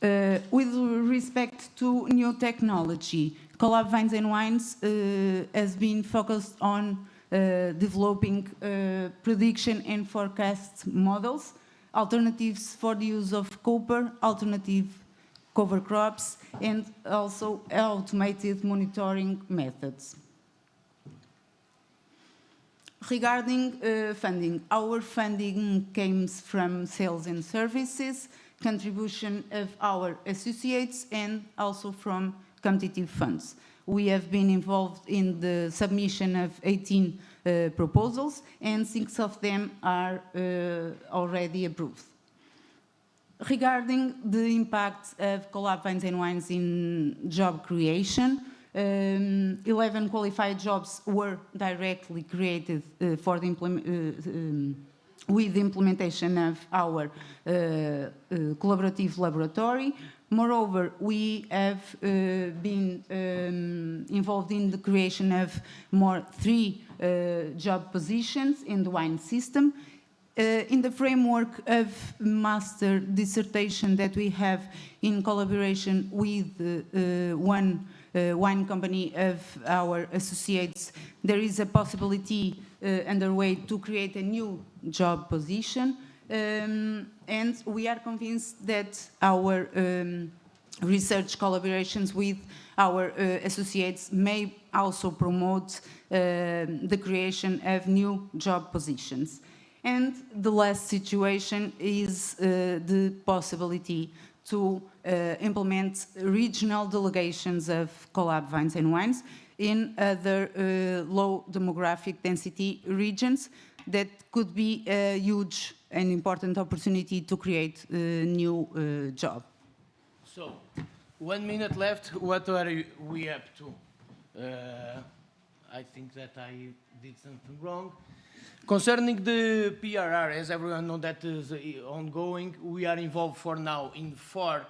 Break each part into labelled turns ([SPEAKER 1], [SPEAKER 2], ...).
[SPEAKER 1] With respect to new technology, CoLAB Vines and Wines has been focused on developing prediction and forecast models, alternatives for the use of copper, alternative cover crops, and also automated monitoring methods. Regarding funding, our funding comes from sales and services, contribution of our associates, and also from competitive funds. We have been involved in the submission of 18 proposals, and 6 of them are already approved. Regarding the impact of CoLAB Vines and Wines in job creation, 11 qualified jobs were directly created for the with the implementation of our collaborative laboratory. Moreover, we have been involved in the creation of 3 job positions in the wine system. In the framework of master dissertation that we have in collaboration with one wine company of our associates, there is a possibility underway to create a new job position, and we are convinced that our research collaborations with our associates may also promote the creation of new job positions. And the last situation is the possibility to implement regional delegations of CoLAB Vines and Wines in other low demographic density regions. That could be a huge and important opportunity to create a new job.
[SPEAKER 2] So, 1 minute left. What are we up to? I think that I did something wrong. Concerning the PRR, as everyone knows, that is ongoing, we are involved for now in 4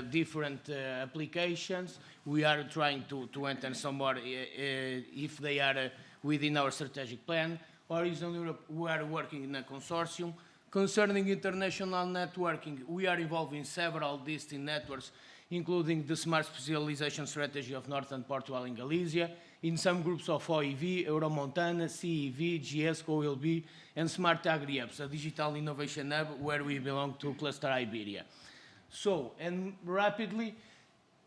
[SPEAKER 2] different applications. We are trying to enter some more if they are within our strategic plan. Horizon Europe, we are working in a consortium. Concerning international networking, we are involved in several distinct networks, including the Smart Specialization Strategy of Northern Portugal and Galicia, in some groups of OEV, Euromontana, CEV, GS, CoLB, and Smart Agri-Hubs, a digital innovation hub where we belong to Cluster Iberia. So, and rapidly,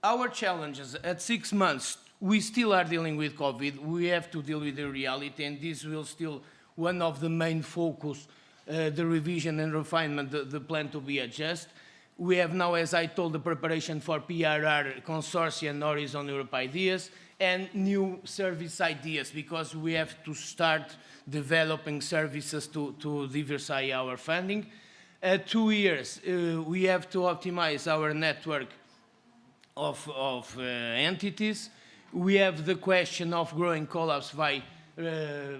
[SPEAKER 2] our challenges at 6 months, we still are dealing with COVID. We have to deal with the reality, and this will still one of the main focus, the revision and refinement, the plan to be adjusted. We have now, as I told, the preparation for PRR, Consortium and Horizon Europe ideas, and new service ideas, because we have to start developing services to diversify our funding. 2 years, we have to optimize our network of entities. We have the question of growing CoLABS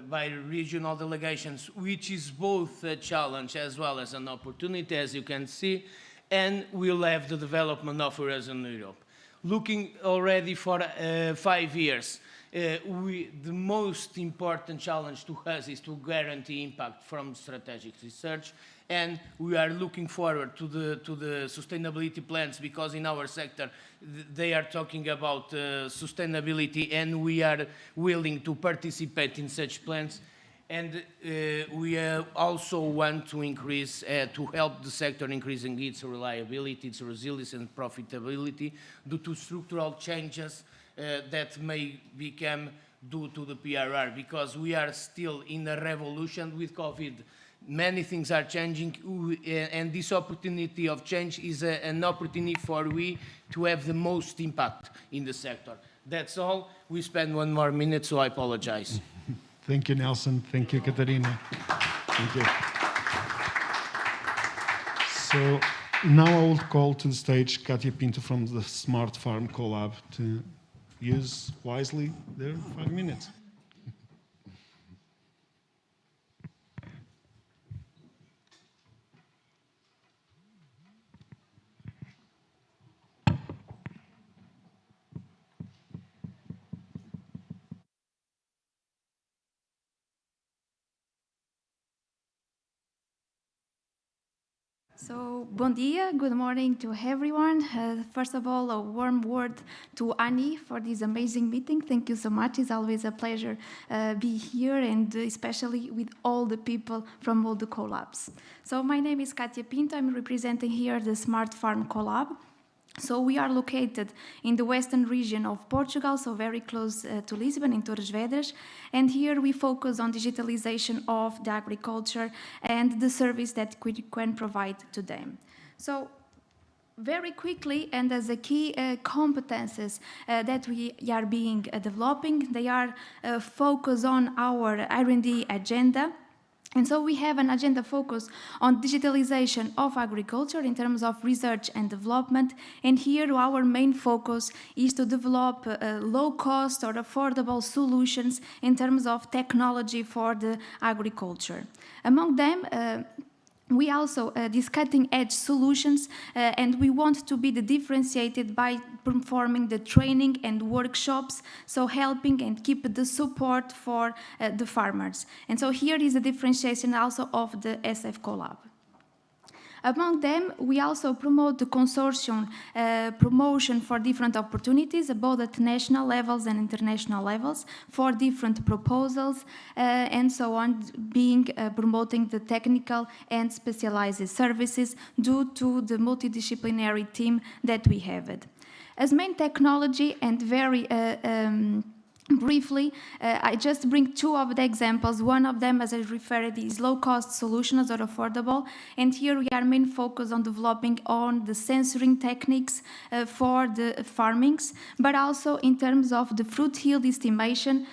[SPEAKER 2] by regional delegations, which is both a challenge as well as an opportunity, as you can see, and we'll have the development of Horizon Europe. Looking already for 5 years, the most important challenge to us is to guarantee impact from strategic research, and we are looking forward to the sustainability plans, because in our sector they are talking about sustainability, and we are willing to participate in such plans. And we also want to increase, to help the sector increasing its reliability, its resilience and profitability due to structural changes that may become due to the PRR, because we are still in a revolution with COVID. Many things are changing, and this opportunity of change is an opportunity for we to have the most impact in the sector. That's all. We spend 1 more minute, so I apologize.
[SPEAKER 3] Thank you, Nelson. Thank you, Catarina. Thank you. So now I will call to the stage Katia Pinto from the Smart Farm CoLAB to use wisely their 5 minutes.
[SPEAKER 4] So, bom dia, good morning to everyone. First of all, a warm word to Annie for this amazing meeting. Thank you so much. It's always a pleasure be here, and especially with all the people from all the CoLABS. So, my name is Katia Pinto. I'm representing here the Smart Farm CoLAB. So we are located in the western region of Portugal, so very close to Lisbon, in Torres Vedras. And here we focus on digitalization of the agriculture and the service that we can provide to them. So very quickly, and as a key competences that we are being developing, they are focused on our R&D agenda. And so we have an agenda focus on digitalization of agriculture in terms of research and development. And here our main focus is to develop low-cost or affordable solutions in terms of technology for the agriculture. Among them, we also these cutting-edge solutions, and we want to be the differentiated by performing the training and workshops, so helping and keep the support for the farmers. And so here is a differentiation also of the SF CoLAB. Among them, we also promote the consortium promotion for different opportunities, both at national levels and international levels, for different proposals, and so on, being promoting the technical and specialized services due to the multidisciplinary team that we have. As main technology, and very briefly, I just bring two of the examples. One of them, as I referred, is low-cost solutions or affordable. And here we are main focus on developing on the sensoring techniques for the farmings, but also in terms of the fruit yield estimation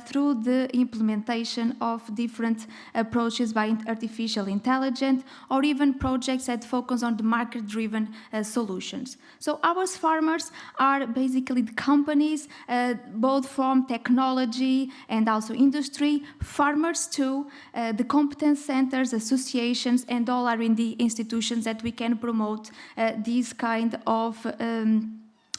[SPEAKER 4] through the implementation of different approaches by artificial intelligence, or even projects that focus on the market-driven solutions. So our farmers are basically the companies, both from technology and also industry, farmers too, the competence centers, associations, and all R&D institutions that we can promote these kind of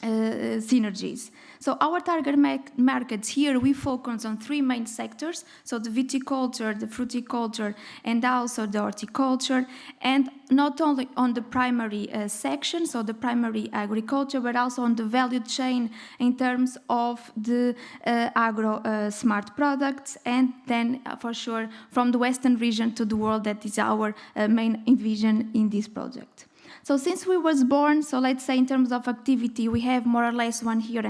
[SPEAKER 4] synergies. So our target markets here, we focus on three main sectors, so the viticulture, the fruticulture, and also the horticulture, and not only on the primary section, so the primary agriculture, but also on the value chain in terms of the agro smart products, and then for sure from the western region to the world. That is our main vision in this project. So since we was born, so let's say in terms of activity, we have more or less 1.5 years.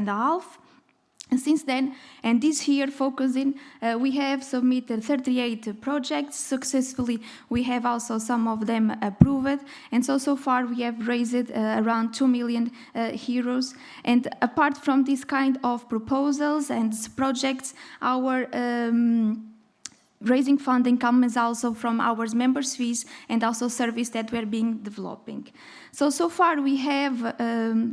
[SPEAKER 4] And since then, and this year focusing, we have submitted 38 projects successfully. We have also some of them approved. And so far we have raised around 2 million euros. And apart from this kind of proposals and projects, our raising funding comes also from our members' fees and also service that we're being developing. So far we have,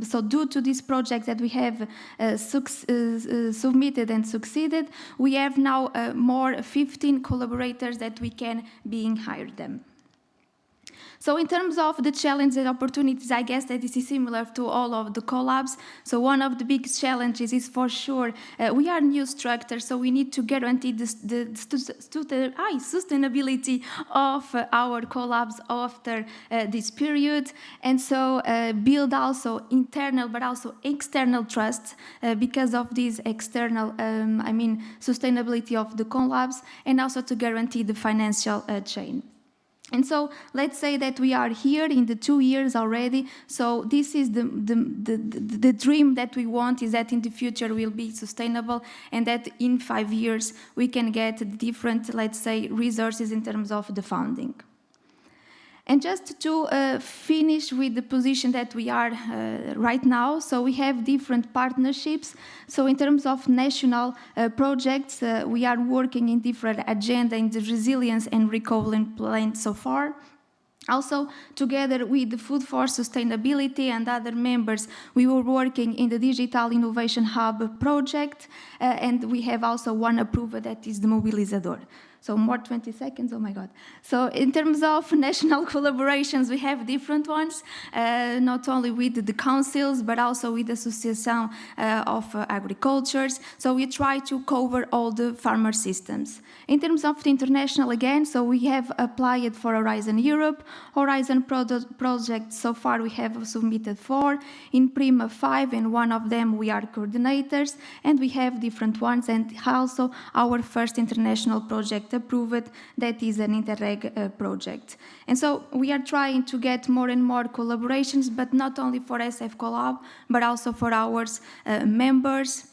[SPEAKER 4] so due to this project that we have submitted and succeeded, we have now more 15 collaborators that we can being hired them. So in terms of the challenges and opportunities, I guess that this is similar to all of the CoLABS. So one of the biggest challenges is for sure, we are new structures, so we need to guarantee the sustainability of our CoLABS after this period. And so build also internal but also external trust because of this external, sustainability of the CoLABS, and also to guarantee the financial chain. And so let's say that we are here in the 2 years already. So this is the dream that we want, is that in the future we'll be sustainable, and that in 5 years we can get different, let's say, resources in terms of the funding. And just to finish with the position that we are right now, so we have different partnerships. So in terms of national projects, we are working in different agenda in the resilience and recovery plan so far. Also, together with the Food for Sustainability and other members, we were working in the Digital Innovation Hub project, and we have also one approved, that is the Mobilizador. So more 20 seconds, oh my God. So in terms of national collaborations, we have different ones, not only with the councils, but also with the Association of Agricultures. So we try to cover all the farmer systems. In terms of the international, again, so we have applied for Horizon Europe, Horizon projects. So far we have submitted 4, in Prima 5, and one of them we are coordinators, and we have different ones, and also our first international project approved, that is an Interreg project. And so we are trying to get more and more collaborations, but not only for SF CoLAB, but also for our members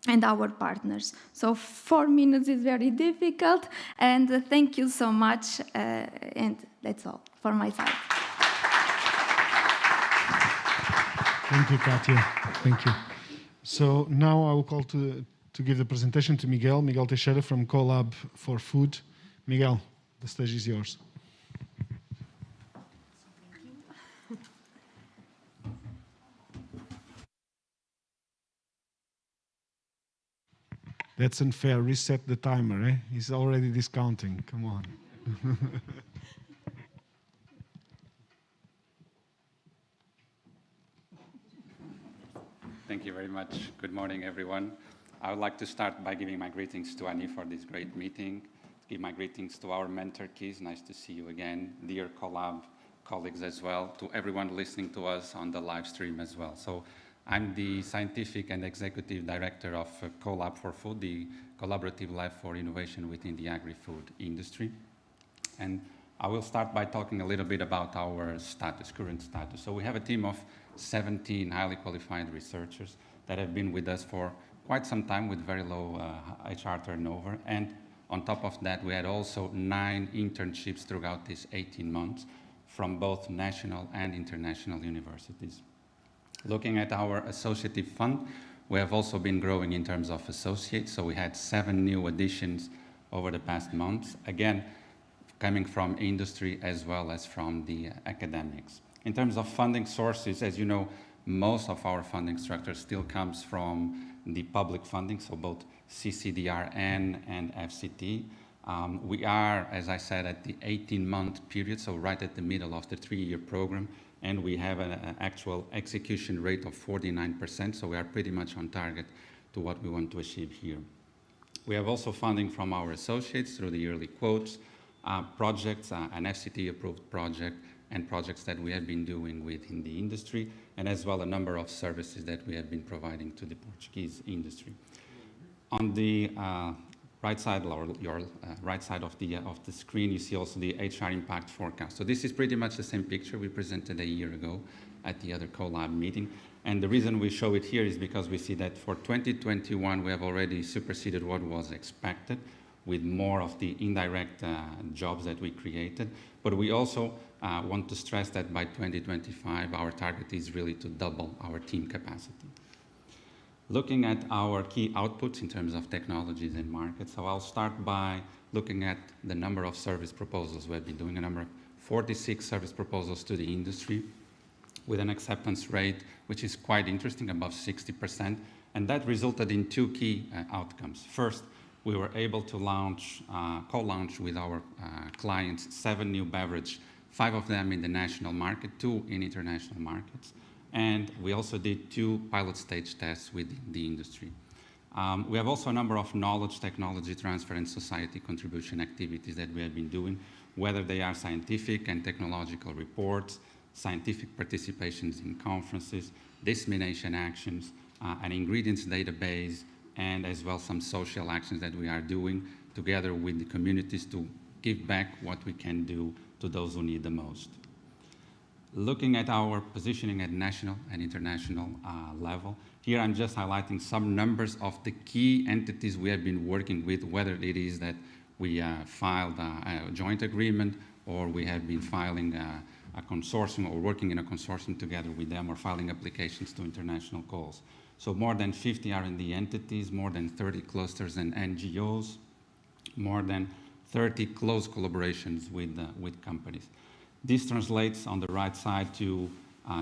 [SPEAKER 4] and our partners. So 4 minutes is very difficult, and thank you so much, and that's all for my side.
[SPEAKER 3] Thank you, Katia. Thank you. So now I will call to give the presentation to Miguel Teixeira from CoLAB for Food. Miguel, the stage is yours. That's unfair. Reset the timer, eh? He's already discounting. Come on.
[SPEAKER 5] Thank you very much. Good morning, everyone. I would like to start by giving my greetings to Annie for this great meeting. Give my greetings to our mentor, Keys. Nice to see you again. Dear CoLAB colleagues as well. To everyone listening to us on the live stream as well. So I'm the Scientific and Executive Director of CoLAB for Food, the Collaborative Lab for Innovation within the agri-food industry. And I will start by talking a little bit about our status, current status. So we have a team of 17 highly qualified researchers that have been with us for quite some time with very low HR turnover. And on top of that, we had also 9 internships throughout these 18 months from both national and international universities. Looking at our associative fund, we have also been growing in terms of associates. So we had 7 new additions over the past months, again, coming from industry as well as from the academics. In terms of funding sources, as you know, most of our funding structure still comes from the public funding, so both CCDRN and FCT. We are, as I said, at the 18-month period, so right at the middle of the 3-year program, and we have an actual execution rate of 49%, so we are pretty much on target to what we want to achieve here. We have also funding from our associates through the yearly quotes, projects, an FCT-approved project, and projects that we have been doing within the industry, and as well a number of services that we have been providing to the Portuguese industry. On the right side, or your right side of the screen, you see also the HR impact forecast. So this is pretty much the same picture we presented a year ago at the other CoLAB meeting. And the reason we show it here is because we see that for 2021, we have already superseded what was expected with more of the indirect jobs that we created. But we also want to stress that by 2025, our target is really to double our team capacity. Looking at our key outputs in terms of technologies and markets, so I'll start by looking at the number of service proposals we have been doing, a number of 46 service proposals to the industry with an acceptance rate which is quite interesting, above 60%, and that resulted in 2 key outcomes. First, we were able to launch, co-launch with our clients 7 new beverage, 5 of them in the national market, 2 in international markets. And we also did 2 pilot stage tests within the industry. We have also a number of knowledge, technology transfer, and society contribution activities that we have been doing, whether they are scientific and technological reports, scientific participations in conferences, dissemination actions, an ingredients database, and as well some social actions that we are doing together with the communities to give back what we can do to those who need the most. Looking at our positioning at national and international level, here I'm just highlighting some numbers of the key entities we have been working with, whether it is that we filed a joint agreement or we have been filing a consortium or working in a consortium together with them or filing applications to international calls. So more than 50 R&D entities, more than 30 clusters and NGOs, more than 30 close collaborations with companies. This translates on the right side to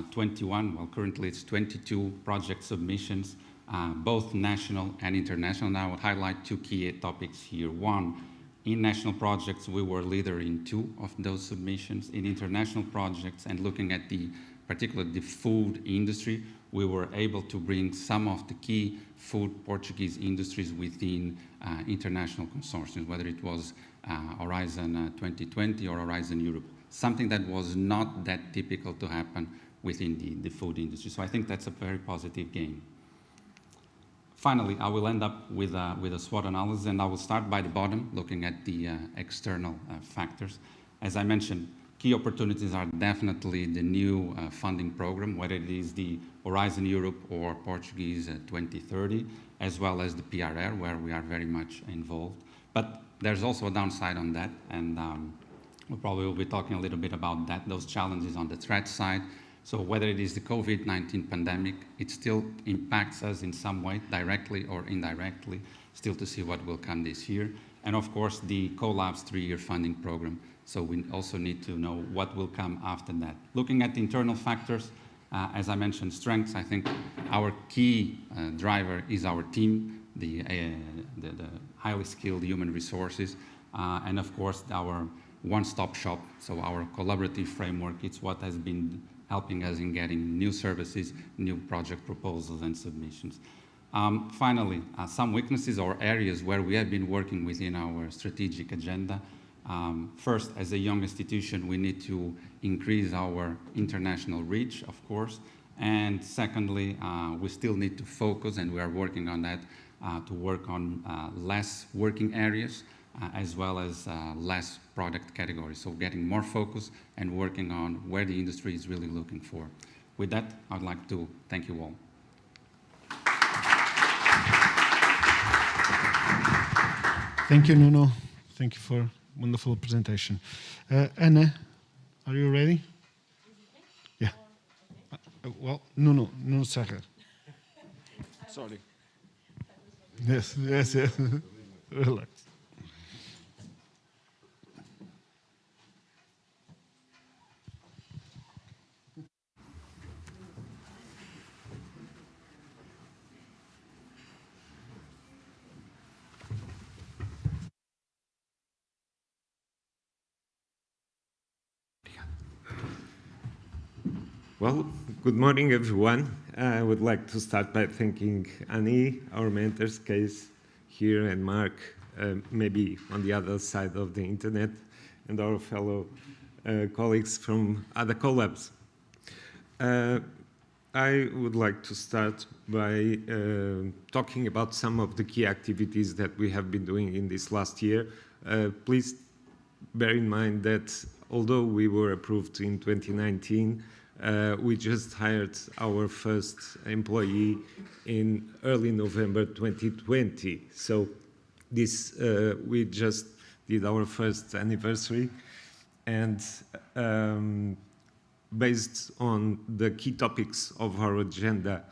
[SPEAKER 5] 21, well currently it's 22 project submissions, both national and international. Now I would highlight 2 key topics here. One In national projects, we were leader in 2 of those submissions. In international projects and looking at particularly the food industry, we were able to bring some of the key food Portuguese industries within international consortiums, whether it was Horizon 2020 or Horizon Europe, something that was not that typical to happen within the food industry. So I think that's a very positive gain. Finally, I will end up with a SWOT analysis, and I will start by the bottom, looking at the external factors. As I mentioned, key opportunities are definitely the new funding program, whether it is the Horizon Europe or Portuguese 2030, as well as the PRR, where we are very much involved. But there's also a downside on that, and we probably will be talking a little bit about that, those challenges on the threat side. So whether it is the COVID-19 pandemic, it still impacts us in some way, directly or indirectly, still to see what will come this year. And of course, the CoLABS 3-year funding program. So we also need to know what will come after that. Looking at the internal factors, as I mentioned, strengths, I think our key driver is our team, the highly skilled human resources, and of course, our one-stop shop, so our collaborative framework. It's what has been helping us in getting new services, new project proposals and submissions. Finally, some weaknesses or areas where we have been working within our strategic agenda. First, as a young institution, we need to increase our international reach, of course. And secondly, we still need to focus, and we are working on that, to work on less working areas, as well as less product categories. So getting more focus and working on where the industry is really looking for. With that, I'd like to thank you all.
[SPEAKER 3] Thank you, Nuno. Thank you for a wonderful presentation. Anna, are you ready? Yeah. Well, Nuno Serra. Sorry. Yes. Relax.
[SPEAKER 6] Well, good morning, everyone. I would like to start by thanking Annie, our mentors, Case here, and Mark, maybe on the other side of the internet, and our fellow colleagues from other CoLABS. I would like to start by talking about some of the key activities that we have been doing in this last year. Please bear in mind that although we were approved in 2019, we just hired our first employee in early November 2020. So this we just did our first anniversary, and based on the key topics of our agenda,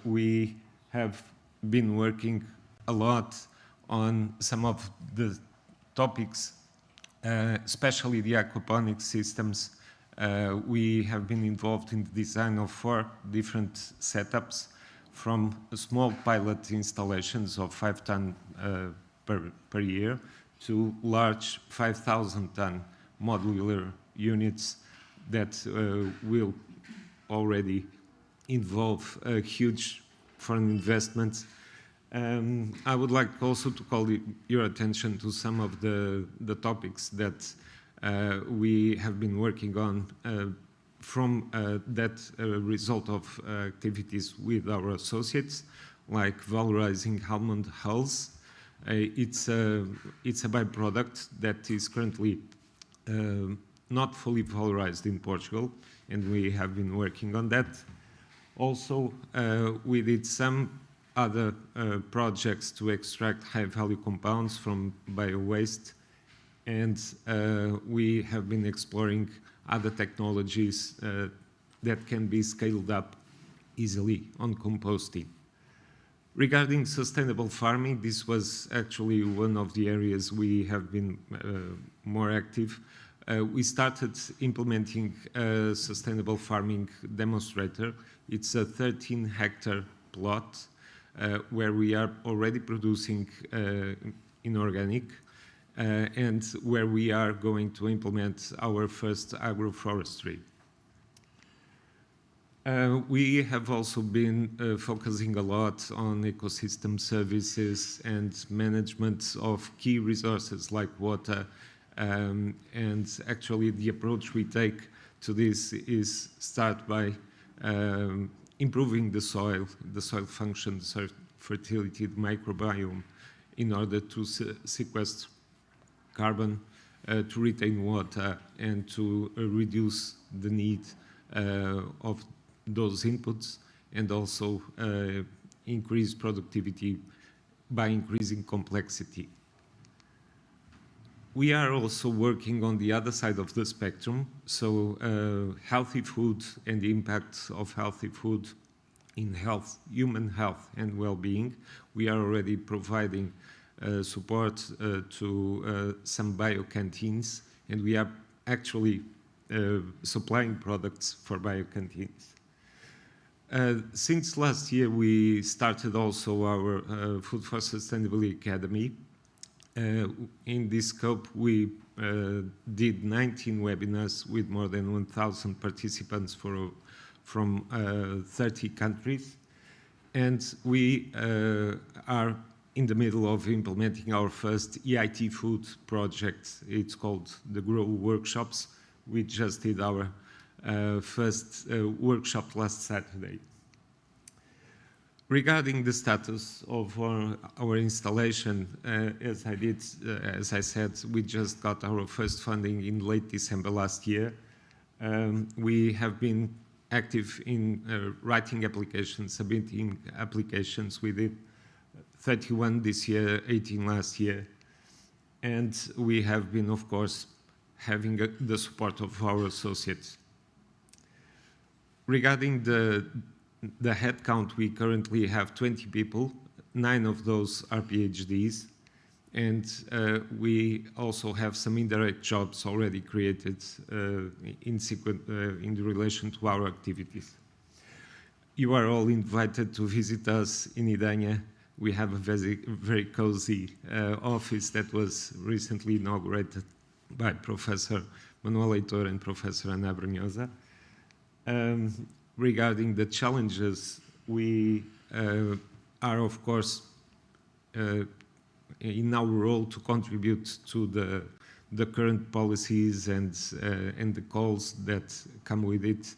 [SPEAKER 6] we have been working a lot on some of the topics, especially the aquaponics systems. We have been involved in the design of 4 different setups, from small pilot installations of 5 ton per year to large 5,000 ton modular units that will already involve a huge foreign investment. I would like also to call your attention to some of the topics that we have been working on from that result of activities with our associates, like valorizing almond hulls. It's a byproduct that is currently not fully valorized in Portugal, and we have been working on that. Also, we did some other projects to extract high-value compounds from bio-waste, and we have been exploring other technologies that can be scaled up easily on composting. Regarding sustainable farming, this was actually one of the areas we have been more active. We started implementing a sustainable farming demonstrator. It's a 13-hectare plot where we are already producing inorganic. and where we are going to implement our first agroforestry. We have also been focusing a lot on ecosystem services and management of key resources like water. And actually, the approach we take to this is start by improving the soil function, the soil fertility, the microbiome, in order to sequester carbon, to retain water, and to reduce the need of those inputs, and also increase productivity by increasing complexity. We are also working on the other side of the spectrum, so healthy food and the impact of healthy food in health, human health and well-being. We are already providing support to some bio-canteens, and we are actually supplying products for bio-canteens. Since last year, we started also our Food for Sustainability Academy. In this scope, we did 19 webinars with more than 1,000 participants from 30 countries. And we are in the middle of implementing our first EIT food project. It's called the Grow Workshops. We just did our first workshop last Saturday. Regarding the status of our installation, as I said, we just got our first funding in late December last year. We have been active in writing applications, submitting applications. We did 31 this year, 18 last year. And we have been, of course, having the support of our associates. Regarding the headcount, we currently have 20 people. 9 of those are PhDs. And we also have some indirect jobs already created in relation to our activities. You are all invited to visit us in Idanha. We have a very cozy office that was recently inaugurated by Professor Manuel Heitor and Professor Ana Brunhosa. Regarding the challenges, we are, of course, in our role to contribute to the current policies and the calls that come with it.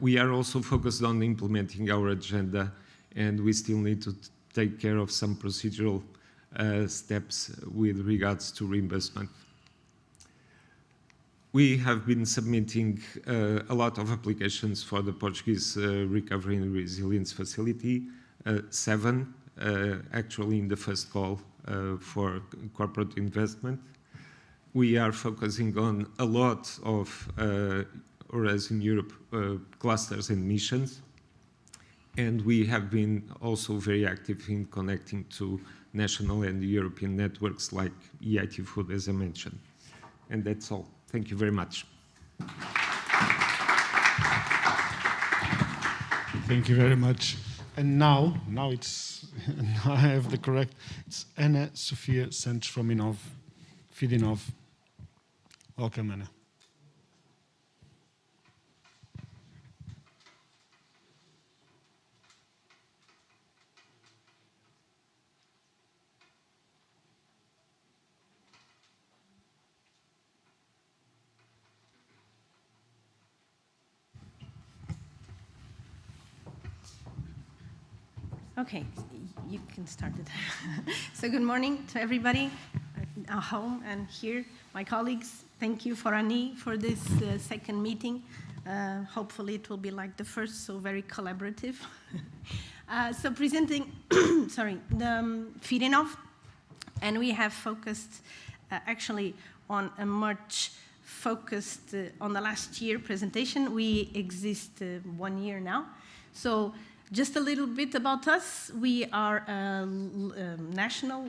[SPEAKER 6] We are also focused on implementing our agenda, and we still need to take care of some procedural steps with regards to reimbursement. We have been submitting a lot of applications for the Portuguese Recovery and Resilience Facility, 7 actually in the first call for corporate investment. We are focusing on a lot of, or as in Europe, clusters and missions. And we have been also very active in connecting to national and European networks like EIT Food, as I mentioned. And that's all. Thank you very much.
[SPEAKER 3] Thank you very much. And now I have the correct. It's Ana Sofia Santos from FeedInov. Welcome, Ana.
[SPEAKER 7] Okay, you can start it. So good morning to everybody at home and here, my colleagues. Thank you for Annie for this second meeting. Hopefully it will be like the first, so very collaborative. So presenting, the FeedInov, and we have focused actually on a much focused on the last year presentation. We exist 1 year now. So just a little bit about us. We are a national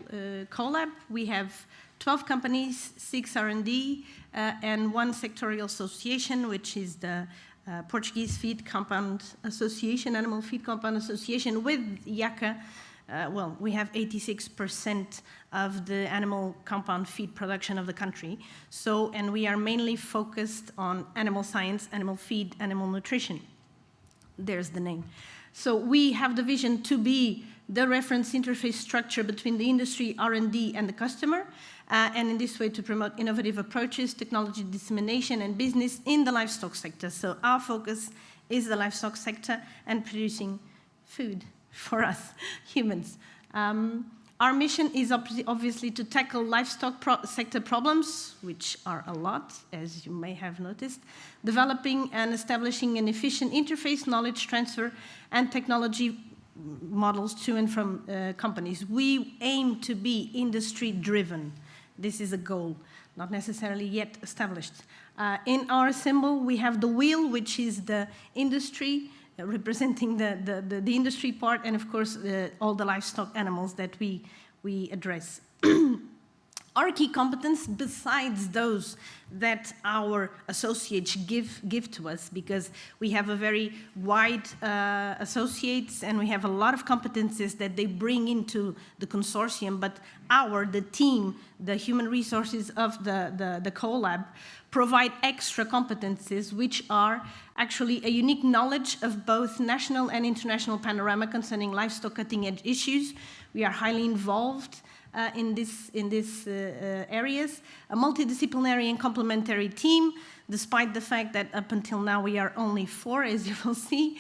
[SPEAKER 7] CoLAB. We have 12 companies, 6 R&D, and 1 sectorial association, which is the Portuguese Feed Compound Association, Animal Feed Compound Association, with IACA well, we have 86% of the animal compound feed production of the country. So, and we are mainly focused on animal science, animal feed, animal nutrition. There's the name. So we have the vision to be the reference interface structure between the industry, R&D, and the customer, and in this way to promote innovative approaches, technology dissemination, and business in the livestock sector. So our focus is the livestock sector and producing food for us, humans. Our mission is obviously to tackle livestock sector problems, which are a lot, as you may have noticed, developing and establishing an efficient interface, knowledge transfer, and technology models to and from companies. We aim to be industry-driven. This is a goal, not necessarily yet established. In our symbol, we have the wheel, which is the industry, representing the industry part, and of course all the livestock animals that we address. Our key competence, besides those that our associates give to us, because we have a very wide associates and we have a lot of competences that they bring into the consortium, but the team, the human resources of the CoLab, provide extra competences which are actually a unique knowledge of both national and international panorama concerning livestock cutting-edge issues. We are highly involved in these areas, a multidisciplinary and complementary team, despite the fact that up until now we are only 4, as you will see.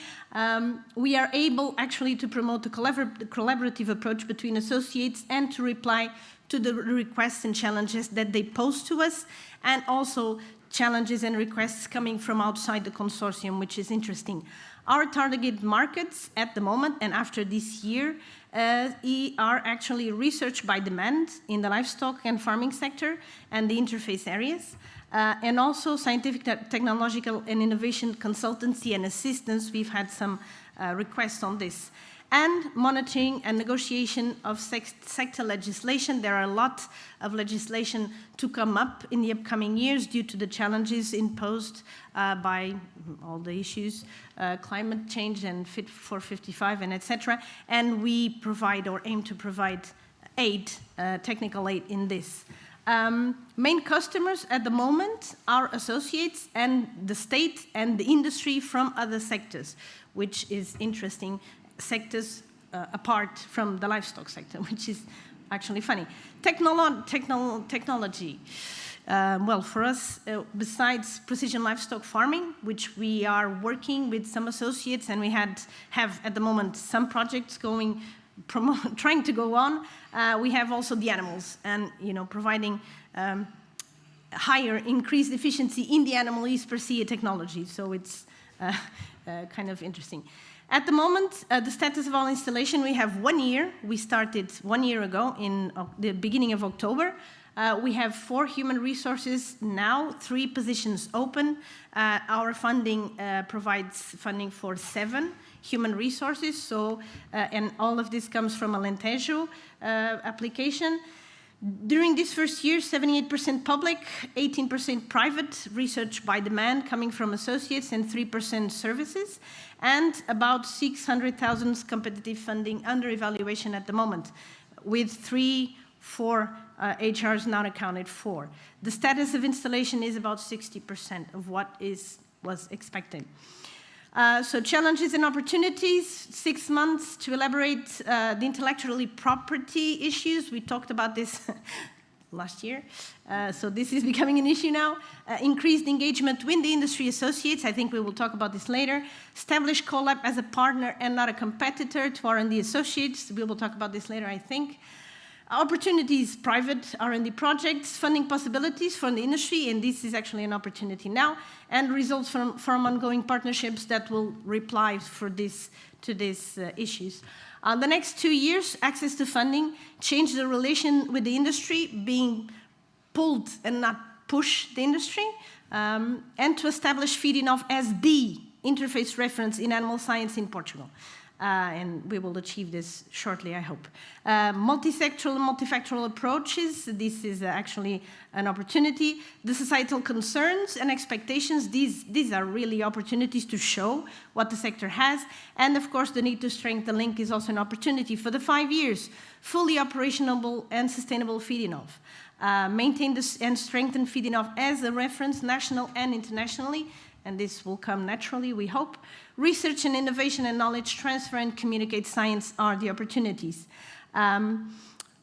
[SPEAKER 7] We are able actually to promote a collaborative approach between associates and to reply to the requests and challenges that they pose to us, and also challenges and requests coming from outside the consortium, which is interesting. Our target markets at the moment and after this year are actually research by demand in the livestock and farming sector and the interface areas, and also scientific, technological, and innovation consultancy and assistance. We've had some requests on this. And monitoring and negotiation of sector legislation. There are a lot of legislation to come up in the upcoming years due to the challenges imposed by all the issues, climate change and Fit for 55 and etc. And we provide or aim to provide aid, technical aid in this. Main customers at the moment are associates and the state and the industry from other sectors, which is interesting. Sectors apart from the livestock sector, which is actually funny. Technology. Well, for us, besides precision livestock farming, which we are working with some associates, and we have at the moment some projects going, trying to go on, we have also the animals, and providing higher, increased efficiency in the animal is per se a technology, so it's kind of interesting. At the moment, the status of our installation, we have 1 year. We started 1 year ago in the beginning of October. We have 4 human resources now, 3 positions open. Our funding provides funding for 7 human resources, so, and all of this comes from Alentejo application. During this first year, 78% public, 18% private, research by demand coming from associates, and 3% services, and about 600,000 competitive funding under evaluation at the moment, with 3-4 HRs not accounted for. The status of installation is about 60% of what was expected. So challenges and opportunities, 6 months to elaborate the intellectual property issues. We talked about this last year, so this is becoming an issue now. Increased engagement with the industry associates, I think we will talk about this later. Establish CoLAB as a partner and not a competitor to R&D associates. We will talk about this later, I think. Opportunities, private R&D projects, funding possibilities from the industry, and this is actually an opportunity now, and results from ongoing partnerships that will reply to these issues. The next 2 years, access to funding, change the relation with the industry, being pulled and not push the industry, and to establish Feeding Off as the interface reference in animal science in Portugal. and we will achieve this shortly, I hope. Multi-sectoral and multifactorial approaches, this is actually an opportunity. The societal concerns and expectations, these are really opportunities to show what the sector has. And of course, the need to strengthen the link is also an opportunity for the 5 years, fully operational and sustainable FeedInnov. Maintain this and strengthen FeedInnov as a reference, national and internationally, and this will come naturally, we hope. Research and innovation and knowledge transfer and communicate science are the opportunities.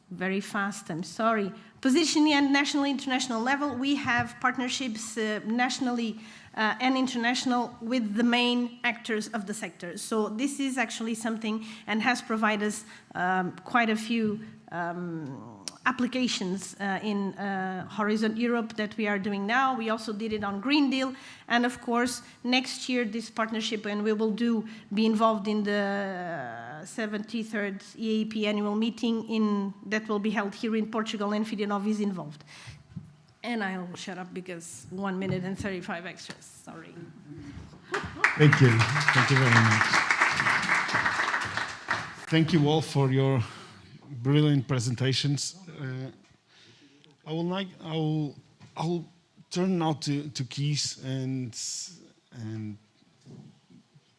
[SPEAKER 7] Very fast, I'm sorry. Positioning at national, international level, we have partnerships nationally and international with the main actors of the sector. So this is actually something and has provided us quite a few applications in Horizon Europe that we are doing now. We also did it on Green Deal. And of course, next year, this partnership, and we will be involved in the 73rd EAP annual meeting that will be held here in Portugal, and FeedInnov is involved. And I will shut up because 1 minute and 35 extras, sorry.
[SPEAKER 3] Thank you. Thank you very much. Thank you all for your brilliant presentations. I'll turn now to Keith and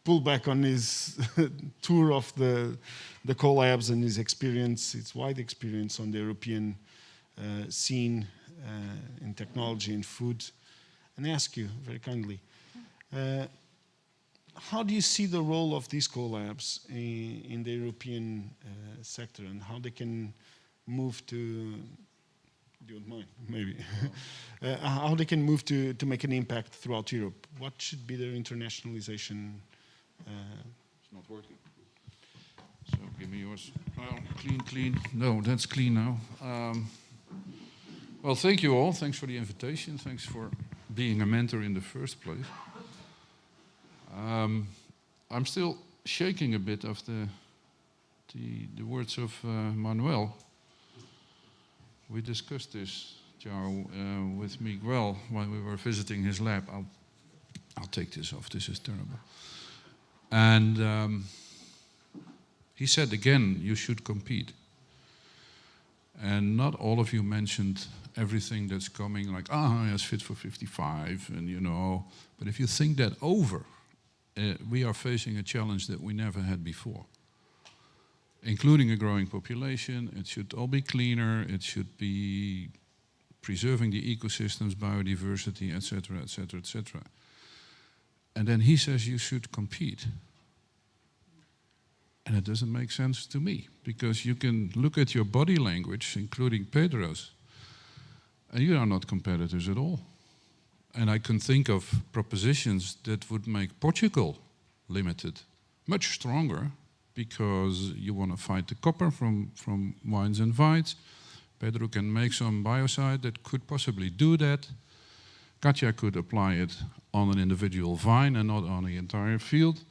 [SPEAKER 3] pull back on his tour of the CoLABS and his experience, his wide experience on the European scene in technology and food, and ask you very kindly, how do you see the role of these CoLABS in the European sector, and how they can move to, do you want mine? Maybe. How they can move to make an impact throughout Europe? What should be their internationalization?
[SPEAKER 8] It's not working. So give me yours. Oh, clean. No, that's clean now. Well, thank you all. Thanks for the invitation. Thanks for being a mentor in the first place. I'm still shaking a bit of the words of Manuel. We discussed this, Joe, with Miguel when we were visiting his lab. I'll take this off. This is terrible. And he said again, you should compete. And not all of you mentioned everything that's coming, like, yes, Fit for 55, and you know. But if you think that over, we are facing a challenge that we never had before, including a growing population. It should all be cleaner. It should be preserving the ecosystems, biodiversity, etc., etc., etc. And then he says you should compete. And it doesn't make sense to me, because you can look at your body language, including Pedro's, and you are not competitors at all. And I can think of propositions that would make Portugal limited much stronger, because you want to fight the copper from wines and vites. Pedro can make some biocide that could possibly do that. Katja could apply it on an individual vine and not on the entire field.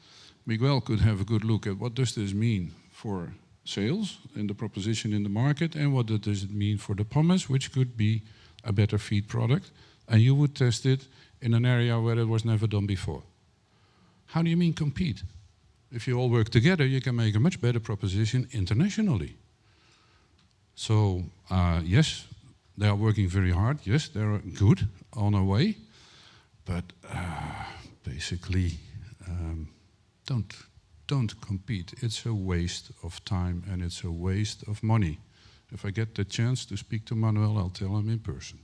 [SPEAKER 8] Miguel could have a good look at what does this mean for sales and the proposition in the market, and what does it mean for the pomace, which could be a better feed product. And you would test it in an area where it was never done before. How do you mean compete? If you all work together, you can make a much better proposition internationally. So, yes, they are working very hard. Yes, they're good on their way. But basically, don't compete. It's a waste of time and it's a waste of money. If I get the chance to speak to Manuel, I'll tell him in person.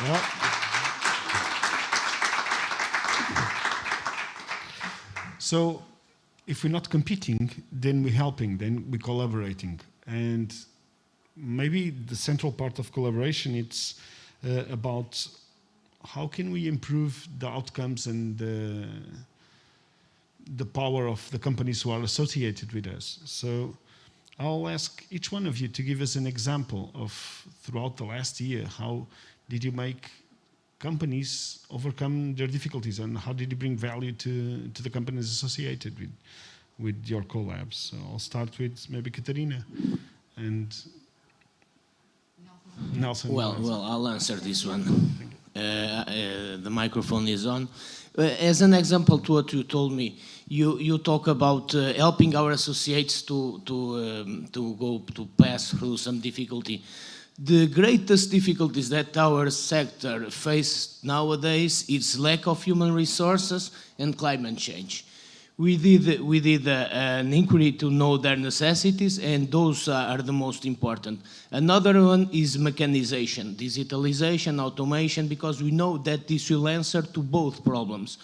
[SPEAKER 3] Yeah. So, if we're not competing, then we're helping, then we're collaborating. And maybe the central part of collaboration, it's about how can we improve the outcomes and the power of the companies who are associated with us. So I'll ask each one of you to give us an example of, throughout the last year, how did you make companies overcome their difficulties, and how did you bring value to the companies associated with your CoLABS? So I'll start with maybe Catarina and Nelson.
[SPEAKER 9] Well, I'll answer this one.
[SPEAKER 2] The microphone is on. As an example to what you told me, you talk about helping our associates to pass through some difficulty. The greatest difficulties that our sector faces nowadays is lack of human resources and climate change. We did an inquiry to know their necessities, and those are the most important. Another one is mechanization, digitalization, automation, because we know that this will answer to both problems.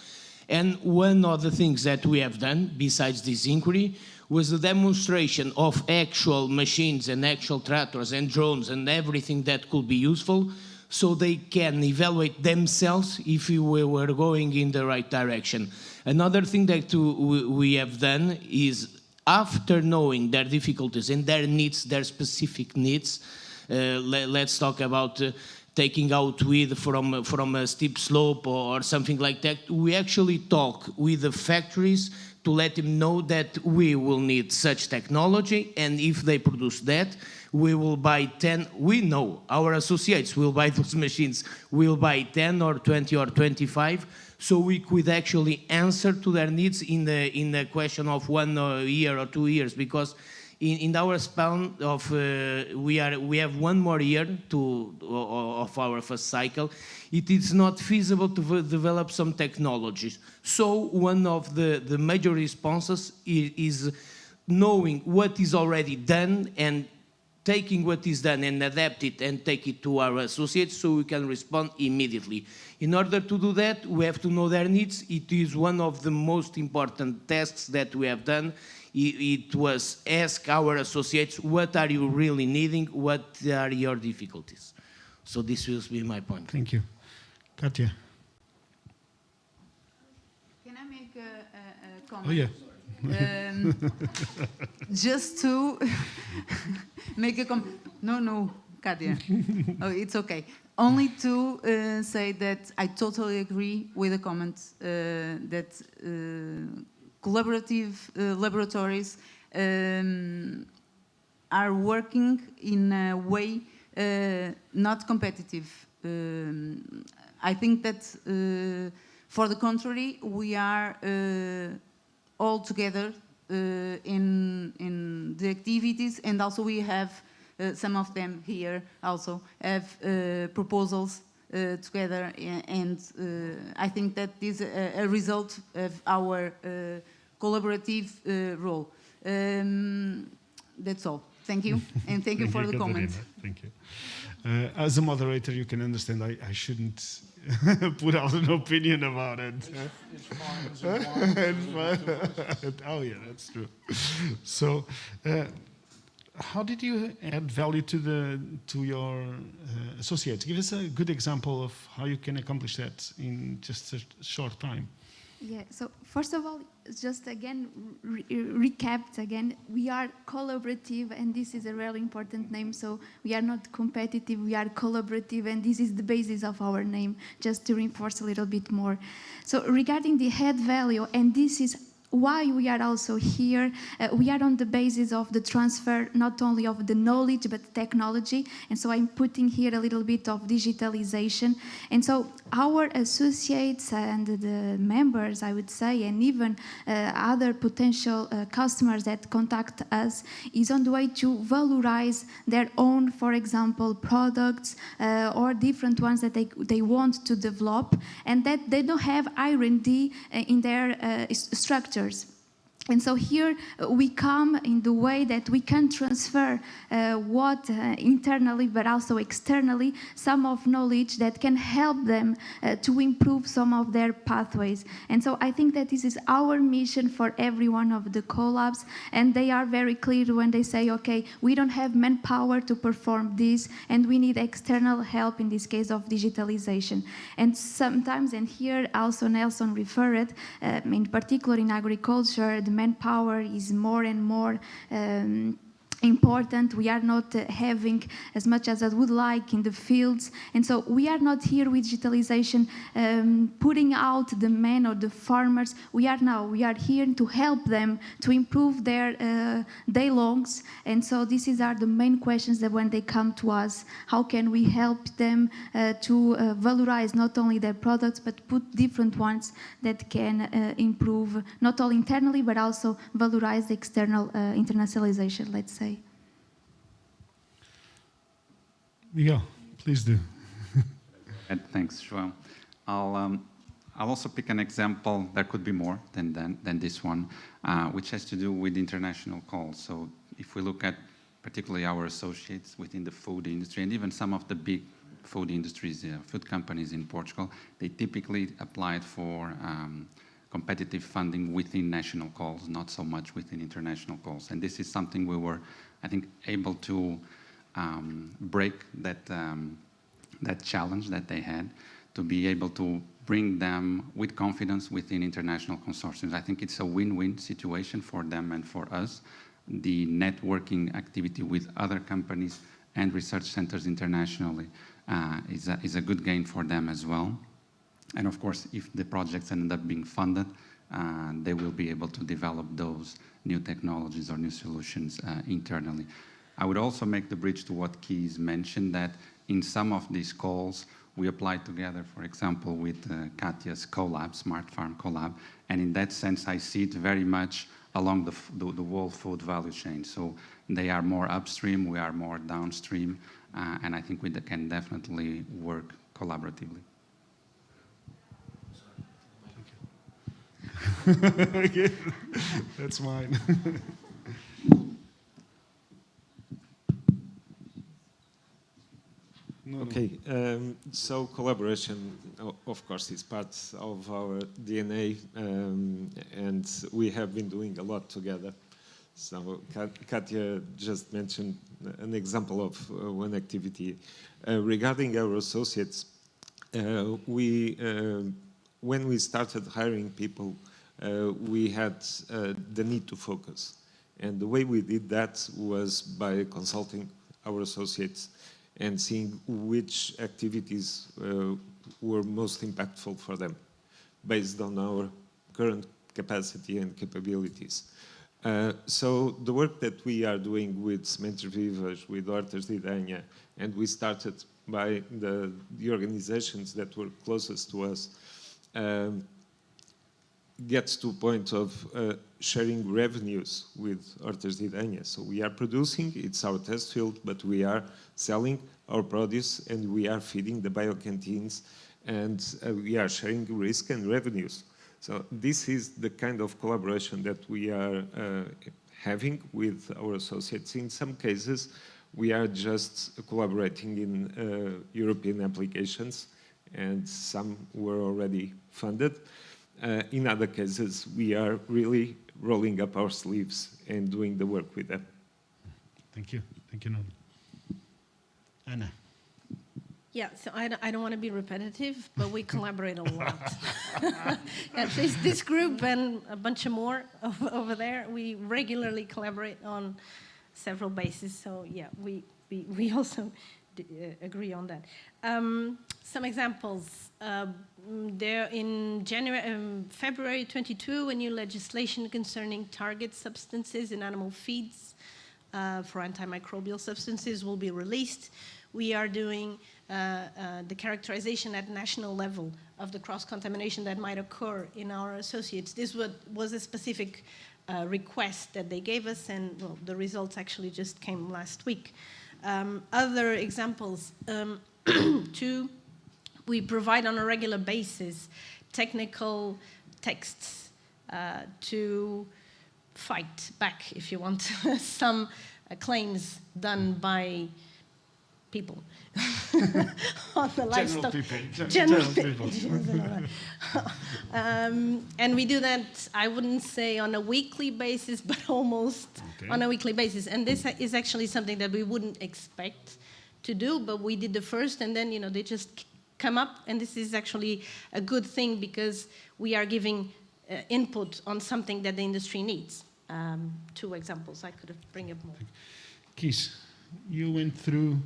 [SPEAKER 2] And one of the things that we have done, besides this inquiry, was the demonstration of actual machines and actual tractors and drones and everything that could be useful, so they can evaluate themselves if we were going in the right direction. Another thing that we have done is, after knowing their difficulties and their needs, their specific needs, let's talk about taking out weed from a steep slope or something like that, we actually talk with the factories to let them know that we will need such technology, and if they produce that, we will buy 10, we know our associates will buy those machines, we'll buy 10 or 20 or 25, so we could actually answer to their needs in the question of 1 year or 2 years, because in our span of, we have 1 more year of our first cycle. It is not feasible to develop some technologies. So one of the major responses is knowing what is already done and taking what is done and adapt it and take it to our associates so we can respond immediately. In order to do that, we have to know their needs. It is one of the most important tasks that we have done. It was ask our associates, what are you really needing? What are your difficulties? So this will be my point.
[SPEAKER 3] Thank you. Katja.
[SPEAKER 1] Can I make a comment?
[SPEAKER 3] Oh, yeah.
[SPEAKER 1] Just to make a comment. No, Katja. Oh, it's okay. Only to say that I totally agree with the comment that collaborative laboratories are working in a way not competitive. I think that, for the contrary, we are all together in the activities, and also we have some of them here also have proposals together, and I think that is a result of our collaborative role. That's all. Thank you, and thank you for the comment.
[SPEAKER 3] Thank you. As a moderator, you can understand I shouldn't put out an opinion about it.
[SPEAKER 8] It's fine.
[SPEAKER 3] Oh yeah, that's true. So, how did you add value to your associates? Give us a good example of how you can accomplish that in just a short time.
[SPEAKER 4] Yeah, so first of all, just again, recapped again, we are collaborative, and this is a really important name, so we are not competitive, we are collaborative, and this is the basis of our name, just to reinforce a little bit more. So regarding the add value, and this is why we are also here, we are on the basis of the transfer not only of the knowledge but technology, and so I'm putting here a little bit of digitalization. And so our associates and the members, I would say, and even other potential customers that contact us is on the way to valorize their own, for example, products or different ones that they want to develop, and that they don't have R&D in their structure. And so here we come in the way that we can transfer what internally but also externally some of knowledge that can help them to improve some of their pathways. And so I think that this is our mission for every one of the CoLABS, and they are very clear when they say, okay, we don't have manpower to perform this and we need external help in this case of digitalization. And sometimes, and here also Nelson referred, in particular in agriculture, the manpower is more and more important. We are not having as much as I would like in the fields. And so we are not here with digitalization putting out the men or the farmers. We are here to help them to improve their day longs. And so these are the main questions that when they come to us, how can we help them to valorize not only their products, but put different ones that can improve not only internally, but also valorize the external internationalization, let's say.
[SPEAKER 3] Miguel, please do.
[SPEAKER 5] And thanks, João. I'll also pick an example. There could be more than this one, which has to do with international calls. So if we look at particularly our associates within the food industry and even some of the big food industries, food companies in Portugal, they typically applied for competitive funding within national calls, not so much within international calls. And this is something we were, I think, able to break that challenge that they had, to be able to bring them with confidence within international consortiums. I think it's a win-win situation for them and for us. The networking activity with other companies and research centers internationally is a good gain for them as well. And of course, if the projects end up being funded, they will be able to develop those new technologies or new solutions internally. I would also make the bridge to what Kees mentioned, that in some of these calls, we applied together, for example, with Katja's CoLABS, Smart Farm CoLAB, and in that sense, I see it very much along the whole food value chain. So they are more upstream, we are more downstream, and I think we can definitely work collaboratively.
[SPEAKER 3] Okay. That's mine.
[SPEAKER 6] Okay, so collaboration, of course, is part of our DNA, and we have been doing a lot together. So Katja just mentioned an example of one activity. Regarding our associates, when we started hiring people, we had the need to focus. And the way we did that was by consulting our associates and seeing which activities were most impactful for them based on our current capacity and capabilities. So the work that we are doing with Sementes Vivas, with Hortas de Idanha, and we started by the organizations that were closest to us, gets to a point of sharing revenues with Hortas de Idanha. So we are producing, it's our test field, but we are selling our produce and we are feeding the biocanteens and we are sharing risk and revenues. So this is the kind of collaboration that we are having with our associates. In some cases, we are just collaborating in European applications and some were already funded. In other cases, we are really rolling up our sleeves and doing the work with them.
[SPEAKER 3] Thank you. Thank you, Nuno. Anna.
[SPEAKER 7] Yeah, so I don't want to be repetitive, but we collaborate a lot. At least this group and a bunch of more over there, we regularly collaborate on several bases. So yeah, we also agree on that. Some examples. There in February 22, a new legislation concerning target substances in animal feeds for antimicrobial substances will be released. We are doing the characterization at national level of the cross-contamination that might occur in our associates. This was a specific request that they gave us, and well, the results actually just came last week. Other examples, we provide on a regular basis technical texts to fight back, if you want, some claims done by people on the livestock. General people. And we do that, I wouldn't say on a weekly basis, but almost on a weekly basis. And this is actually something that we wouldn't expect to do, but we did the first, and then they just come up, and this is actually a good thing because we are giving input on something that the industry needs. 2 examples, I could have bring up more.
[SPEAKER 3] Kees, you went through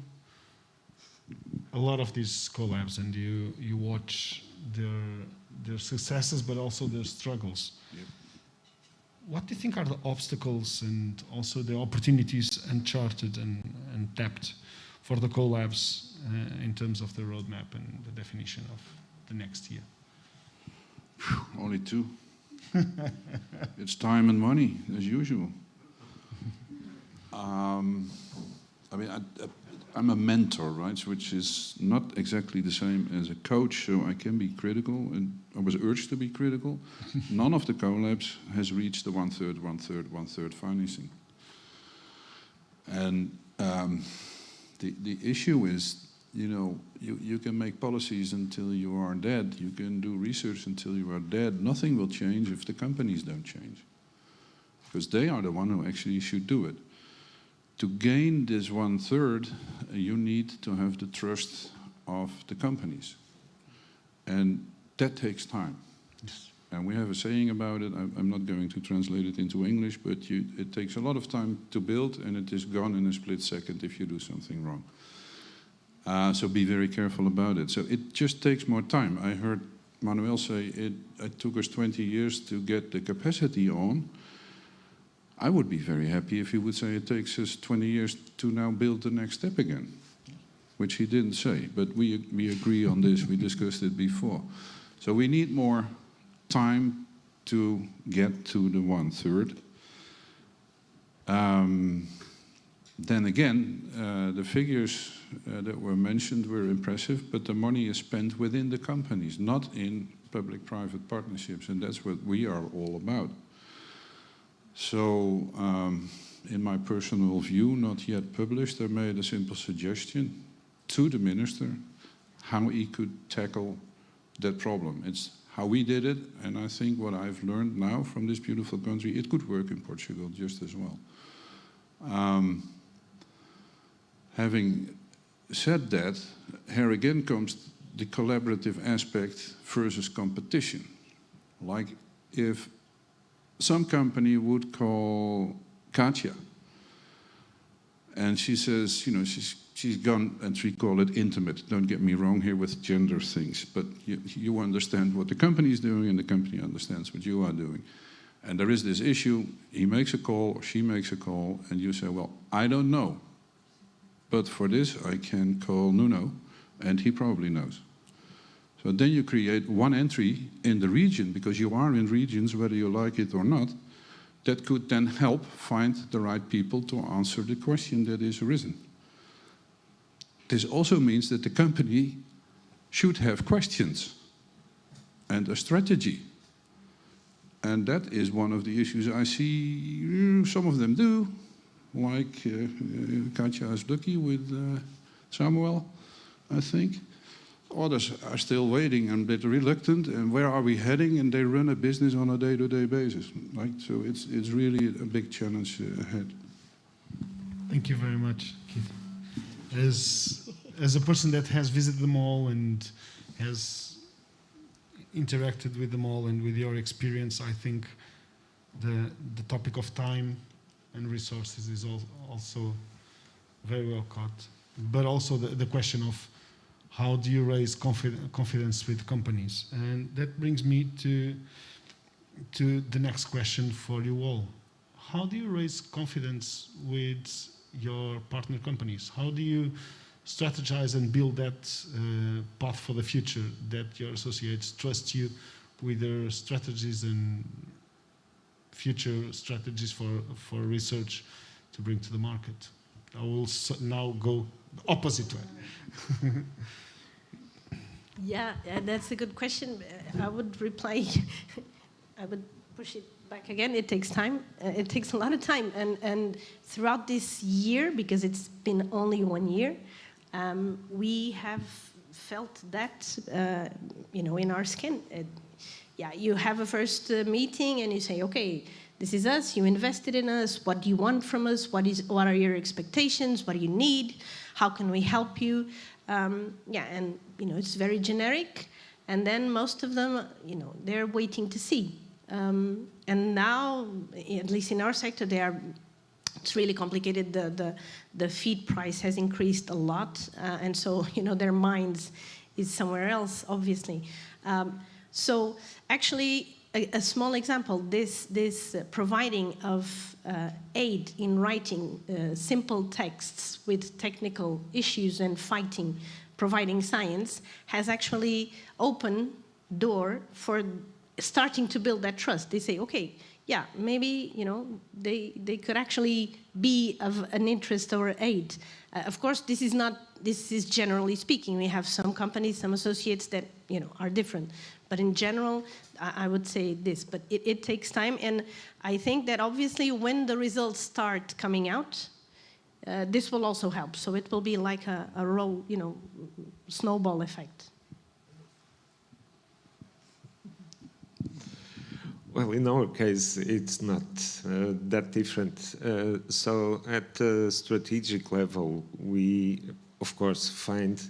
[SPEAKER 3] a lot of these CoLABS and you watch their successes but also their struggles.
[SPEAKER 8] Yep.
[SPEAKER 3] What do you think are the obstacles and also the opportunities uncharted and tapped for the CoLABS in terms of the roadmap and the definition of the next year?
[SPEAKER 8] Only two. It's time and money, as usual. I mean, I'm a mentor, right? Which is not exactly the same as a coach, so I can be critical, and I was urged to be critical. None of the CoLABS has reached the one-third financing. And the issue is, you know, you can make policies until you are dead. You can do research until you are dead. Nothing will change if the companies don't change, because they are the one who actually should do it. To gain this one-third, you need to have the trust of the companies. And that takes time.
[SPEAKER 3] Yes.
[SPEAKER 8] And we have a saying about it. I'm not going to translate it into English, but it takes a lot of time to build, and it is gone in a split second if you do something wrong. So be very careful about it. So it just takes more time. I heard Manuel say it took us 20 years to get the capacity on. I would be very happy if he would say it takes us 20 years to now build the next step again, which he didn't say, but we agree on this. We discussed it before. So we need more time to get to the one-third. Then again, the figures that were mentioned were impressive, but the money is spent within the companies, not in public-private partnerships, and that's what we are all about. So, in my personal view, not yet published, I made a simple suggestion to the minister how he could tackle that problem. It's how we did it, and I think what I've learned now from this beautiful country, it could work in Portugal just as well. Having said that, here again comes the collaborative aspect versus competition. Like if some company would call Katja, and she says, you know, she's gone, and we call it intimate. Don't get me wrong here with gender things, but you understand what the company is doing, and the company understands what you are doing. And there is this issue, he makes a call, or she makes a call, and you say, well, I don't know. But for this, I can call Nuno, and he probably knows. So then you create one entry in the region, because you are in regions, whether you like it or not, that could then help find the right people to answer the question that is arisen. This also means that the company should have questions and a strategy. And that is one of the issues I see some of them do, like Katja is lucky with Samuel, I think. Others are still waiting and a bit reluctant, and where are we heading? And they run a business on a day-to-day basis. Right? So it's really a big challenge ahead.
[SPEAKER 3] Thank you very much, Keith. As a person that has visited them all and has interacted with them all, and with your experience, I think the topic of time and resources is also very well caught. But also the question of how do you raise confidence with companies? And that brings me to the next question for you all. How do you raise confidence with your partner companies? How do you strategize and build that path for the future, that your associates trust you with their strategies and future strategies for research to bring to the market? I will now go the opposite way.
[SPEAKER 7] Yeah, that's a good question. I would reply, I would push it back again. It takes time. It takes a lot of time. And throughout this year, because it's been only 1 year, we have felt that, in our skin. You have a first meeting and you say, okay, this is us, you invested in us, what do you want from us, what are your expectations, what do you need, how can we help you? It's very generic, and then most of them, they're waiting to see. And now, at least in our sector, they are it's really complicated. The feed price has increased a lot, and so their minds is somewhere else, obviously. So actually, a small example: this providing of aid in writing simple texts with technical issues and providing science has actually opened door for starting to build that trust. They say, okay, yeah, maybe they could actually be of an interest or aid. Of course, this is generally speaking. We have some companies, some associates that are different, but in general, I would say this. But it takes time, and I think that obviously when the results start coming out, this will also help. So it will be like a roll, snowball effect.
[SPEAKER 6] Well, in our case, it's not that different. So at the strategic level, we, of course, find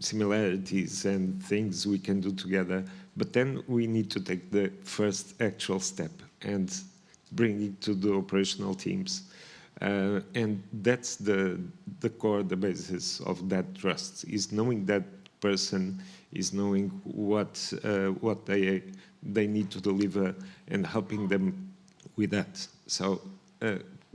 [SPEAKER 6] similarities and things we can do together, but then we need to take the first actual step and bring it to the operational teams. And that's the core, the basis of that trust, is knowing that person, is knowing what they need to deliver and helping them with that. So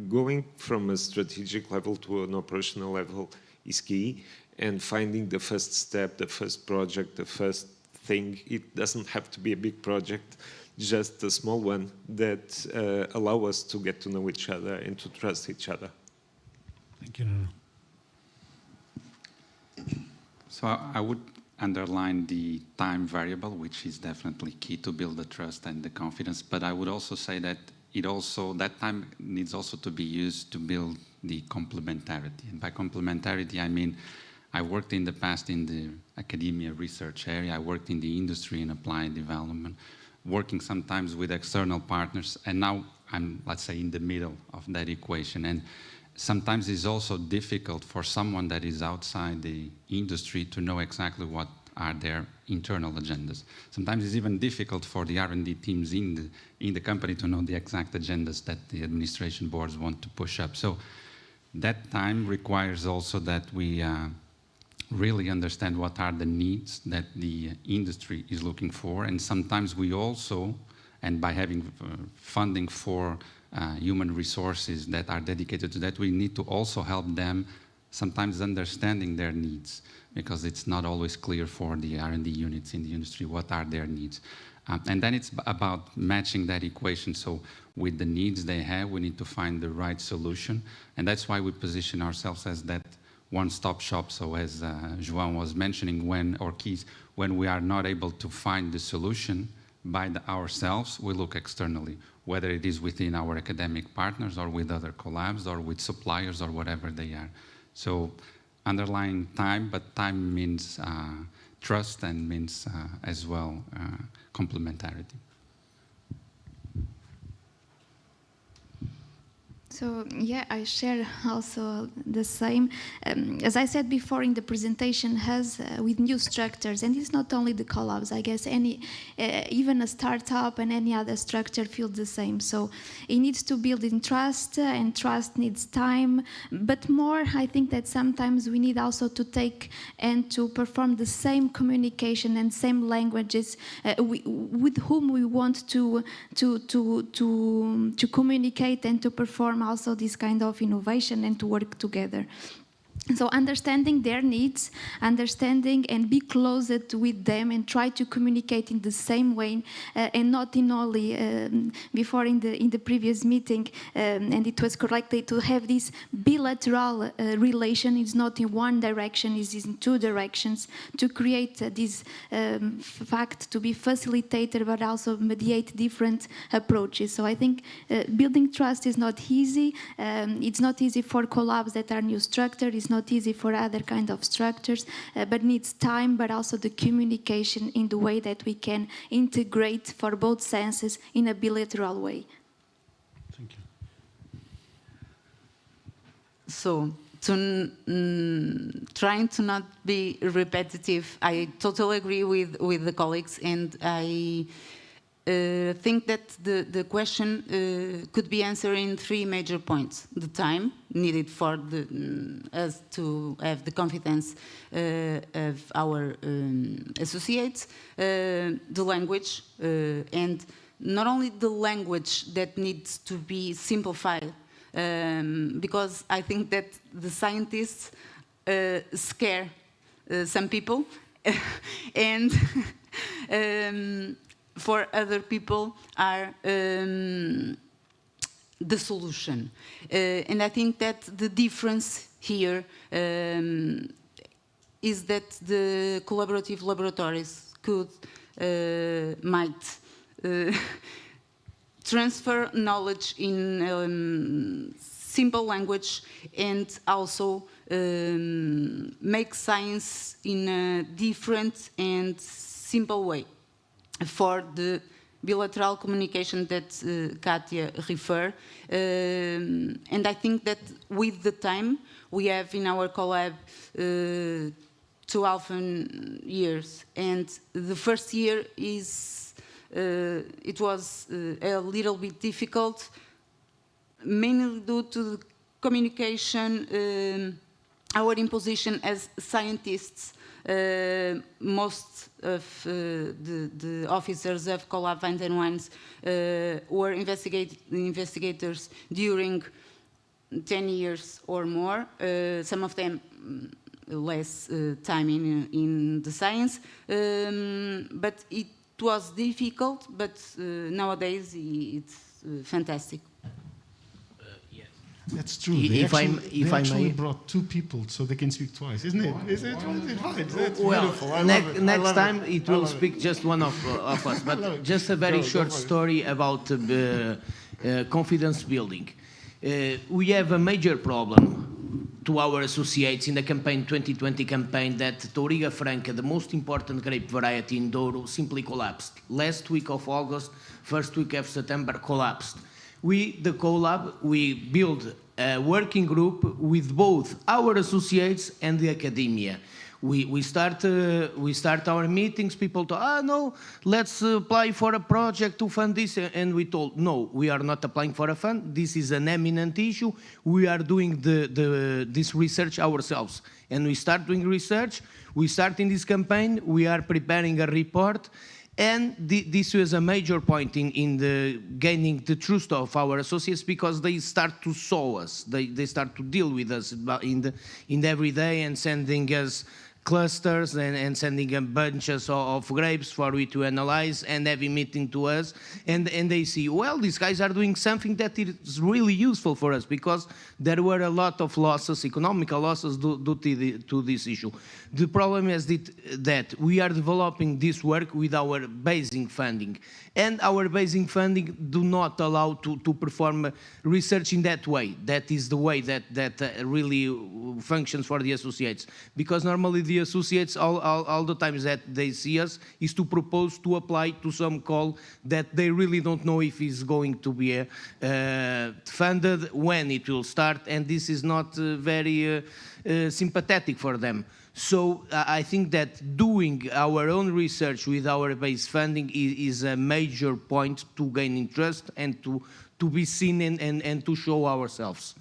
[SPEAKER 6] going from a strategic level to an operational level is key, and finding the first step, the first project, the first thing. It doesn't have to be a big project, just a small one that allow us to get to know each other and to trust each other.
[SPEAKER 3] Thank you, Nuno.
[SPEAKER 5] So I would underline the time variable, which is definitely key to build the trust and the confidence. But I would also say that that time needs also to be used to build the complementarity. And by complementarity, I mean, I worked in the past in the academia research area. I worked in the industry in applied development, working sometimes with external partners. And now I'm, let's say, in the middle of that equation. And sometimes it's also difficult for someone that is outside the industry to know exactly what are their internal agendas. Sometimes it's even difficult for the R&D teams in the company to know the exact agendas that the administration boards want to push up. So that time requires also that we really understand what are the needs that the industry is looking for. And sometimes we also, and by having funding for human resources that are dedicated to that, we need to also help them sometimes understanding their needs, because it's not always clear for the R&D units in the industry what are their needs. And then it's about matching that equation. So with the needs they have, we need to find the right solution. And that's why we position ourselves as that one-stop shop. So as João was mentioning, when we are not able to find the solution by ourselves, we look externally, whether it is within our academic partners or with other CoLABS or with suppliers or whatever they are. So underlying time, but time means trust and means as well complementarity.
[SPEAKER 4] So yeah, I share also the same. As I said before in the presentation, with new structures, and it's not only the CoLABS, I guess even a startup and any other structure feels the same. So it needs to build in trust, and trust needs time. But more, I think that sometimes we need also to take and to perform the same communication and same languages with whom we want to communicate and to perform also this kind of innovation and to work together. So understanding their needs, understanding and be closer with them and try to communicate in the same way and not in only before in the previous meeting and it was correctly to have this bilateral relation. It's not in one direction, it's in two directions to create this fact to be facilitator but also mediate different approaches. So I think building trust is not easy. It's not easy for CoLABS that are new structured. It's not easy for other kind of structures, but needs time, but also the communication in the way that we can integrate for both senses in a bilateral way.
[SPEAKER 3] Thank you.
[SPEAKER 1] So, trying to not be repetitive, I totally agree with the colleagues, and think that the question could be answered in 3 major points. The time needed for us to have the confidence of our associates, the language, and not only the language that needs to be simplified, because I think that the scientists scare some people, and for other people are the solution. And I think that the difference here is that the collaborative laboratories might transfer knowledge in simple language and also make science in a different and simple way for the bilateral communication that Katia referred. And I think that with the time, we have in our CoLAB 12 years, and the first year it was a little bit difficult, mainly due to the communication, our imposition as scientists. Most of the officers of CoLAB Wines and Wines were investigators during 10 years or more, some of them less time in the science, but it was difficult, but nowadays it's fantastic.
[SPEAKER 3] That's true.
[SPEAKER 2] If I
[SPEAKER 3] actually
[SPEAKER 2] may,
[SPEAKER 3] brought 2 people so they can speak twice, isn't it? That's
[SPEAKER 2] well,
[SPEAKER 3] beautiful. I love it.
[SPEAKER 2] next time
[SPEAKER 3] it.
[SPEAKER 2] it will speak just one of us. But just a very short story about confidence building. We have a major problem to our associates in the campaign 2020 campaign that Touriga Franca, the most important grape variety in Douro, simply collapsed. Last week of August, first week of September, collapsed. We, the CoLAB, we build a working group with both our associates and the academia. We start our meetings, people talk, no, let's apply for a project to fund this, and we told, no, we are not applying for a fund, this is an eminent issue, we are doing this research ourselves. And we start doing research, we start in this campaign, we are preparing a report, and this was a major point in the gaining the trust of our associates, because they start to saw us, they start to deal with us in the everyday and sending us clusters and sending a bunches of grapes for we to analyze and have a meeting to us, and they see, well, these guys are doing something that is really useful for us, because there were a lot of losses, economical losses due to this issue. The problem is that we are developing this work with our basic funding, and our basic funding do not allow to perform research in that way. That is the way that really functions for the associates, because normally the associates, all the times that they see us, is to propose to apply to some call that they really don't know if it's going to be funded, when it will start, and this is not very sympathetic for them. So I think that doing our own research with our base funding is a major point to gain trust and to be seen and to show ourselves.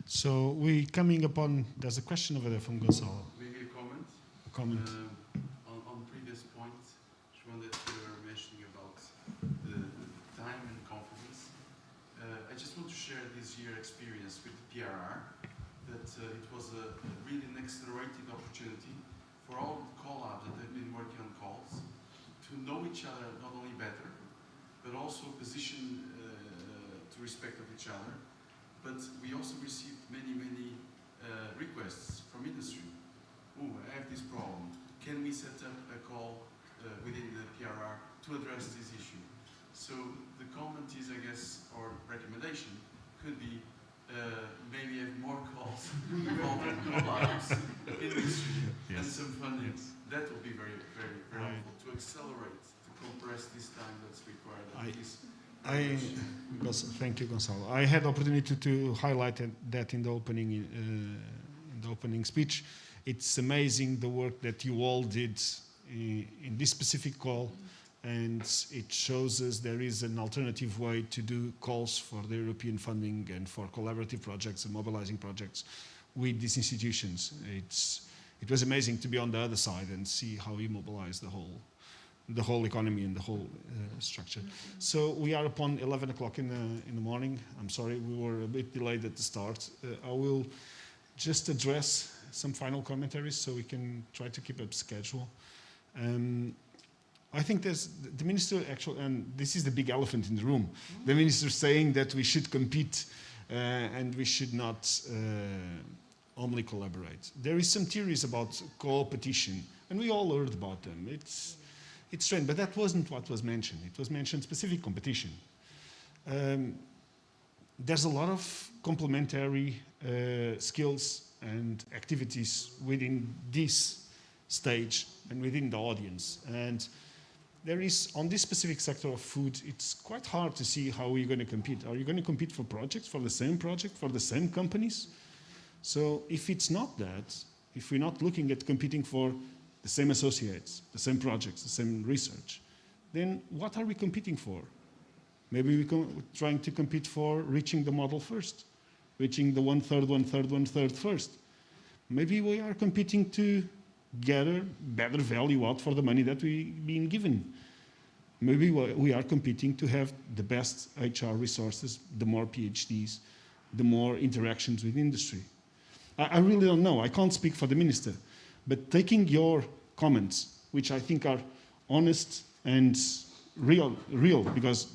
[SPEAKER 3] So we coming upon, there's a question over there from Gonzalo.
[SPEAKER 9] Maybe a comment?
[SPEAKER 3] A comment.
[SPEAKER 9] On previous points, João, that you were mentioning about the time and confidence. I just want to share this year experience with the PRR, that it was really an accelerated opportunity for all the CoLABs that have been working on calls to know each other not only better, but also position to respect of each other. But we also received many requests from industry. Oh, I have this problem. Can we set up a call within the PRR to address this issue? So the comment is, I guess, or recommendation could be maybe have more calls involving CoLABs, industry, and some funding. That will be very helpful to accelerate, to compress this time that's required.
[SPEAKER 3] Thank you, Gonzalo. I had the opportunity to highlight that in the opening speech. It's amazing the work that you all did in this specific call, and it shows us there is an alternative way to do calls for the European funding and for collaborative projects and mobilizing projects with these institutions. It was amazing to be on the other side and see how we mobilize the whole economy and the whole structure. So we are upon 11 o'clock in the morning. I'm sorry, we were a bit delayed at the start. I will just address some final commentaries so we can try to keep up schedule. I think there's the minister actually, and this is the big elephant in the room, the minister saying that we should compete and we should not only collaborate. There is some theories about co-opetition, and we all heard about them. It's strange, but that wasn't what was mentioned. It was mentioned specific competition. There's a lot of complementary skills and activities within this stage and within the audience. And there is, on this specific sector of food, it's quite hard to see how we're going to compete. Are you going to compete for projects, for the same project, for the same companies? So if it's not that, if we're not looking at competing for the same associates, the same projects, the same research, then what are we competing for? Maybe we're trying to compete for reaching the model first, reaching the one-third first. Maybe we are competing to gather better value out for the money that we're being given. Maybe we are competing to have the best HR resources, the more PhDs, the more interactions with industry. I really don't know. I can't speak for the minister. But taking your comments, which I think are honest and real, because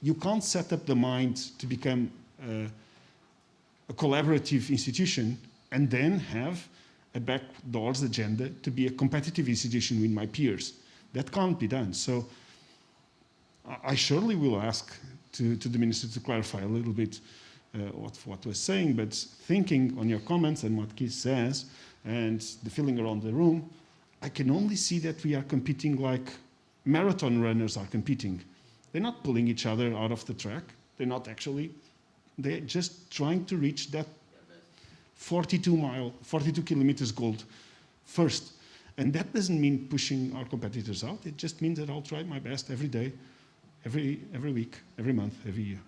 [SPEAKER 3] you can't set up the mind to become a collaborative institution and then have a backdoors agenda to be a competitive institution with my peers. That can't be done. So I surely will ask to the minister to clarify a little bit what was saying, but thinking on your comments and what Keith says and the feeling around the room, I can only see that we are competing like marathon runners are competing. They're not pulling each other out of the track. They're just trying to reach that 42 kilometers goal first. And that doesn't mean pushing our competitors out. It just means that I'll try my best every day, every week, every month, every year.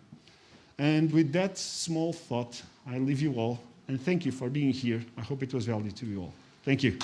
[SPEAKER 3] And with that small thought, I leave you all. And thank you for being here. I hope it was valuable to you all. Thank you.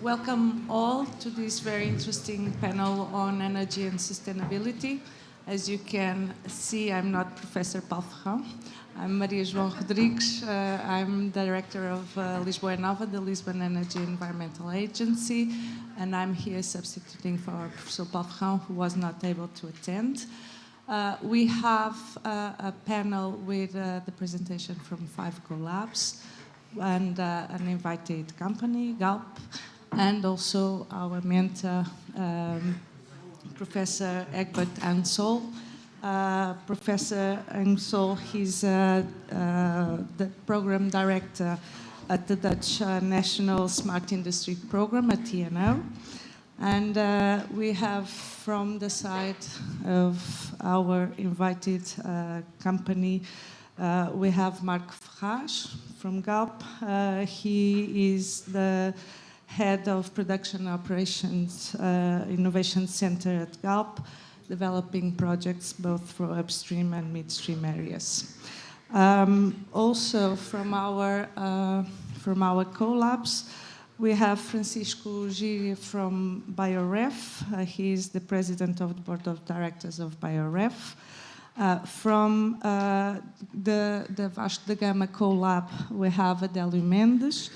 [SPEAKER 10] welcome all to this very interesting panel on energy and sustainability. As you can see, I'm not Professor Paulo Ferrão. I'm Maria João Rodrigues. I'm Director of Lisboa Nova, the Lisbon Energy Environmental Agency, and I'm here substituting for Professor Paulo Ferrão, who was not able to attend. We have a panel with the presentation from 5 CoLABS and an invited company, GALP, and also our mentor, Professor Egbert Ansol. Professor Ansol, he's the program director at the Dutch National Smart Industry Program at TNO. And we have from the side of our invited company, we have Marc Ferraz from GALP. He is the head of production operations innovation center at GALP, developing projects both for upstream and midstream areas. Also from our CoLABS, we have Francisco Giri from BioRef. He is the president of the board of directors of BioRef. From the Vasco da Gama CoLab, we have Adélio Mendes,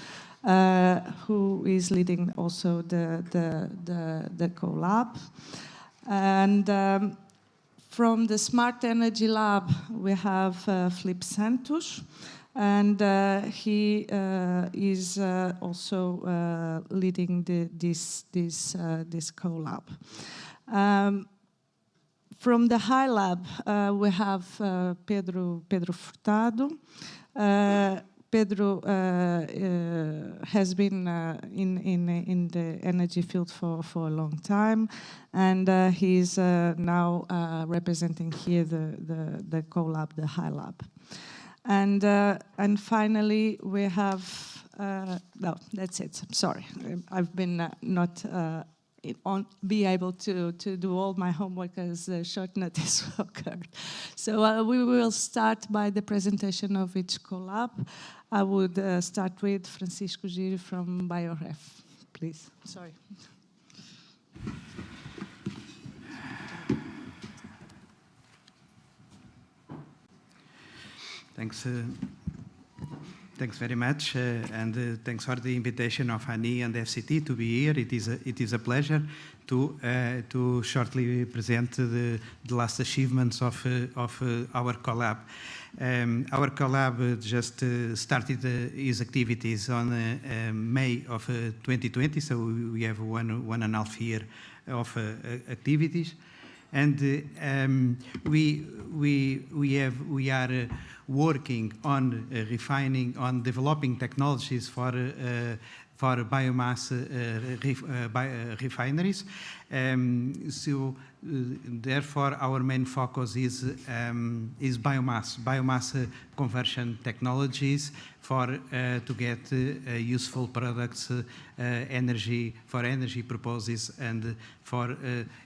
[SPEAKER 10] who is leading also the CoLab. And from the Smart Energy Lab, we have Filipe Santos, and he is also leading this CoLab. From the High Lab, we have Pedro Furtado. Pedro has been in the energy field for a long time, and he's now representing here the CoLab, the High Lab. And finally, we have, no, that's it, sorry. I've been not be able to do all my homework as short notice occurred. So we will start by the presentation of each CoLab. I would start with Francisco Giri from BioRef, please. Sorry.
[SPEAKER 11] Thanks very much, and thanks for the invitation of Annie and FCT to be here. It is a pleasure to shortly present the last achievements of our CoLab. Our CoLab just started its activities on May of 2020, so we have one and a half year of activities. And we are working on refining, on developing technologies for biomass refineries. Therefore, our main focus is biomass conversion technologies to get useful products, energy purposes, and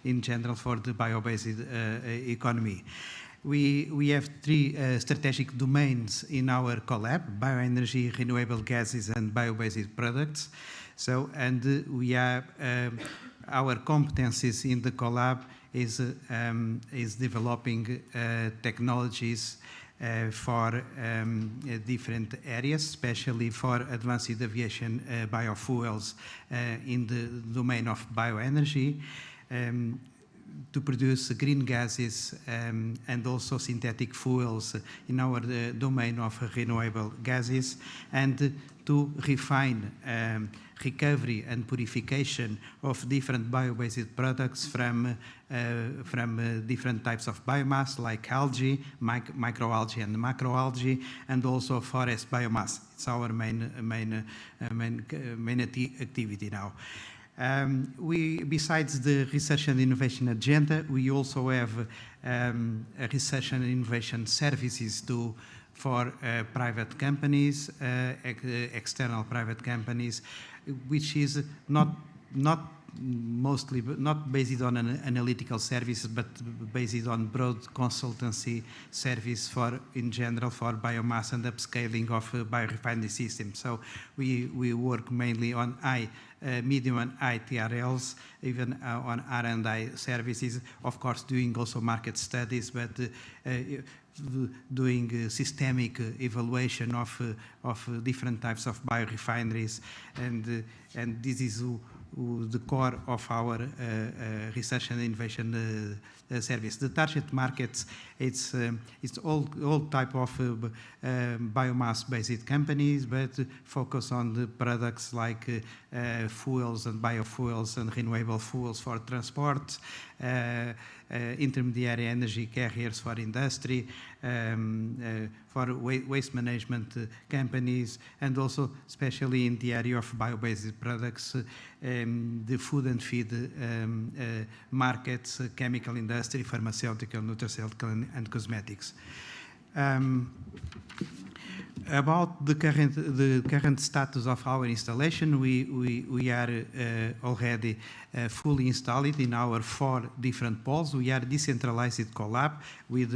[SPEAKER 11] in general for the bio-based economy. We have 3 strategic domains in our CoLab: bioenergy, renewable gases, and bio-based products. So, and we are our competencies in the CoLab is developing technologies for different areas, especially for advanced aviation biofuels in the domain of bioenergy, to produce green gases and also synthetic fuels in our domain of renewable gases, and to refine recovery and purification of different bio-based products from different types of biomass like algae, microalgae and macroalgae, and also forest biomass. It's our main activity now. Besides the research and innovation agenda, we also have research and innovation services for private companies, external private companies, which is not mostly not based on an analytical services, but based on broad consultancy service for, in general, for biomass and upscaling of biorefinery systems. So we work mainly on medium and high TRLs, even on R&I services, of course doing also market studies, but doing systemic evaluation of different types of biorefineries, and this is the core of our research and innovation service. The target markets, it's all type of biomass-based companies, but focus on the products like fuels and biofuels and renewable fuels for transport, intermediary energy carriers for industry, for waste management companies, and also especially in the area of bio-based products, the food and feed markets, chemical industry, pharmaceutical, nutraceutical, and cosmetics. About the current status of our installation, we are already fully installed in our 4 different poles. We are decentralized CoLAB with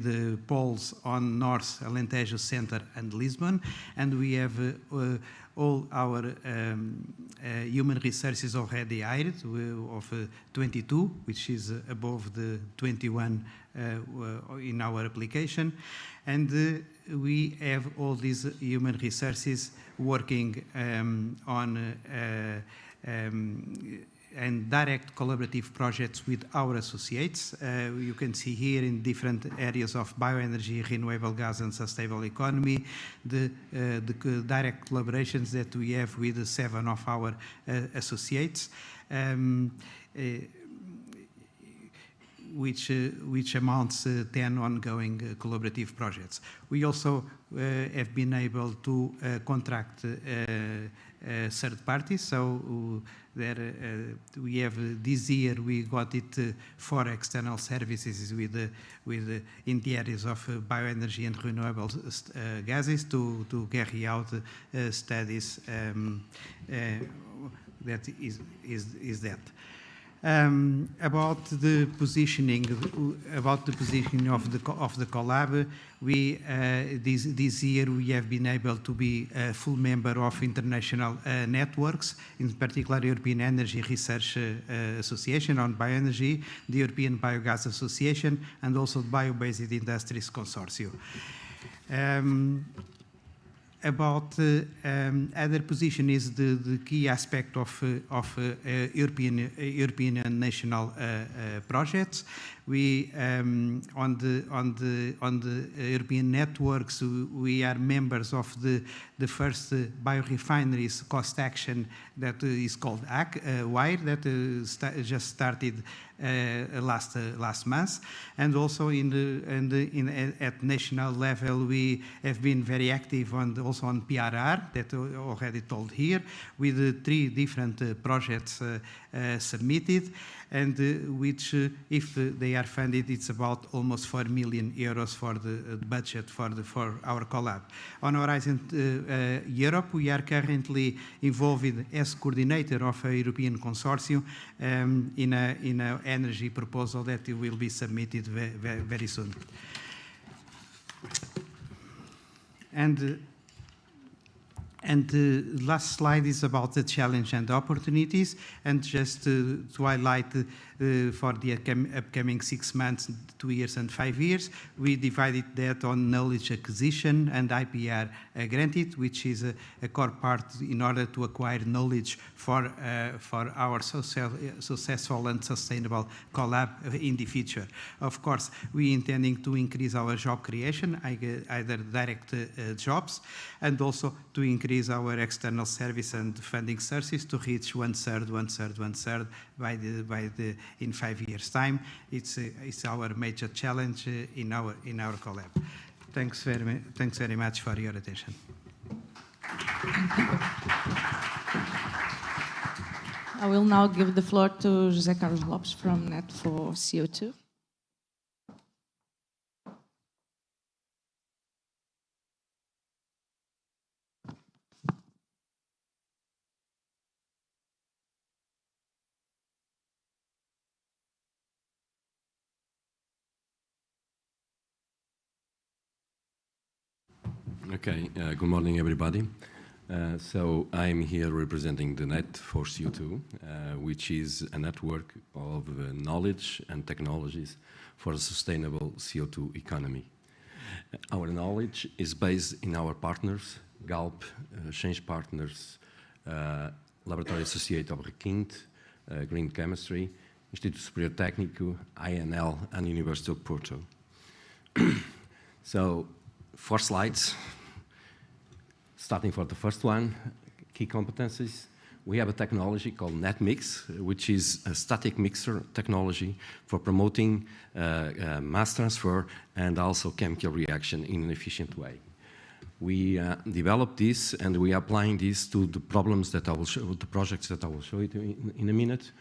[SPEAKER 11] the poles on North, Alentejo, Center, and Lisbon, and we have all our human resources already hired of 22, which is above the 21 in our application, and we have all these human resources working on and direct collaborative projects with our associates. You can see here in different areas of bioenergy, renewable gas, and sustainable economy, the direct collaborations that we have with 7 of our associates, which amounts 10 ongoing collaborative projects. We also have been able to contract third parties. So we have this year we got it 4 external services with in the areas of bioenergy and renewable gases to carry out studies that is that. About the positioning of the CoLAB, we this year we have been able to be a full member of international networks, in particular European Energy Research Association on bioenergy, the European Biogas Association, and also the Bio-Based Industries Consortium. About other position is the key aspect of European and national projects. We on the European networks, we are members of the first biorefineries cost action that is called WIRE, that just started last month, and also at national level we have been very active also on PRR, that already told here, with 3 different projects submitted, and which if they are funded, it's about almost 4 million euros for the budget for our CoLAB. On Horizon Europe, we are currently involved as coordinator of a European consortium in a energy proposal that will be submitted very soon. And the last slide is about the challenge and opportunities, and just to highlight for the upcoming 6 months, 2 years, and 5 years, we divided that on knowledge acquisition and IPR granted, which is a core part in order to acquire knowledge for our successful and sustainable CoLAB in the future. Of course, we intending to increase our job creation, either direct jobs, and also to increase our external service and funding sources to reach 1/3 in 5 years' time. It's our major challenge in our CoLAB. Thanks very much for your attention.
[SPEAKER 10] I will now give the floor to José Carlos Lopes from Net for CO2.
[SPEAKER 12] Okay, good morning, everybody. So I'm here representing the Net for CO2, which is a network of knowledge and technologies for a sustainable CO2 economy. Our knowledge is based in our partners, GALP, Change Partners, Laboratório Associado of Requinte, Green Chemistry, Instituto Superior Técnico, INL, and University of Porto. So, 4 slides. Starting for the first one, key competencies. We have a technology called NetMix, which is a static mixer technology for promoting mass transfer and also chemical reaction in an efficient way. We developed this and we are applying this to the problems that I will show, the projects that I will show you in a minute,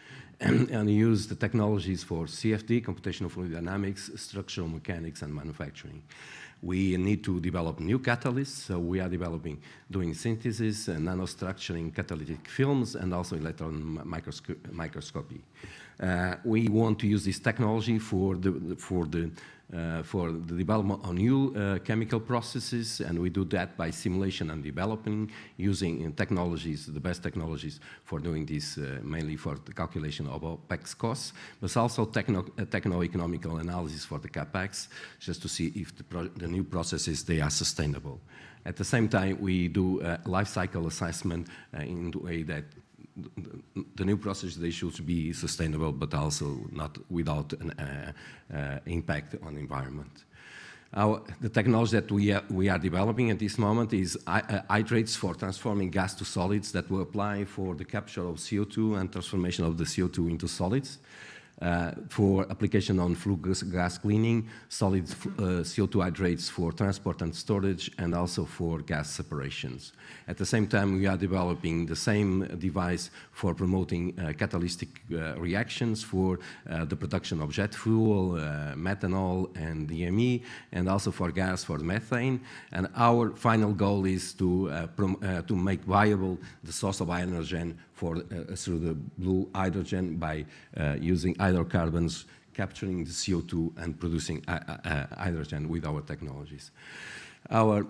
[SPEAKER 12] and use the technologies for CFD, computational fluid dynamics, structural mechanics, and manufacturing. We need to develop new catalysts, so we are doing synthesis and nanostructuring catalytic films and also electron microscopy. We want to use this technology for the development of new chemical processes, and we do that by simulation and developing, using technologies, the best technologies for doing this, mainly for the calculation of OPEX costs, but also techno-economical analysis for the CAPEX, just to see if the new processes, they are sustainable. At the same time, we do life cycle assessment in the way that the new process, they should be sustainable, but also not without an impact on the environment. The technology that we are developing at this moment is hydrates for transforming gas to solids that will apply for the capture of CO2 and transformation of the CO2 into solids. For application on flue gas cleaning, solid CO2 hydrates for transport and storage, and also for gas separations. At the same time, we are developing the same device for promoting catalytic reactions for the production of jet fuel, methanol, and DME, and also for gas for methane. And our final goal is to make viable the source of hydrogen through the blue hydrogen by using hydrocarbons, capturing the CO2 and producing hydrogen with our technologies. Our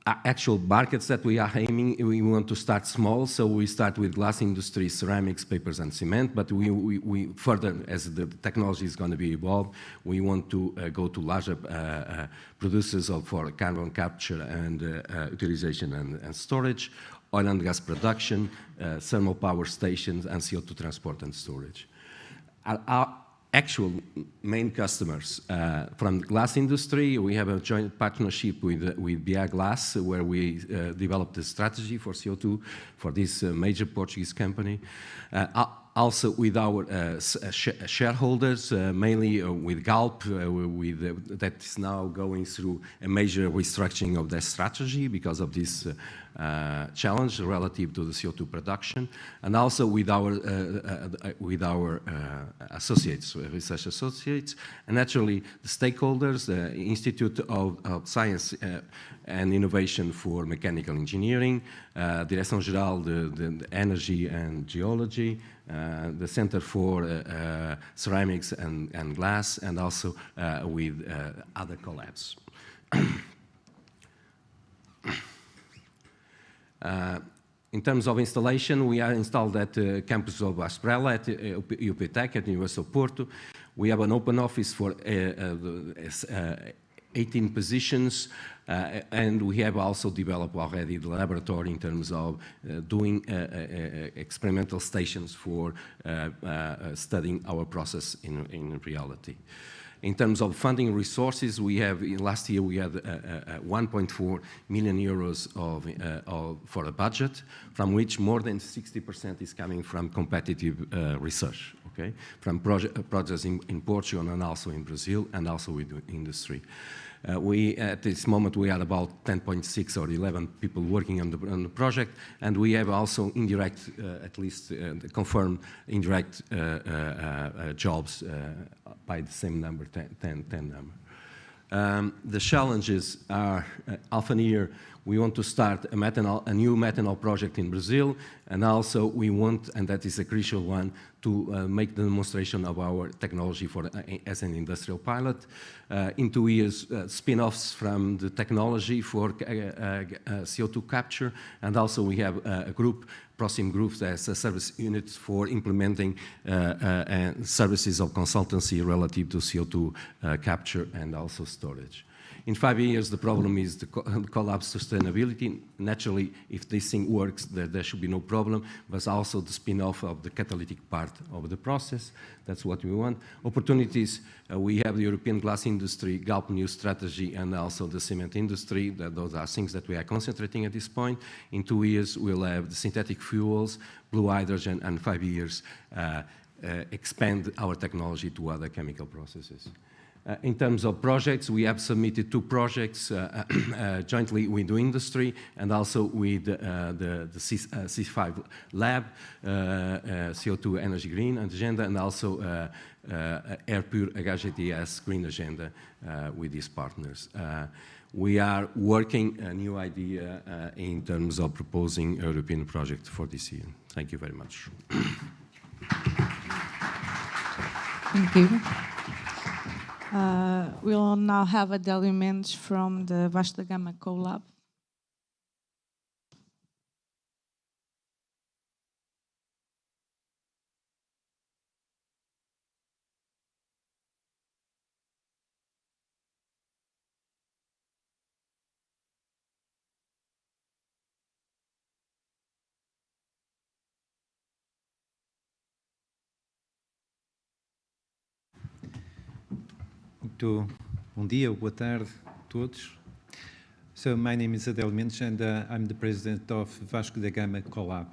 [SPEAKER 12] actual markets that we are aiming, we want to start small, so we start with glass industry, ceramics, papers, and cement, but we further, as the technology is going to be evolved, we want to go to larger producers for carbon capture and utilization and storage, oil and gas production, thermal power stations, and CO2 transport and storage. Our actual main customers from the glass industry, we have a joint partnership with BA Glass, where we developed a strategy for CO2 for this major Portuguese company. Also with our shareholders, mainly with GALP, that is now going through a major restructuring of their strategy because of this challenge relative to the CO2 production, and also with our associates, research associates, and naturally the stakeholders, the Institute of Science and Innovation for Mechanical Engineering, Direção Geral de Energy and Geology, the Center for Ceramics and Glass, and also with other CoLABS. In terms of installation, we are installed at the campus of Asprela, at UPTEC, at the University of Porto. We have an open office for 18 positions, and we have also developed already the laboratory in terms of doing experimental stations for studying our process in reality. In terms of funding resources, we have, last year we had 1.4 million euros for a budget, from which more than 60% is coming from competitive research, okay? From projects in Portugal and also in Brazil, and also with industry. At this moment, we are about 10.6 or 11 people working on the project, and we have also indirect, at least confirmed indirect jobs by the same number, 10 number. The challenges are, half a year, we want to start a new methanol project in Brazil, and also we want, and that is a crucial one, to make the demonstration of our technology for, as an industrial pilot. In 2 years, spin-offs from the technology for CO2 capture, and also we have a group, Prosim Group, as a service unit for implementing services of consultancy relative to CO2 capture and also storage. In 5 years, the problem is the CoLABS sustainability. Naturally, if this thing works, there should be no problem, but also the spin-off of the catalytic part of the process. That's what we want. Opportunities, we have the European glass industry, Galp new strategy, and also the cement industry. Those are things that we are concentrating at this point. In 2 years, we'll have the synthetic fuels, blue hydrogen, and 5 years, expand our technology to other chemical processes. In terms of projects, we have submitted 2 projects jointly with the industry and also with the C5 lab, CO2 Energy Green Agenda, and also Air Pure HGTS Green Agenda with these partners. We are working a new idea in terms of proposing a European project for this year. Thank you very much.
[SPEAKER 10] Thank you. We'll now have Adélio Mendes from the Vasco da Gama CoLAB.
[SPEAKER 13] Bom dia, boa tarde a todos. So my name is Adélio Mendes and I'm the president of Vasco da Gama CoLAB.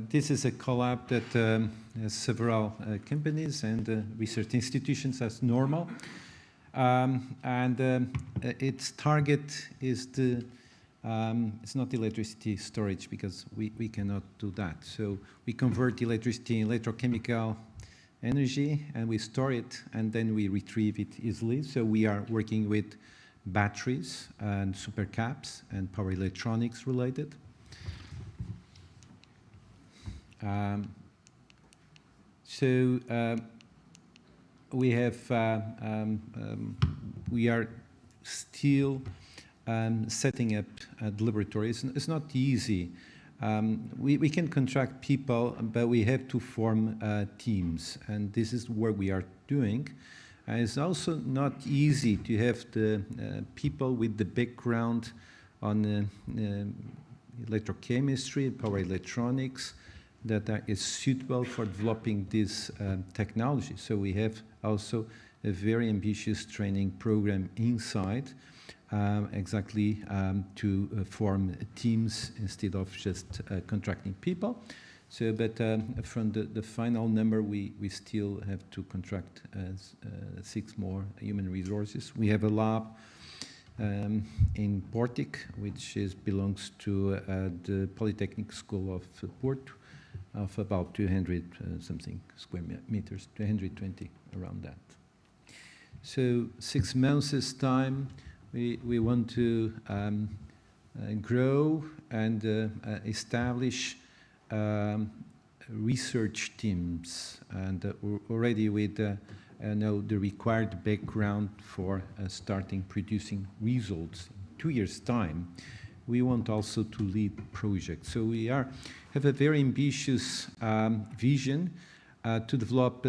[SPEAKER 13] This is a CoLAB that has several companies and research institutions as normal. Its target is it's not electricity storage because we cannot do that. So we convert electricity in electrochemical energy and we store it and then we retrieve it easily. So we are working with batteries and supercaps and power electronics related. We are still setting up laboratories. It's not easy. We can contract people, but we have to form teams, and this is what we are doing. It's also not easy to have the people with the background on electrochemistry, power electronics, that is suitable for developing this technology. So we have also a very ambitious training program inside, exactly to form teams instead of just contracting people. So, but from the final number, we still have to contract 6 more human resources. We have a lab in Portic, which belongs to the Polytechnic School of Porto, of about 200 something square meters, 220 around that. So 6 months' time, we want to grow and establish research teams, and already with the required background for starting producing results in 2 years' time. We want also to lead projects. So we have a very ambitious vision to develop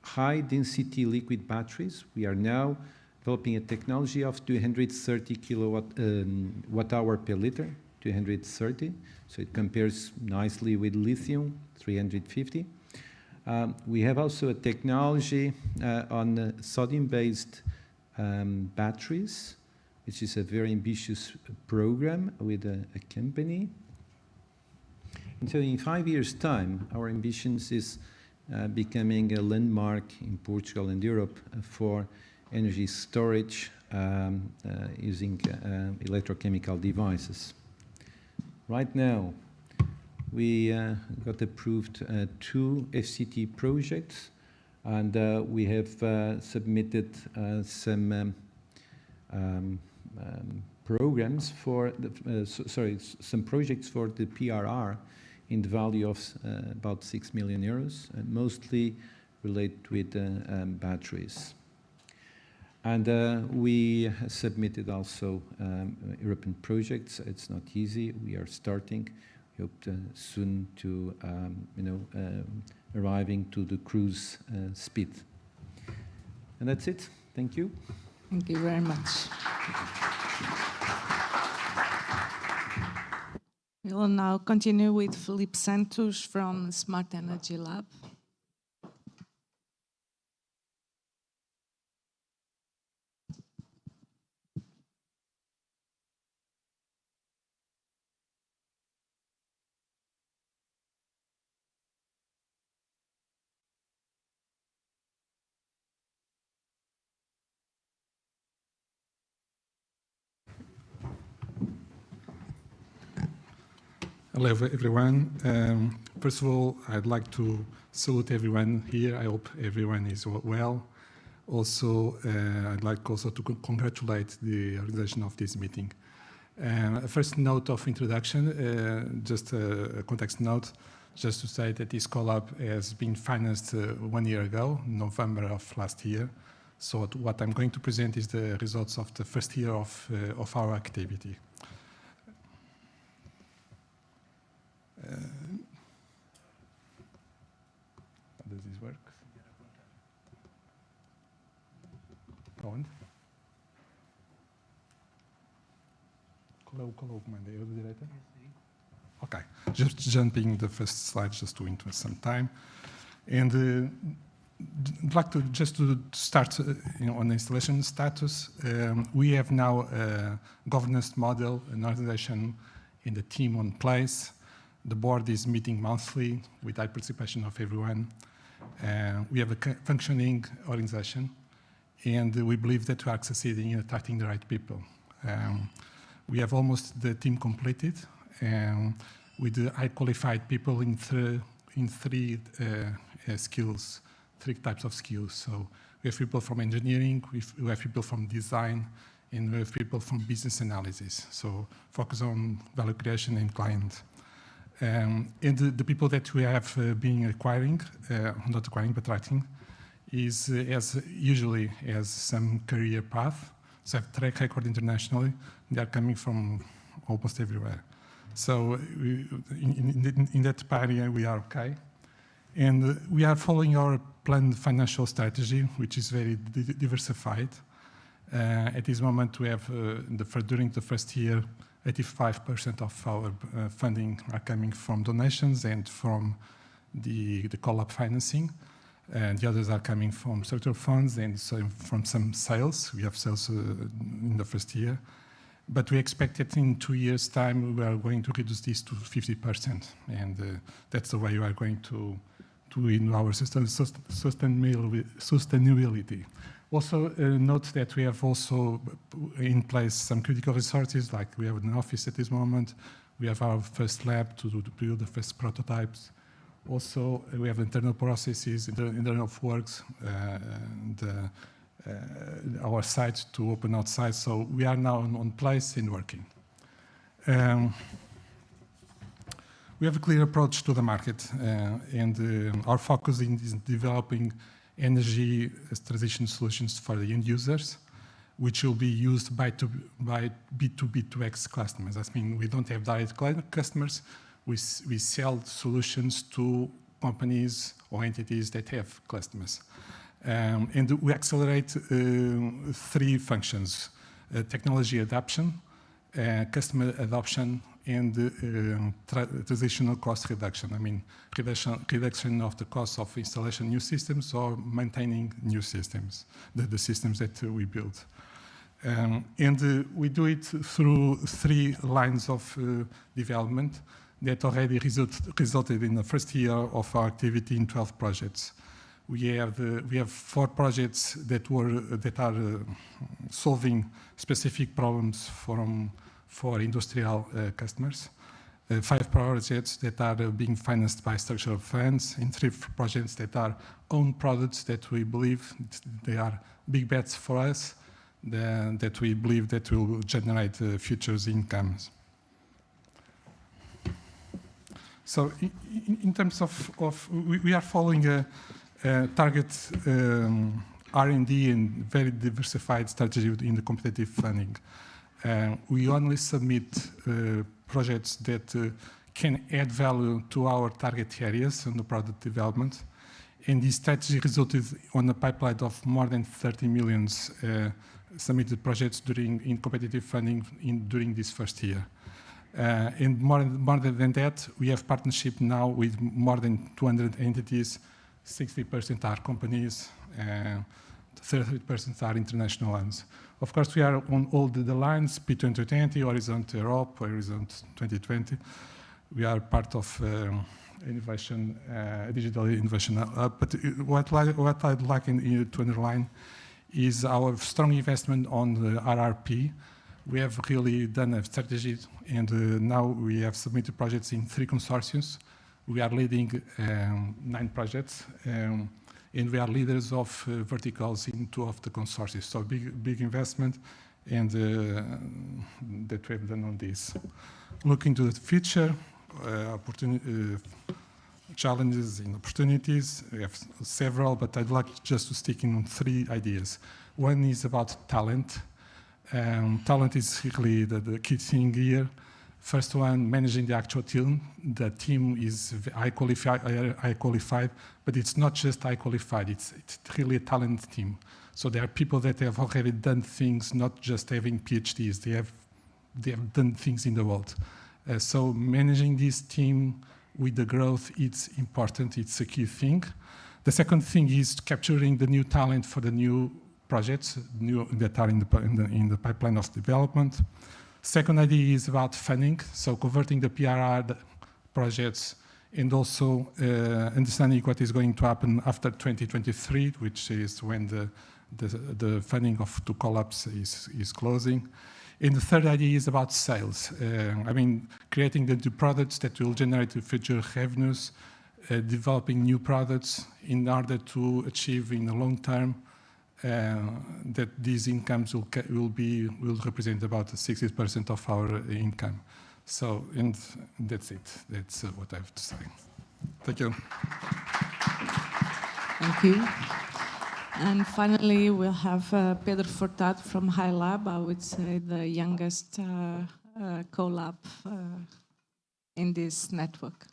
[SPEAKER 13] high-density liquid batteries. We are now developing a technology of 230 watt-hour per liter, 230. So it compares nicely with lithium, 350. We have also a technology on sodium-based batteries, which is a very ambitious program with a company. And so in 5 years' time, our ambitions is becoming a landmark in Portugal and Europe for energy storage using electrochemical devices. Right now, we got approved 2 FCT projects, and we have submitted some programs for some projects for the PRR in the value of about 6 million euros, mostly related with batteries. And we submitted also European projects. It's not easy. We are starting. We hope soon to, arriving to the cruise speed. And that's it. Thank you.
[SPEAKER 10] Thank you very much. We will now continue with Felipe Santos from Smart Energy Lab.
[SPEAKER 14] Hello, everyone. First of all, I'd like to salute everyone here. I hope everyone is well. Also, I'd like also to congratulate the organization of this meeting. First note of introduction, just a context note, just to say that this CoLAB has been financed 1 year ago, November of last year. So what I'm going to present is the results of the first year of our activity. How does this work? Onde? Qual é o comando? É o da direita? Okay, just jumping the first slide just to into some time. And I'd like to just to start on the installation status. We have now a governance model, an organization in the team on place. The board is meeting monthly with high participation of everyone. We have a functioning organization, and we believe that we are succeeding in attracting the right people. We have almost the team completed, with the high qualified people in three skills, 3 types of skills. So we have people from engineering, we have people from design, and we have people from business analysis. So focus on value creation and client. And the people that we have been acquiring, not acquiring, but attracting, is usually has some career path, so have track record internationally. They are coming from almost everywhere. So in that area, we are okay. And we are following our planned financial strategy, which is very diversified. At this moment, we have, during the first year, 85% of our funding are coming from donations and from the CoLAB financing. And the others are coming from structural funds and so from some sales. We have sales in the first year. But we expect that in 2 years' time, we are going to reduce this to 50%. And that's the way we are going to in our sustainability. Also, note that we have also in place some critical resources, like we have an office at this moment. We have our first lab to build the first prototypes. Also, we have internal processes, internal works, our site to open outside. So we are now on place and working. We have a clear approach to the market, and our focus is developing energy transition solutions for the end users, which will be used by B2B2X customers. I mean, we don't have direct customers. We sell solutions to companies or entities that have customers. And we accelerate 3 functions: technology adoption, customer adoption, and transitional cost reduction. I mean, reduction of the cost of installation new systems or maintaining new systems, the systems that we build. And we do it through 3 lines of development that already resulted in the first year of our activity in 12 projects. We have 4 projects that are solving specific problems for industrial customers, 5 projects that are being financed by structural funds, and 3 projects that are own products that we believe they are big bets for us, that we believe that will generate future incomes. So in terms of we are following a target R&D and very diversified strategy in the competitive funding. We only submit projects that can add value to our target areas and the product development. And this strategy resulted on a pipeline of more than 30 million submitted projects in competitive funding during this first year. And more than that, we have partnership now with more than 200 entities. 60% are companies, 30% are international ones. Of course, we are on all the lines, P2020, Horizon Europe, Horizon 2020. We are part of innovation, digital innovation. But what I'd like to underline is our strong investment on the RRP. We have really done a strategy, and now we have submitted projects in 3 consortiums. We are leading 9 projects, and we are leaders of verticals in 2 of the consortia. So big investment, and that we have done on this. Looking to the future, challenges and opportunities, we have several, but I'd like just to stick in on 3 ideas. One is about talent. Talent is really the key thing here. First one, managing the actual team. The team is high qualified, but it's not just high qualified, it's really a talent team. So there are people that have already done things, not just having PhDs, they have done things in the world. So managing this team with the growth, it's important, it's a key thing. The second thing is capturing the new talent for the new projects that are in the pipeline of development. Second idea is about funding, so converting the PRR projects and also understanding what is going to happen after 2023, which is when the funding of CoLABS is closing. And the third idea is about sales. Creating the new products that will generate the future revenues, developing new products in order to achieve in the long term that these incomes will represent about 60% of our income. So, and that's it. That's what I have to say. Thank you.
[SPEAKER 10] Thank you. And finally, we'll have Pedro Furtado from HiLab, I would say the youngest CoLab in this network.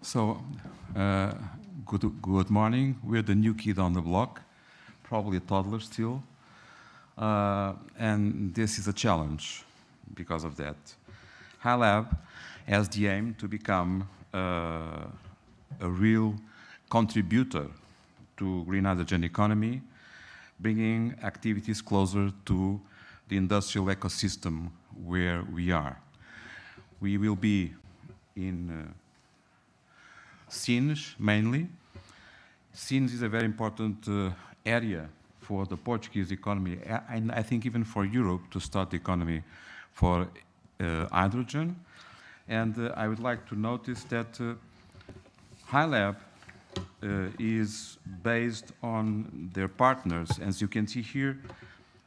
[SPEAKER 15] So, good morning. We're the new kid on the block, probably a toddler still. And this is a challenge because of that. HiLab has the aim to become a real contributor to green hydrogen economy, bringing activities closer to the industrial ecosystem where we are. We will be in Sines, mainly. Sines is a very important area for the Portuguese economy, and I think even for Europe to start the economy for hydrogen. And I would like to notice that HiLab is based on their partners. As you can see here,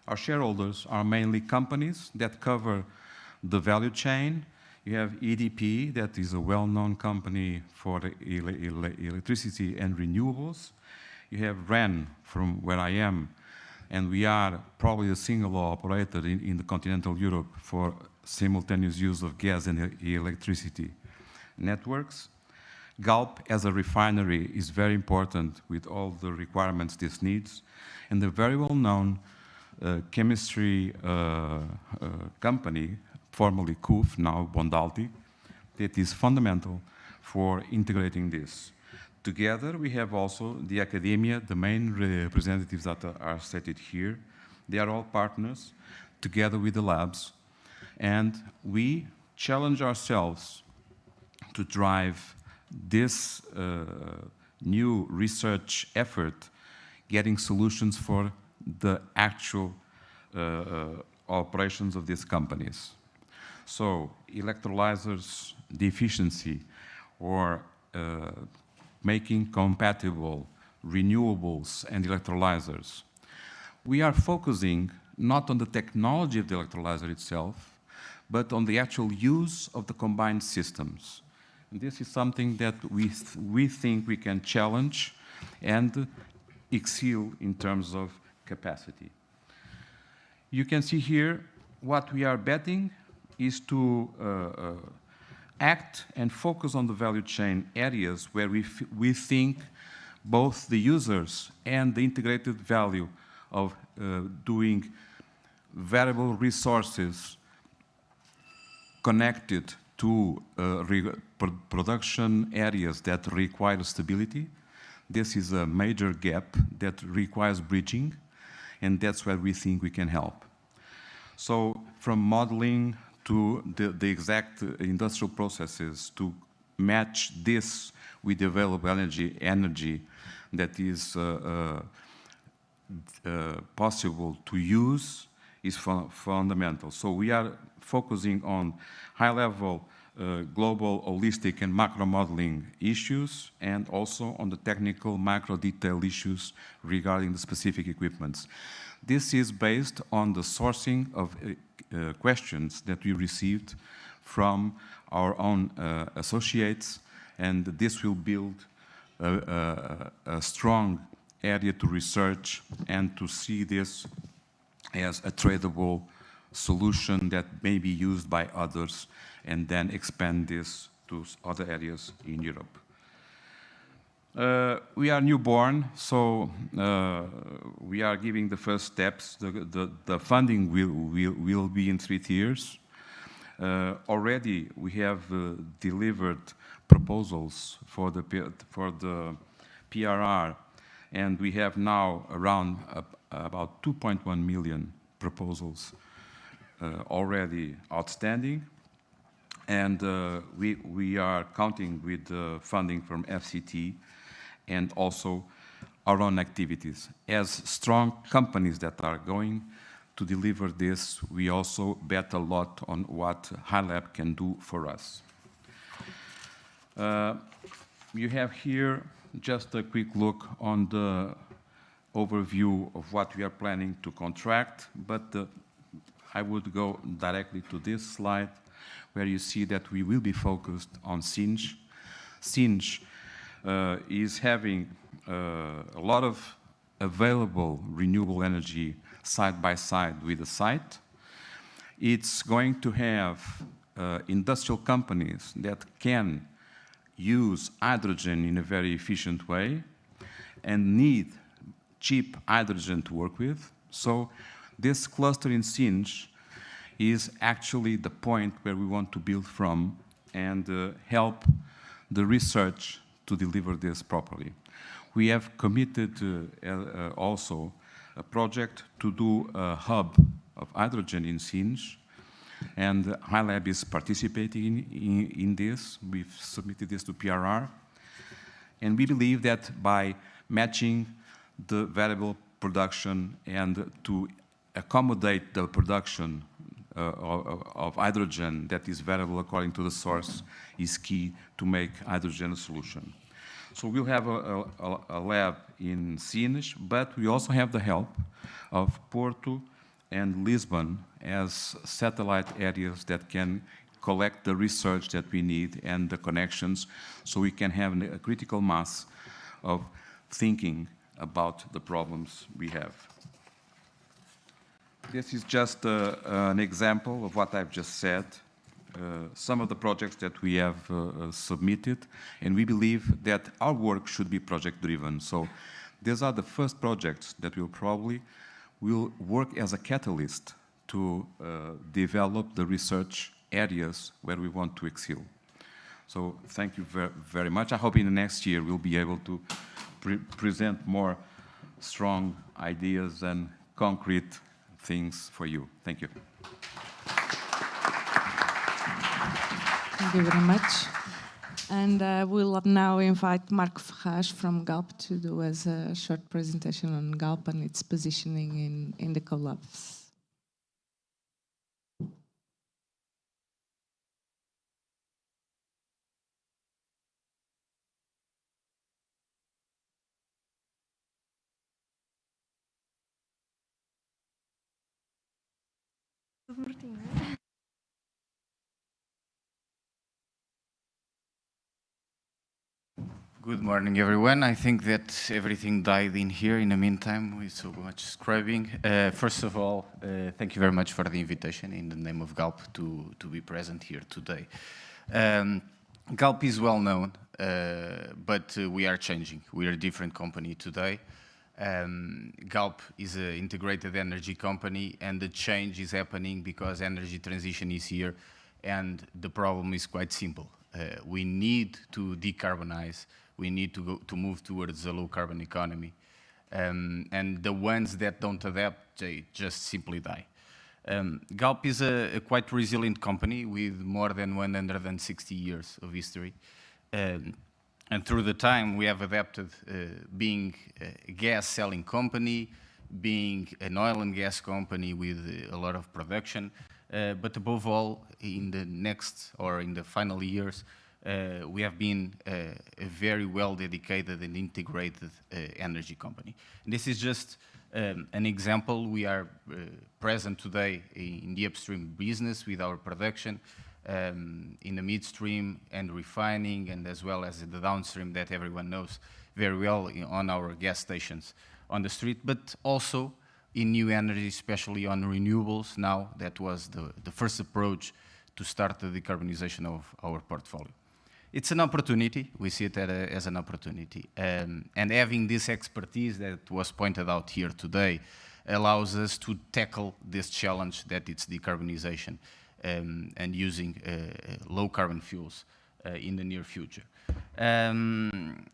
[SPEAKER 15] our shareholders are mainly companies that cover the value chain. You have EDP, that is a well-known company for electricity and renewables. You have REN, from where I am, and we are probably a single operator in the continental Europe for simultaneous use of gas and electricity networks. Galp, as a refinery, is very important with all the requirements this needs. And the very well-known chemistry company, formerly CUF, now Bondalti, that is fundamental for integrating this. Together, we have also the academia, the main representatives that are stated here. They are all partners, together with the labs. And we challenge ourselves to drive this new research effort getting solutions for the actual operations of these companies. So electrolyzers deficiency or making compatible renewables and electrolyzers. We are focusing not on the technology of the electrolyzer itself, but on the actual use of the combined systems. And this is something that we think we can challenge and excel in terms of capacity. You can see here what we are betting is to act and focus on the value chain areas where we think both the users and the integrated value of doing variable resources connected to production areas that require stability. This is a major gap that requires bridging, and that's where we think we can help. So from modeling to the exact industrial processes to match this with the available energy that is possible to use is fundamental. So we are focusing on high-level global, holistic, and macro modeling issues, and also on the technical macro detail issues regarding the specific equipments. This is based on the sourcing of questions that we received from our own associates, and this will build a strong area to research and to see this as a tradable solution that may be used by others and then expand this to other areas in Europe. We are newborn, so we are giving the first steps. The funding will be in 3 years. Already we have delivered proposals for the PRR, and we have now around about 2.1 million proposals already outstanding. And we are counting with funding from FCT and also our own activities. As strong companies that are going to deliver this, we also bet a lot on what HiLab can do for us. You have here just a quick look on the overview of what we are planning to contract, but I would go directly to this slide where you see that we will be focused on Sinj. Sinj is having a lot of available renewable energy side by side with the site. It's going to have industrial companies that can use hydrogen in a very efficient way and need cheap hydrogen to work with. So this cluster in Sinj is actually the point where we want to build from and help the research to deliver this properly. We have committed also a project to do a hub of hydrogen in Sinj, and HiLab is participating in this. We've submitted this to PRR, and we believe that by matching the variable production and to accommodate the production of hydrogen that is variable according to the source is key to make hydrogen a solution. So we'll have a lab in Sines, but we also have the help of Porto and Lisbon as satellite areas that can collect the research that we need and the connections so we can have a critical mass of thinking about the problems we have. This is just an example of what I've just said. Some of the projects that we have submitted, and we believe that our work should be project-driven. So these are the first projects that will work as a catalyst to develop the research areas where we want to excel. So thank you very much. I hope in the next year we'll be able to present more strong ideas and concrete things for you. Thank you.
[SPEAKER 10] Thank you very much. And we'll now invite Marco Ferraz from Galp to do us a short presentation on Galp and its positioning in the CoLABS.
[SPEAKER 16] Good morning, everyone. I think that everything died in here in the meantime with so much scrubbing. First of all, thank you very much for the invitation in the name of Galp to be present here today. Galp is well known, but we are changing. We are a different company today. Galp is an integrated energy company, and the change is happening because energy transition is here, and the problem is quite simple. We need to decarbonize. We need to move towards a low-carbon economy. And the ones that don't adapt, they just simply die. Galp is a quite resilient company with more than 160 years of history. And through the time, we have adapted being a gas-selling company, being an oil and gas company with a lot of production, but above all, in the next or in the final years, we have been a very well-dedicated and integrated energy company. And this is just an example. We are present today in the upstream business with our production, in the midstream and refining, and as well as in the downstream that everyone knows very well on our gas stations on the street, but also in new energy, especially on renewables now. That was the first approach to start the decarbonization of our portfolio. It's an opportunity. We see it as an opportunity. And having this expertise that was pointed out here today allows us to tackle this challenge that it's decarbonization and using low-carbon fuels in the near future.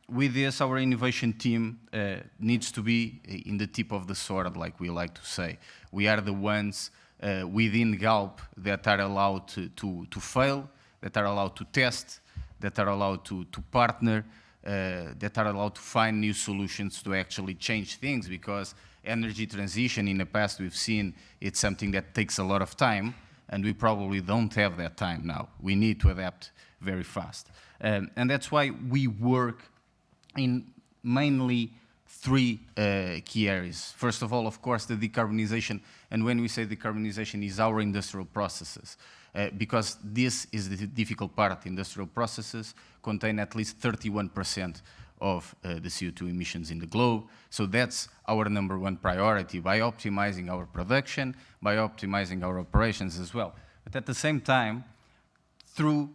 [SPEAKER 16] With this, our innovation team needs to be in the tip of the sword, like we like to say. We are the ones within Galp that are allowed to fail, that are allowed to test, that are allowed to partner, that are allowed to find new solutions to actually change things, because energy transition in the past we've seen it's something that takes a lot of time, and we probably don't have that time now. We need to adapt very fast. And that's why we work in mainly three key areas. First of all, of course, the decarbonization. And when we say decarbonization, is our industrial processes. Because this is the difficult part. Industrial processes contain at least 31% of the CO2 emissions in the globe. So that's our #1 priority, by optimizing our production, by optimizing our operations as well. But at the same time, through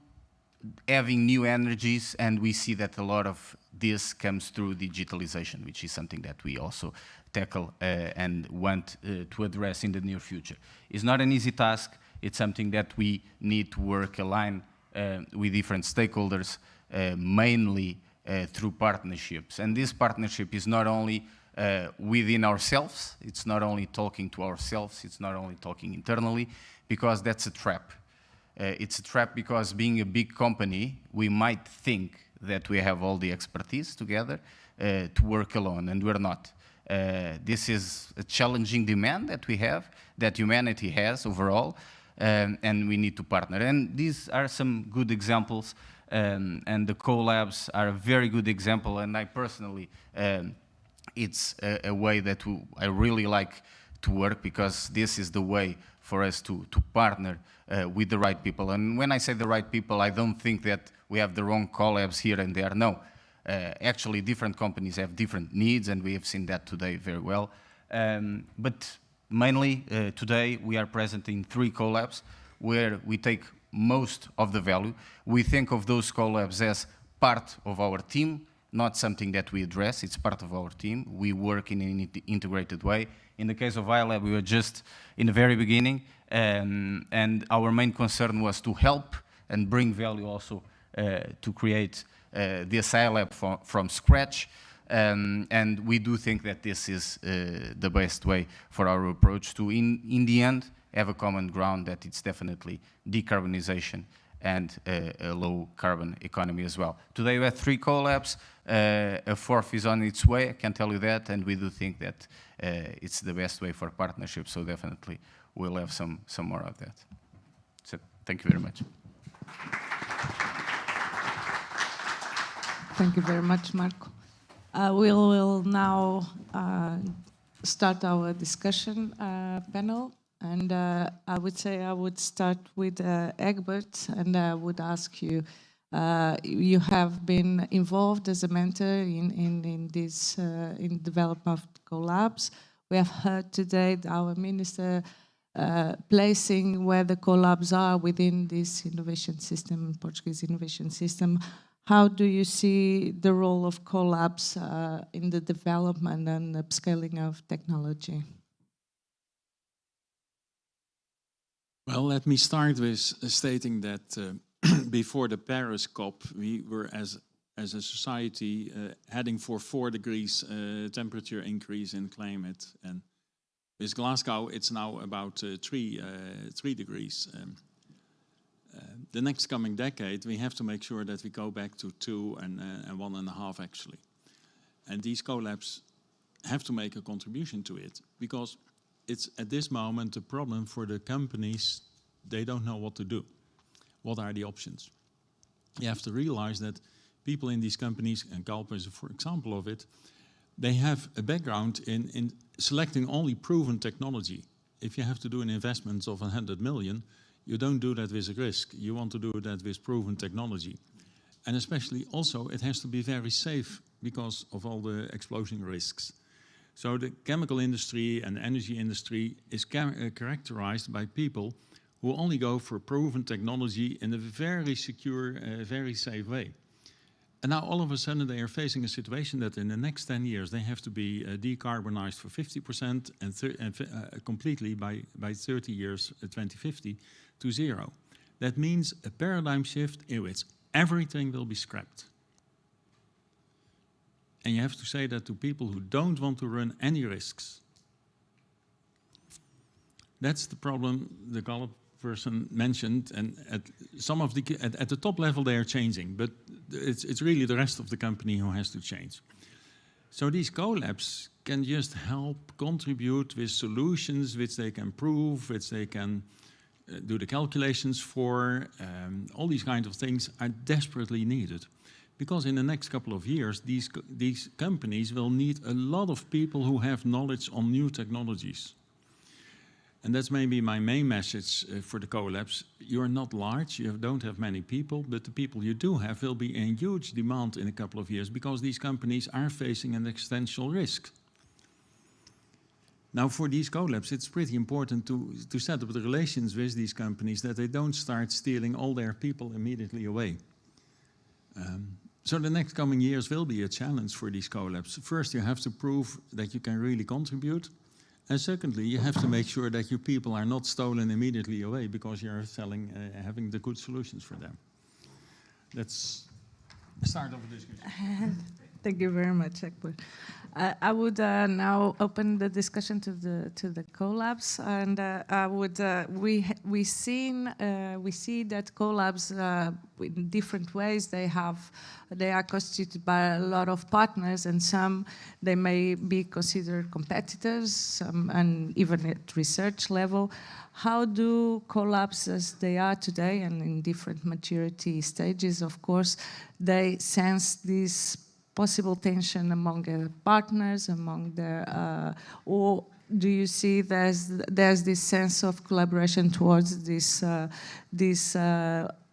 [SPEAKER 16] having new energies, and we see that a lot of this comes through digitalization, which is something that we also tackle and want to address in the near future. It's not an easy task. It's something that we need to work aligned with different stakeholders, mainly through partnerships. And this partnership is not only within ourselves, it's not only talking to ourselves, it's not only talking internally, because that's a trap. It's a trap because being a big company, we might think that we have all the expertise together to work alone, and we're not. This is a challenging demand that we have, that humanity has overall, and we need to partner. And these are some good examples, and the CoLABS are a very good example, and I personally, it's a way that I really like to work, because this is the way for us to partner with the right people. And when I say the right people, I don't think that we have the wrong CoLABS here and there. No, actually different companies have different needs, and we have seen that today very well. But mainly today we are present in 3 CoLABS where we take most of the value. We think of those CoLABS as part of our team, not something that we address. It's part of our team. We work in an integrated way. In the case of iLab, we were just in the very beginning, and our main concern was to help and bring value also to create this iLab from scratch. And we do think that this is the best way for our approach to, in the end, have a common ground, that it's definitely decarbonization and a low carbon economy as well. Today we have 3 CoLABS, a 4th is on its way, I can tell you that, and we do think that it's the best way for partnership, so definitely we'll have some more of that. So thank you very much.
[SPEAKER 10] Thank you very much, Marco. We will now start our discussion panel. And I would say I would start with Egbert, and I would ask you, you have been involved as a mentor in this in development of CoLABS. We have heard today our minister placing where the CoLABS are within this innovation system, Portuguese innovation system. How do you see the role of CoLABS in the development and upscaling of technology?
[SPEAKER 17] Well, let me start with stating that before the Paris COP, we were as a society heading for 4 degrees temperature increase in climate. And with Glasgow, it's now about 3 degrees. The next coming decade, we have to make sure that we go back to 2 and 1.5 actually. And these CoLABS have to make a contribution to it, because it's at this moment a problem for the companies. They don't know what to do. What are the options? You have to realize that people in these companies, and Galp is for example of it, they have a background in selecting only proven technology. If you have to do an investment of 100 million, you don't do that with a risk. You want to do that with proven technology. And especially also it has to be very safe because of all the explosion risks. So the chemical industry and energy industry is characterized by people who only go for proven technology in a very secure, very safe way. And now all of a sudden they are facing a situation that in the next 10 years they have to be decarbonized for 50% and completely by 30 years, 2050, to 0. That means a paradigm shift in which everything will be scrapped. And you have to say that to people who don't want to run any risks. That's the problem the Gallup person mentioned, and at the top level they are changing, but it's really the rest of the company who has to change. So these CoLABS can just help contribute with solutions which they can prove, which they can do the calculations for. All these kinds of things are desperately needed. Because in the next couple of years, these companies will need a lot of people who have knowledge on new technologies. And that's maybe my main message for the CoLABS. You're not large, you don't have many people, but the people you do have will be in huge demand in a couple of years because these companies are facing an existential risk. Now for these CoLABS, it's pretty important to set up the relations with these companies that they don't start stealing all their people immediately away. So the next coming years will be a challenge for these CoLABS. First, you have to prove that you can really contribute. And secondly, you have to make sure that your people are not stolen immediately away because you're having the good solutions for them. That's the start of the discussion.
[SPEAKER 10] Thank you very much, Egbert. I would now open the discussion to the CoLABS, and we see that CoLABS in different ways they are constituted by a lot of partners, and some they may be considered competitors, and even at research level. How do CoLABS, as they are today, and in different maturity stages, of course, they sense this possible tension among their partners, among their, or do you see there's this sense of collaboration towards this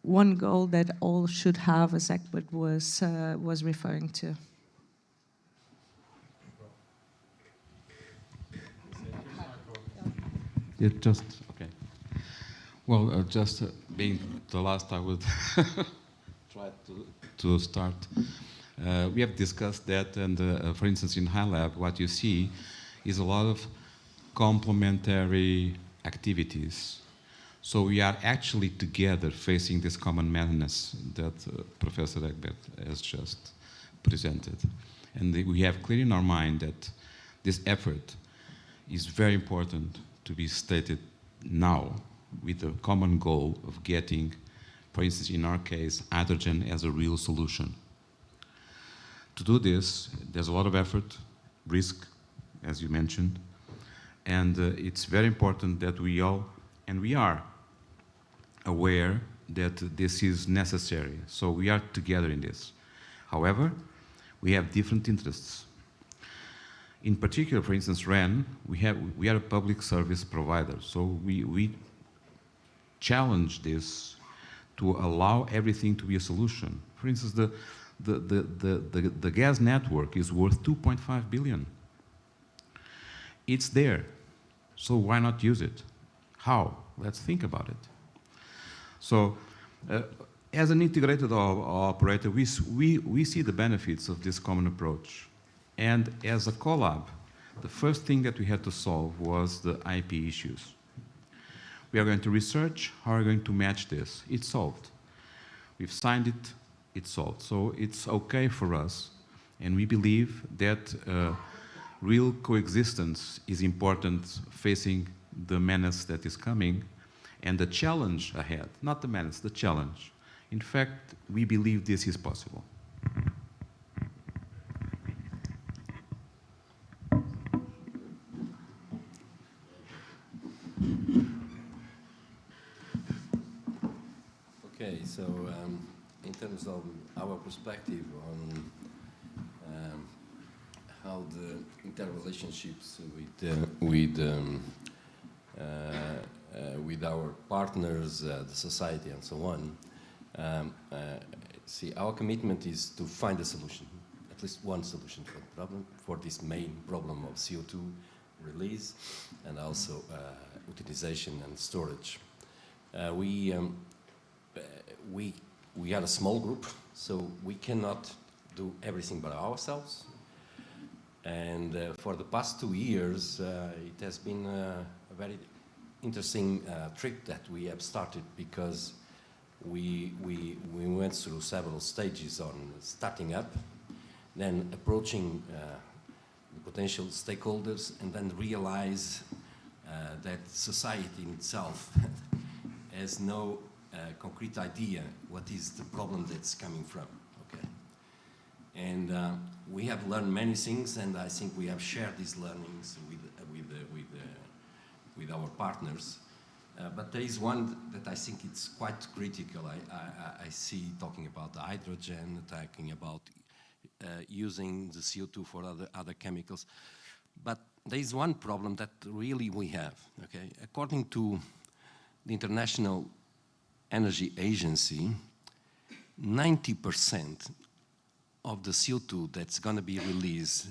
[SPEAKER 10] one goal that all should have, as Egbert was referring to?
[SPEAKER 15] Yeah, just okay. Well, just being the last, I would try to start. We have discussed that, and for instance, in HiLab, what you see is a lot of complementary activities. So we are actually together facing this common madness that Professor Egbert has just presented. And we have clear in our mind that this effort is very important to be stated now with the common goal of getting for instance, in our case, hydrogen as a real solution. To do this, there's a lot of effort, risk, as you mentioned, and it's very important that we all, and we are aware that this is necessary, so we are together in this. However, we have different interests. In particular, for instance, REN, we are a public service provider, so we challenge this to allow everything to be a solution. For instance, the gas network is worth 2.5 billion. It's there, so why not use it? How? Let's think about it. So, as an integrated operator, we see the benefits of this common approach. And as a CoLAB, the first thing that we had to solve was the IP issues. We are going to research how we're going to match this. It's solved. We've signed it, it's solved. So it's okay for us, and we believe that real coexistence is important facing the menace that is coming and the challenge ahead, not the menace, the challenge. In fact, we believe this is possible.
[SPEAKER 12] Okay, so in terms of our perspective on how the interrelationships with our partners, the society, and so on, see, our commitment is to find a solution, at least one solution for the problem, for this main problem of CO2 release and also utilization and storage. We are a small group, so we cannot do everything by ourselves. And for the past 2 years, it has been a very interesting trip that we have started, because we went through several stages on starting up, then approaching the potential stakeholders, and then realize that society in itself has no concrete idea what is the problem that's coming from. Okay, and we have learned many things, and I think we have shared these learnings with our partners. But there is one that I think it's quite critical. I see talking about the hydrogen, talking about using the CO2 for other chemicals. But there is one problem that really we have. Okay, according to the International Energy Agency, 90% of the CO2 that's going to be released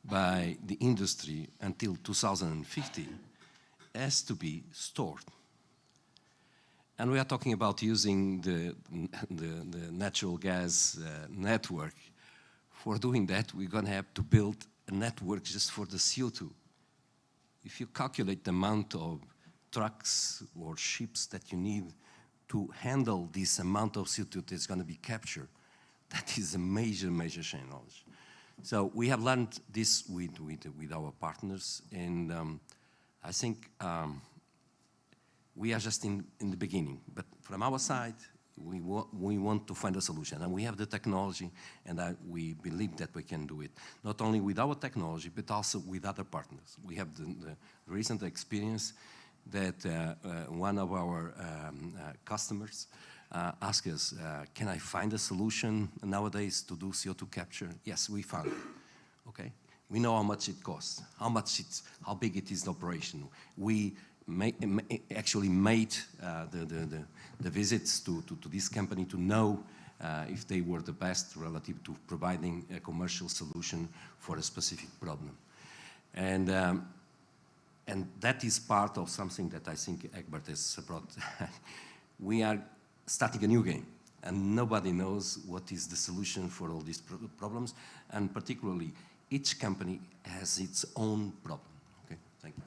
[SPEAKER 12] by the industry until 2050 has to be stored. And we are talking about using the natural gas network. For doing that, we're going to have to build a network just for the CO2. If you calculate the amount of trucks or ships that you need to handle this amount of CO2 that's going to be captured, that is a major, major challenge. So we have learned this with our partners, and I think we are just in the beginning. But from our side, we want to find a solution, and we have the technology, and we believe that we can do it, not only with our technology, but also with other partners. We have the recent experience that one of our customers asked us, can I find a solution nowadays to do CO2 capture? Yes, we found it. Okay, we know how much it costs, how big it is the operation. We actually made the visits to this company to know if they were the best relative to providing a commercial solution for a specific problem. And that is part of something that I think Egbert has brought. We are starting a new game, and nobody knows what is the solution for all these problems, and particularly each company has its own problem. Okay, thank you.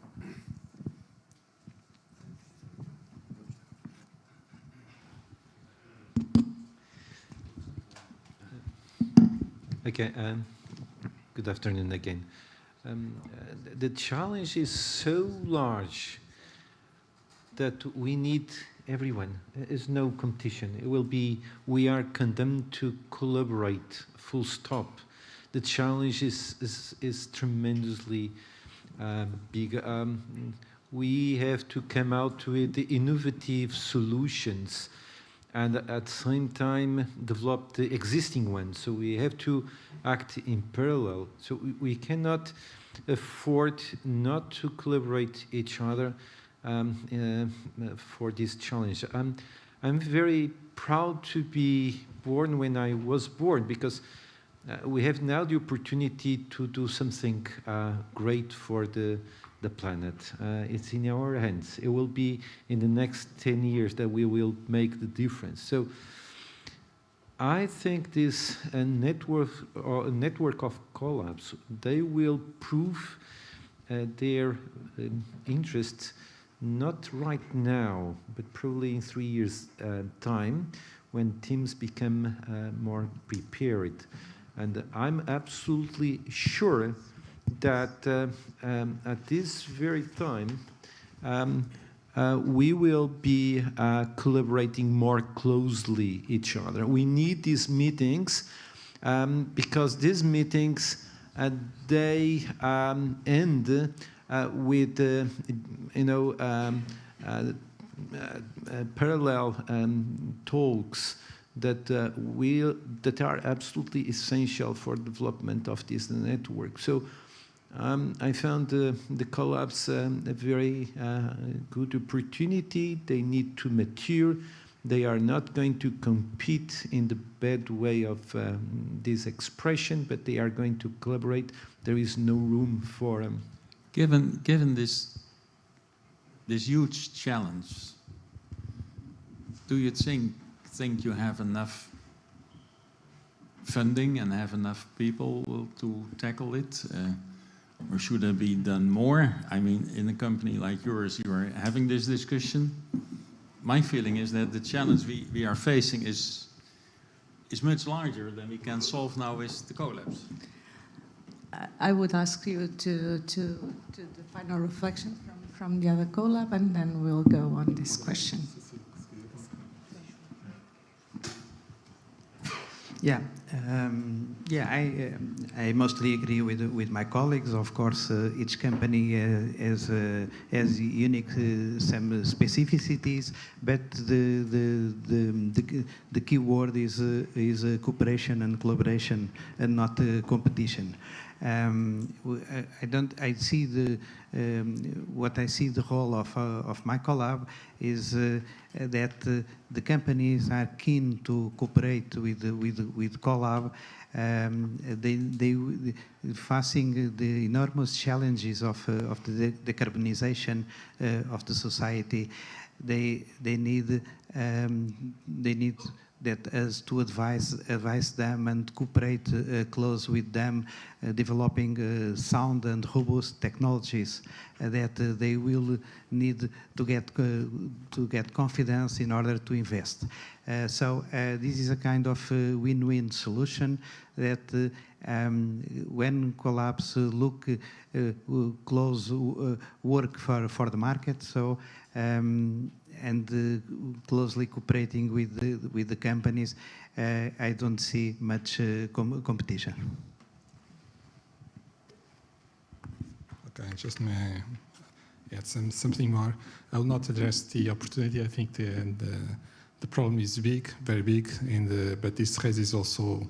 [SPEAKER 13] Okay, good afternoon again. The challenge is so large that we need everyone. There is no competition. It will be, we are condemned to collaborate, full stop. The challenge is tremendously big. We have to come out with innovative solutions and at the same time develop the existing ones. So we have to act in parallel. So we cannot afford not to collaborate each other for this challenge. I'm very proud to be born when I was born, because we have now the opportunity to do something great for the planet. It's in our hands. It will be in the next 10 years that we will make the difference. So I think this network of CoLABS, they will prove their interest not right now, but probably in 3 years' time, when teams become more prepared. And I'm absolutely sure that at this very time, we will be collaborating more closely each other. We need these meetings because these meetings, they end with, parallel talks that are absolutely essential for development of this network. So I found the CoLABS a very good opportunity. They need to mature. They are not going to compete in the bad way of this expression, but they are going to collaborate. There is no room for
[SPEAKER 17] Given this huge challenge, do you think you have enough funding and have enough people to tackle it? Or should it be done more? I mean, in a company like yours, you are having this discussion. My feeling is that the challenge we are facing is much larger than we can solve now with the CoLABS.
[SPEAKER 10] I would ask you to the final reflection from the other CoLAB, and then we'll go on this question.
[SPEAKER 11] I mostly agree with my colleagues. Of course, each company has unique some specificities, but the key word is cooperation and collaboration, and not competition. What I see the role of my CoLAB is that the companies are keen to cooperate with CoLAB. They facing the enormous challenges of the decarbonization of the society. They need that us to advise them and cooperate close with them, developing sound and robust technologies that they will need to get confidence in order to invest. So this is a kind of win-win solution that when CoLABS look close work for the market. So. And closely cooperating with the companies, I don't see much competition.
[SPEAKER 14] Okay, just may add something more. I will not address the opportunity. I think the problem is big, very big, but this raises also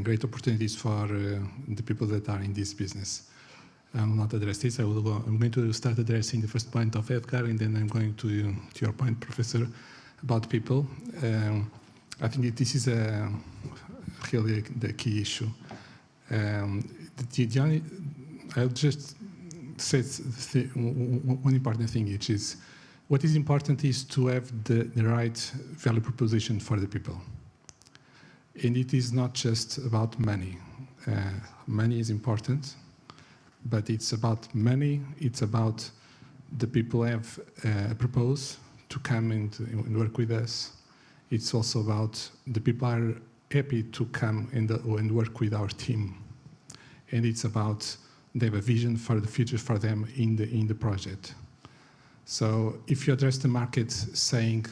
[SPEAKER 14] great opportunities for the people that are in this business. I will not address this. I'm going to start addressing the first point of Edgar, and then I'm going to your point, Professor, about people. I think that this is really the key issue. I'll just say one important thing, which is what is important is to have the right value proposition for the people. And it is not just about money. Money is important. But it's about money, it's about the people have proposed to come and work with us. It's also about the people are happy to come and work with our team. And it's about they have a vision for the future for them in the project. So if you address the market saying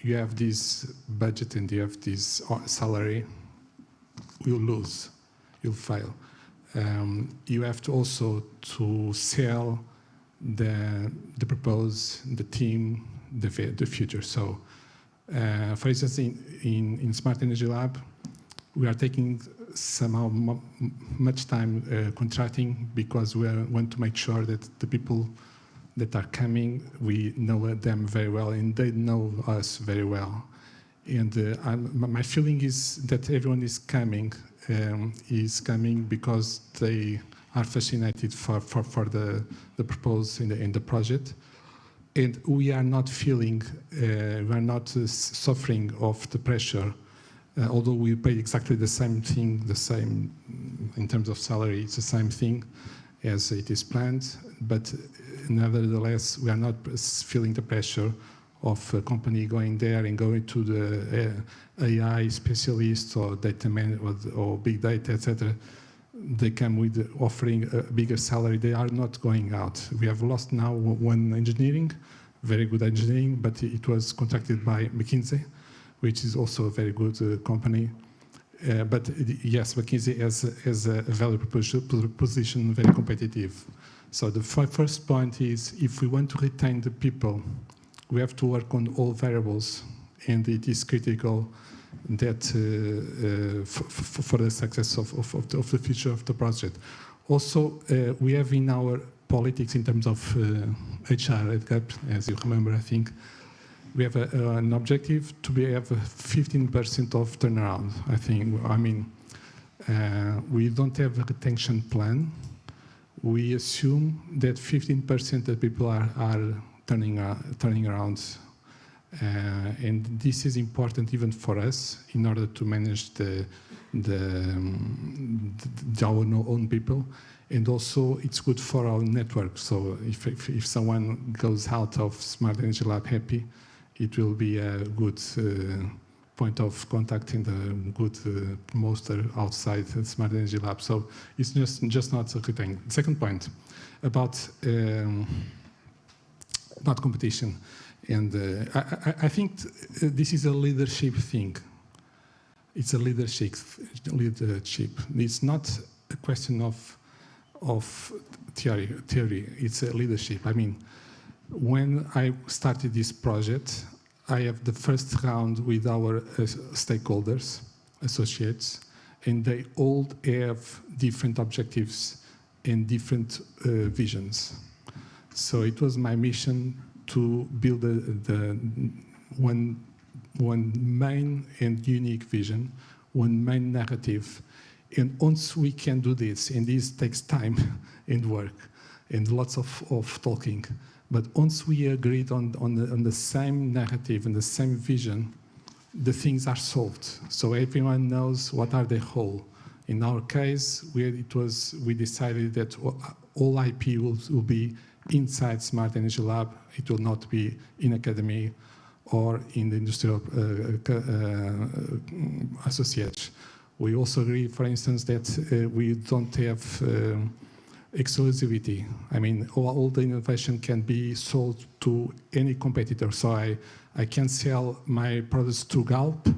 [SPEAKER 14] you have this budget and you have this salary, you'll lose, you'll fail. You have to also to sell the purpose, the team, the future. So, for instance, in Smart Energy Lab, we are taking somehow much time contracting because we want to make sure that the people that are coming, we know them very well and they know us very well. And my feeling is that everyone is coming because they are fascinated for the purpose in the project. And we are not feeling, we are not suffering of the pressure, although we pay exactly the same thing, the same in terms of salary, it's the same thing as it is planned, but nevertheless, we are not feeling the pressure of a company going there and going to the AI specialist or data man or big data, etc. They come with offering a bigger salary. They are not going out. We have lost now one engineering, very good engineering, but it was contracted by McKinsey, which is also a very good company. But yes, McKinsey has a value proposition, very competitive. So the first point is, if we want to retain the people, we have to work on all variables, and it is critical that for the success of the future of the project. Also, we have in our politics in terms of HR at GAP, as you remember, I think, we have an objective to have 15% of turnaround. I mean, we don't have a retention plan. We assume that 15% of people are turning around. And this is important even for us in order to manage our own people. And also, it's good for our network. So if someone goes out of Smart Energy Lab happy, it will be a good point of contact and a good promoter outside the Smart Energy Lab. So it's just not a retain. Second point about competition. And I think this is a leadership thing. It's a leadership. It's not a question of theory. It's a leadership. I mean, when I started this project, I have the first round with our stakeholders, associates, and they all have different objectives and different visions. So it was my mission to build the one main and unique vision, one main narrative. And once we can do this, and this takes time and work and lots of talking, but once we agreed on the same narrative and the same vision, the things are solved. So everyone knows what are the whole. In our case, we decided that all IP will be inside Smart Energy Lab. It will not be in academy or in the industrial associates. We also agree, for instance, that we don't have exclusivity. I mean, all the innovation can be sold to any competitor. So I can sell my products to Galp,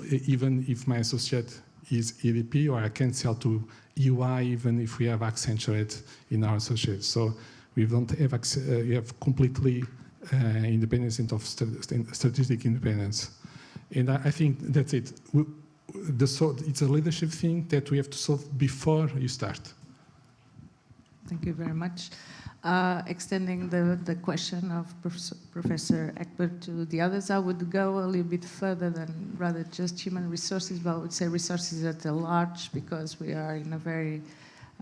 [SPEAKER 14] even if my associate is EDP, or I can sell to UI, even if we have Accenture in our associates. So we don't have we have completely independence of strategic independence. And I think that's it. It's a leadership thing that we have to solve before you start.
[SPEAKER 10] Thank you very much. Extending the question of Professor Eckbert to the others, I would go a little bit further than rather just human resources, but I would say resources at large, because we are in a very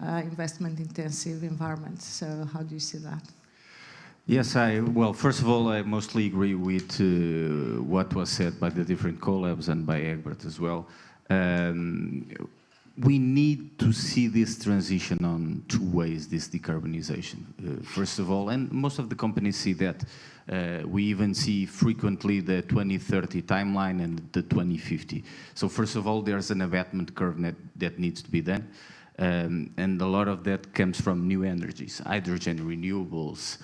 [SPEAKER 10] investment-intensive environment. So how do you see that?
[SPEAKER 16] Yes, well, first of all, I mostly agree with what was said by the different CoLABS and by Egbert as well. We need to see this transition on two ways, this decarbonization. First of all, and most of the companies see that, we even see frequently the 2030 timeline and the 2050. So first of all, there's an abatement curve that needs to be done. And a lot of that comes from new energies, hydrogen, renewables,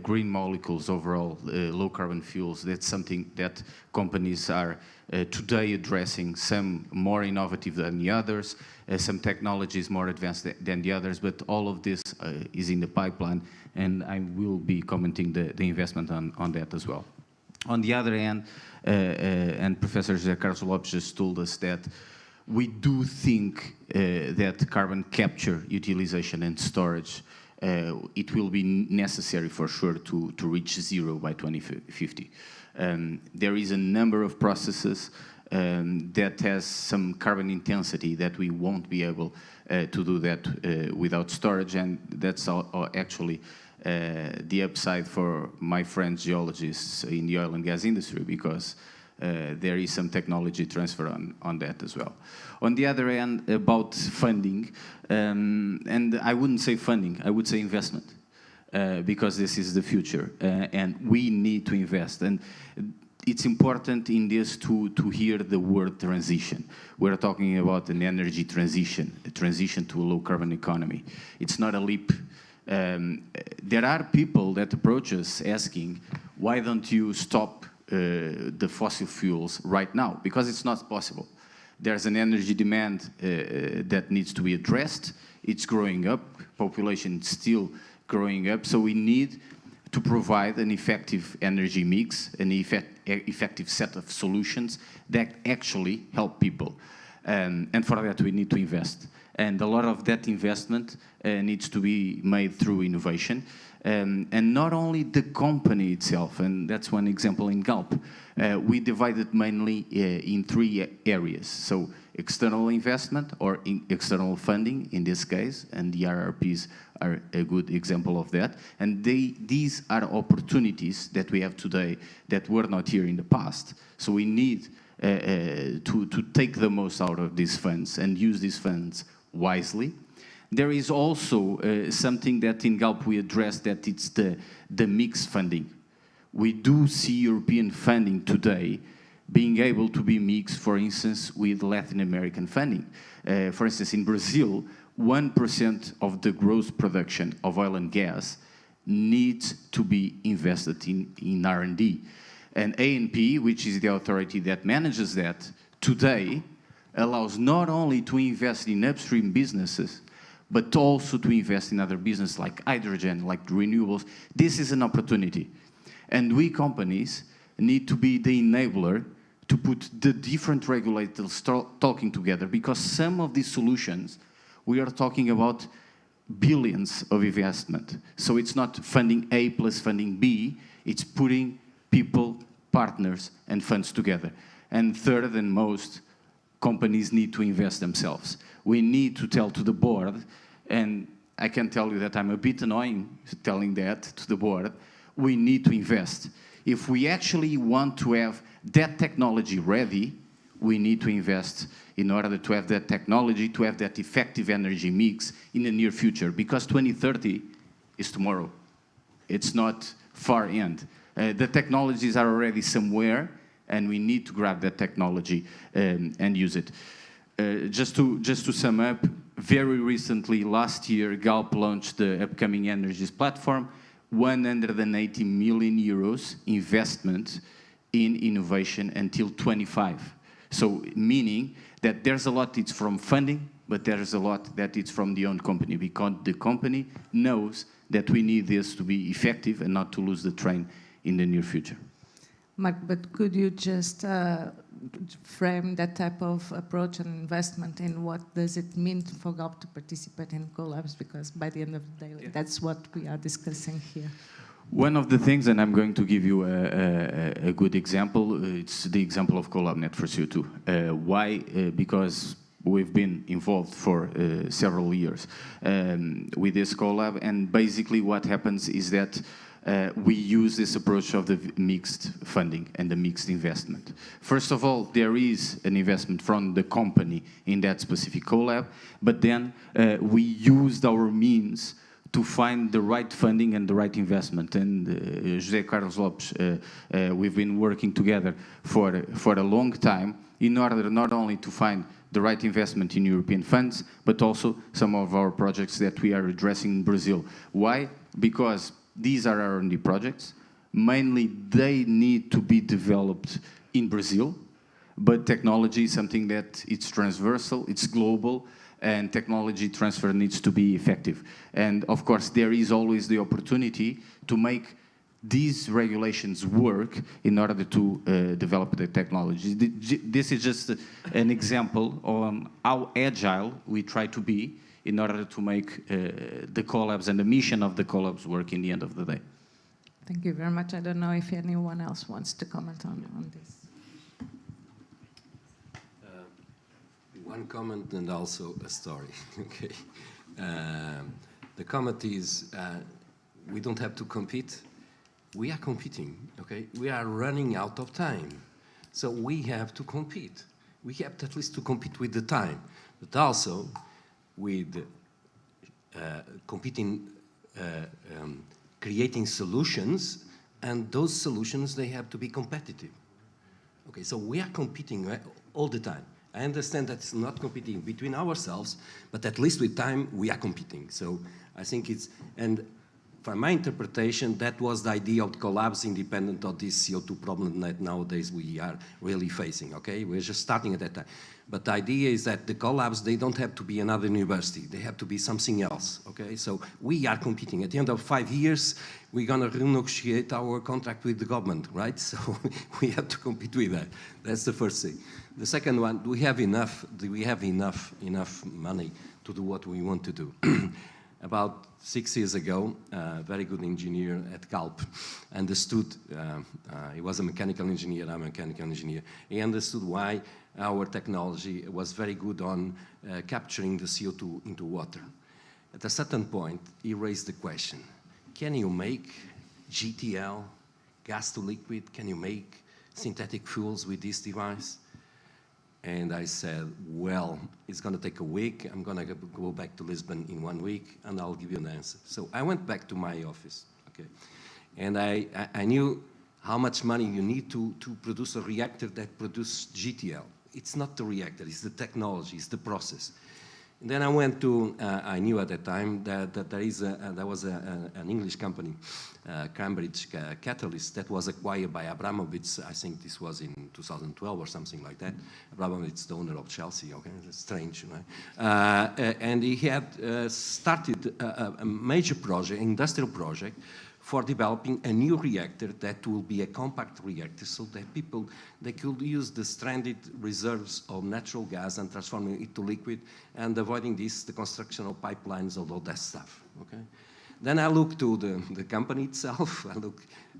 [SPEAKER 16] green molecules overall, low carbon fuels. That's something that companies are today addressing, some more innovative than the others, some technologies more advanced than the others, but all of this is in the pipeline, and I will be commenting the investment on that as well. On the other hand, and Professor José Carlos Lopes just told us that we do think that carbon capture, utilization and storage, it will be necessary for sure to reach zero by 2050. There is a number of processes that has some carbon intensity that we won't be able to do that without storage, and that's actually the upside for my friends geologists in the oil and gas industry, because there is some technology transfer on that as well. On the other hand, about funding, and I wouldn't say funding, I would say investment, because this is the future, and we need to invest. And it's important in this to hear the word transition. We're talking about an energy transition, a transition to a low-carbon economy. It's not a leap. There are people that approach us asking, why don't you stop the fossil fuels right now? Because it's not possible. There's an energy demand that needs to be addressed. It's growing up. Population is still growing up. So we need to provide an effective energy mix, an effective set of solutions that actually help people. And for that, we need to invest. And a lot of that investment needs to be made through innovation. And not only the company itself, and that's one example in Galp. We divide it mainly in three areas. So external investment or external funding in this case, and the RRPs are a good example of that. And these are opportunities that we have today that were not here in the past. So we need to take the most out of these funds and use these funds wisely. There is also something that in Galp we address, that it's the mixed funding. We do see European funding today being able to be mixed, for instance, with Latin American funding. For instance, in Brazil, 1% of the gross production of oil and gas needs to be invested in R&D. And ANP, which is the authority that manages that, today allows not only to invest in upstream businesses, but also to invest in other businesses like hydrogen, like renewables. This is an opportunity. And we companies need to be the enabler to put the different regulators talking together, because some of these solutions, we are talking about billions of investment. So it's not funding A plus funding B, it's putting people, partners, and funds together. And third and most, companies need to invest themselves. We need to tell to the board, and I can tell you that I'm a bit annoying telling that to the board, we need to invest. If we actually want to have that technology ready, we need to invest in order to have that technology, to have that effective energy mix in the near future, because 2030 is tomorrow. It's not far end. The technologies are already somewhere, and we need to grab that technology and use it. Just to sum up, very recently, last year, Galp launched the Upcoming Energies platform, 180 million euros investment in innovation until 25. So meaning that there's a lot it's from funding, but there's a lot that it's from the own company, because the company knows that we need this to be effective and not to lose the train in the near future.
[SPEAKER 10] Mark, but could you just frame that type of approach and investment, and what does it mean for Galp to participate in CoLABS? Because by the end of the day, that's what we are discussing here.
[SPEAKER 16] One of the things, and I'm going to give you a good example, it's the example of CoLabNet for CO2. Why? Because we've been involved for several years with this CoLab, and basically what happens is that we use this approach of the mixed funding and the mixed investment. First of all, there is an investment from the company in that specific CoLab, but then we used our means to find the right funding and the right investment. And José Carlos Lopes, we've been working together for a long time in order not only to find the right investment in European funds, but also some of our projects that we are addressing in Brazil. Why? Because these are R&D projects. Mainly, they need to be developed in Brazil, but technology is something that it's transversal, it's global, and technology transfer needs to be effective. And of course, there is always the opportunity to make these regulations work in order to develop the technology. This is just an example on how agile we try to be in order to make the CoLABS and the mission of the CoLABS work in the end of the day.
[SPEAKER 10] Thank you very much. I don't know if anyone else wants to comment on this.
[SPEAKER 12] One comment and also a story. Okay. The comment is we don't have to compete. We are competing. Okay. We are running out of time, so we have to compete. We have at least to compete with the time, but also with competing, creating solutions, and those solutions, they have to be competitive. Okay, so we are competing all the time. I understand that it's not competing between ourselves, but at least with time, we are competing. So I think it's, and from my interpretation, that was the idea of CoLABS, independent of this CO2 problem that nowadays we are really facing, okay? We're just starting at that time. But the idea is that the CoLABS, they don't have to be another university. They have to be something else, okay? So we are competing. At the end of 5 years, we're going to renegotiate our contract with the government, right? So we have to compete with that. That's the first thing. The second one, do we have enough money to do what we want to do? About 6 years ago, a very good engineer at Galp understood, he was a mechanical engineer, I'm a mechanical engineer, he understood why our technology was very good on capturing the CO2 into water. At a certain point, he raised the question, can you make GTL, gas to liquid, can you make synthetic fuels with this device? And I said, well, it's going to take a week. I'm going to go back to Lisbon in 1 week, and I'll give you an answer. So I went back to my office, okay? And I knew how much money you need to produce a reactor that produces GTL. It's not the reactor, it's the technology, it's the process. And then I went to, I knew at that time that there was an English company, Cambridge Catalyst, that was acquired by Abramovich. I think this was in 2012 or something like that. Abramovich, the owner of Chelsea, okay, that's strange, right? And he had started a major project, industrial project, for developing a new reactor that will be a compact reactor so that people, they could use the stranded reserves of natural gas and transforming it to liquid and avoiding this, the construction of pipelines, all that stuff, okay? Then I looked to the company itself.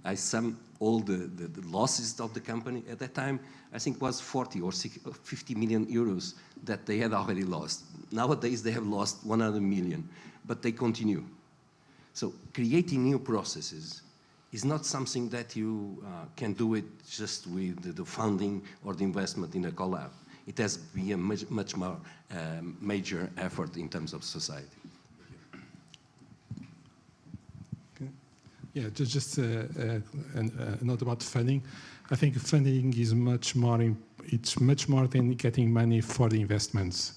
[SPEAKER 12] I sum all the losses of the company. At that time, I think it was 40 or 50 million euros that they had already lost. Nowadays, they have lost 100 million, but they continue. So creating new processes is not something that you can do it just with the funding or the investment in a CoLAB. It has to be a much more major effort in terms of society.
[SPEAKER 14] Yeah, just a note about funding. I think funding is much more, it's much more than getting money for the investments.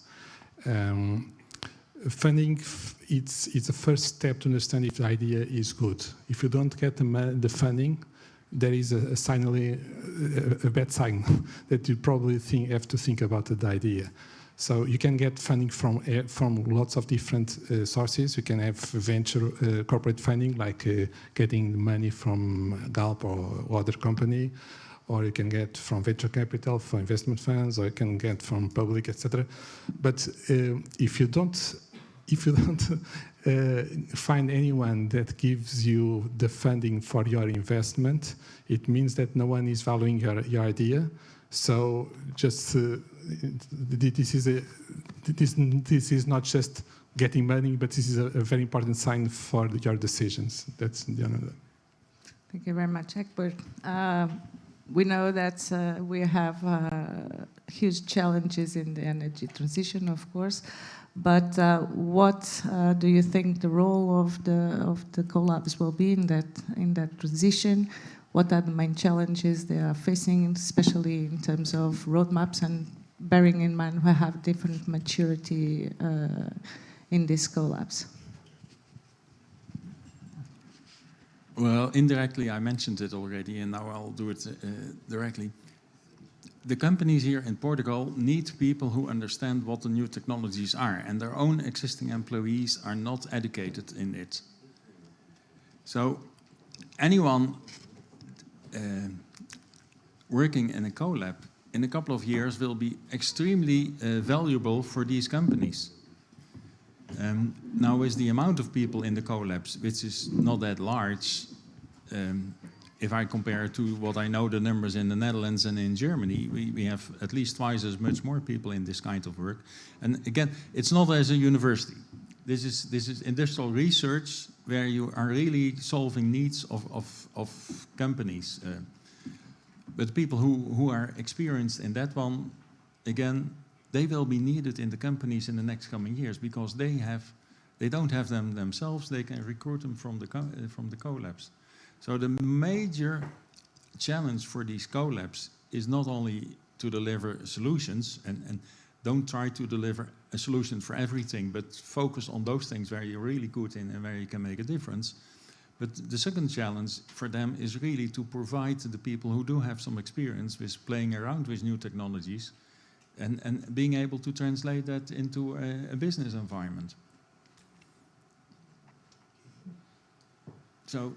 [SPEAKER 14] Funding, it's a first step to understand if the idea is good. If you don't get the funding, there is a bad sign that you probably have to think about the idea. So you can get funding from lots of different sources. You can have venture corporate funding, like getting money from Galp or other company, or you can get from venture capital for investment funds, or you can get from public, etc. But if you don't find anyone that gives you the funding for your investment, it means that no one is valuing your idea. So just this is not just getting money, but this is a very important sign for your decisions. That's the other.
[SPEAKER 10] Thank you very much, Egbert. We know that we have huge challenges in the energy transition, of course. But what do you think the role of the CoLABS will be in that transition? What are the main challenges they are facing, especially in terms of roadmaps and bearing in mind we have different maturity in these CoLABS?
[SPEAKER 17] Well, indirectly, I mentioned it already, and now I'll do it directly. The companies here in Portugal need people who understand what the new technologies are, and their own existing employees are not educated in it. So anyone working in a CoLab in a couple of years will be extremely valuable for these companies. Now, with the amount of people in the CoLabs, which is not that large, if I compare to what I know the numbers in the Netherlands and in Germany, we have at least twice as much more people in this kind of work. And again, it's not as a university. This is industrial research where you are really solving needs of companies. But people who are experienced in that one, again, they will be needed in the companies in the next coming years because they don't have them themselves. They can recruit them from the CoLabs. So the major challenge for these CoLabs is not only to deliver solutions and don't try to deliver a solution for everything, but focus on those things where you're really good in and where you can make a difference. But the second challenge for them is really to provide the people who do have some experience with playing around with new technologies and being able to translate that into a business environment. So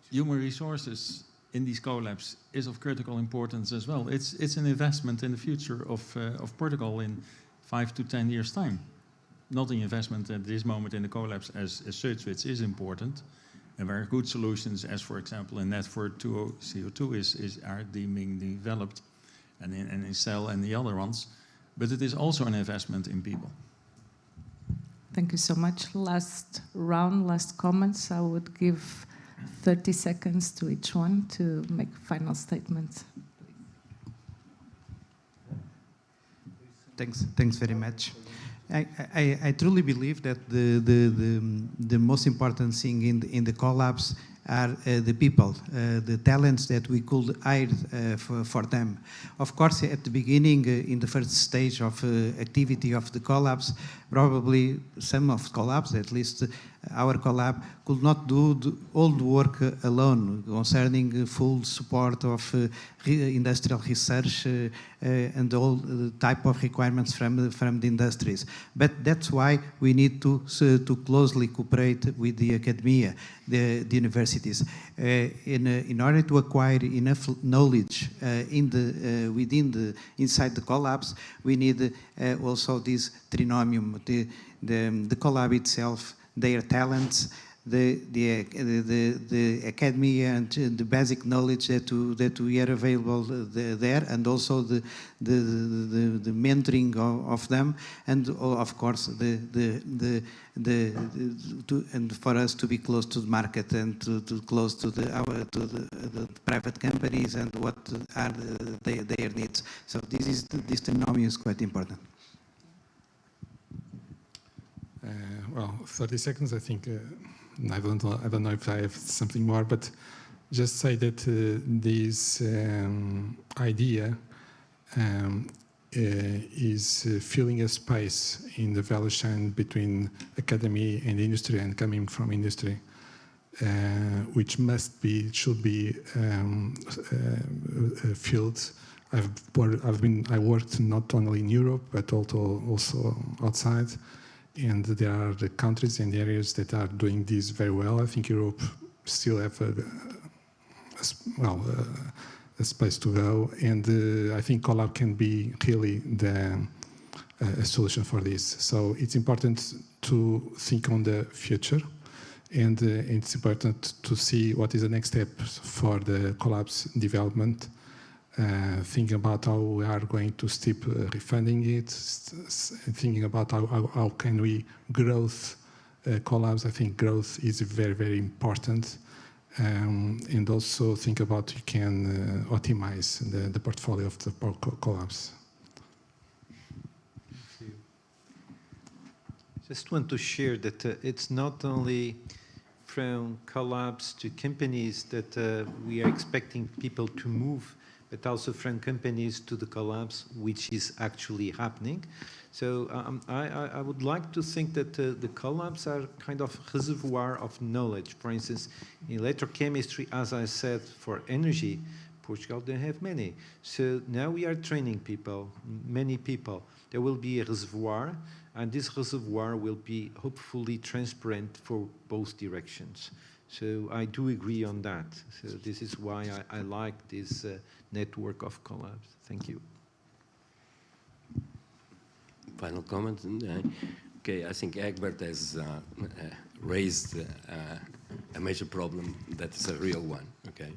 [SPEAKER 17] human resources in these CoLabs is of critical importance as well. It's an investment in the future of Portugal in 5 to 10 years' time. Not an investment at this moment in the CoLabs as such, which is important, and where good solutions, as for example in net for CO2 are being developed, and in Cell and the other ones. But it is also an investment in people.
[SPEAKER 10] Thank you so much. Last round, last comments. I would give 30 seconds to each one to make final statements.
[SPEAKER 11] Thanks very much. I truly believe that the most important thing in the CoLabs are the people, the talents that we could hire for them. Of course, at the beginning, in the first stage of activity of the CoLabs, probably some of CoLabs, at least our CoLab, could not do all the work alone concerning full support of industrial research and all type of requirements from the industries. But that's why we need to closely cooperate with the academia, the universities. In order to acquire enough knowledge inside the CoLabs, we need also this trinomium, the CoLab itself, their talents, the academia and the basic knowledge that we are available there, and also the mentoring of them, and of course and for us to be close to the market and to close to the private companies and what are their needs. So this trinomium is quite important.
[SPEAKER 14] Well, 30 seconds, I think. I don't know if I have something more, but just say that this idea is filling a space in the value chain between academy and industry and coming from industry, which should be filled. I worked not only in Europe but also outside. And there are the countries and the areas that are doing this very well. I think Europe still have a space to go, and I think CoLab can be really a solution for this. So it's important to think on the future, and it's important to see what is the next step for the CoLab's development. Thinking about how we are going to stop refunding it, thinking about how can we growth CoLabs. I think growth is very, very important, and also think about you can optimize the portfolio of the CoLabs.
[SPEAKER 13] Just want to share that it's not only from CoLabs to companies that we are expecting people to move, but also from companies to the CoLABS, which is actually happening. So I would like to think that the CoLABS are kind of reservoir of knowledge. For instance, in electrochemistry, as I said, for energy, Portugal don't have many. So now we are training people, many people. There will be a reservoir, and this reservoir will be hopefully transparent for both directions. So I do agree on that. So this is why I like this network of CoLABS. Thank you.
[SPEAKER 12] Final comment. Okay, I think Egbert has raised a major problem that's a real one. Okay,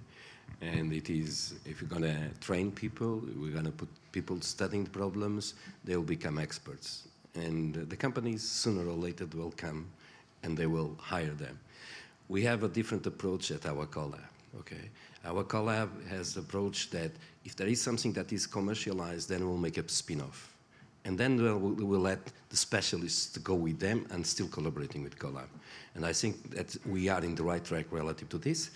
[SPEAKER 12] and it is, if you're going to train people, we're going to put people studying the problems, they will become experts, and the companies sooner or later will come, and they will hire them. We have a different approach at our CoLAB. Okay, our CoLAB has the approach that if there is something that is commercialized, then we'll make a spin-off. And then we'll let the specialists go with them and still collaborating with CoLAB. And I think that we are in the right track relative to this.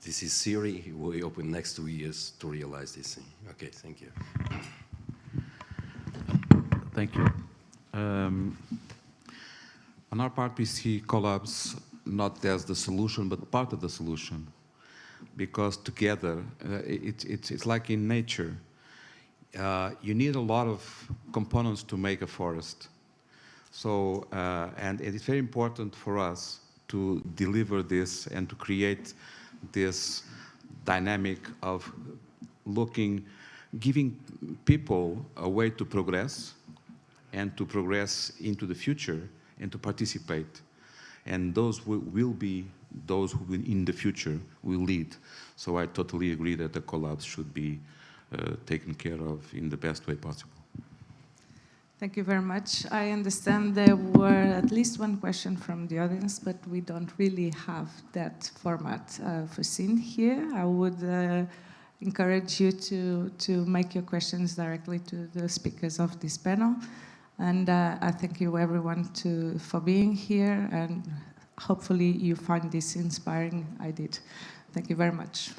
[SPEAKER 12] This is theory. We hope in the next 2 years to realize this thing. Okay, thank you.
[SPEAKER 15] Thank you. On our part, we see CoLABS not as the solution, but part of the solution. Because together, it's like in nature. You need a lot of components to make a forest. So, and it is very important for us to deliver this and to create this dynamic of giving people a way to progress and to progress into the future and to participate. And those will be those who will, in the future will lead. So I totally agree that the CoLABS should be taken care of in the best way possible.
[SPEAKER 10] Thank you very much. I understand there were at least one question from the audience, but we don't really have that format foreseen here. I would encourage you to make your questions directly to the speakers of this panel. And I thank you everyone for being here, and hopefully you find this inspiring. I did. Thank you very much.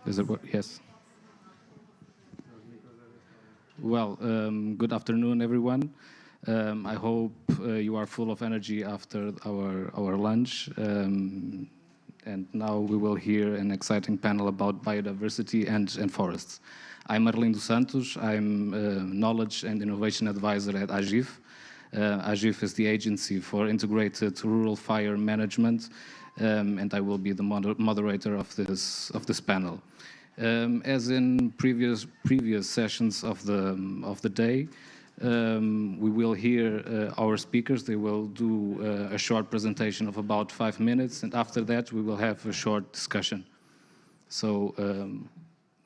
[SPEAKER 18] Is it yes? Well, good afternoon, everyone. I hope you are full of energy after our lunch. And now we will hear an exciting panel about biodiversity and forests. I'm Arlindo dos Santos. I'm Knowledge and Innovation Advisor at AGIF. AGIF is the Agency for Integrated Rural Fire Management, and I will be the moderator of this panel. As in previous sessions of the day, we will hear our speakers. They will do a short presentation of about 5 minutes, and after that we will have a short discussion. So,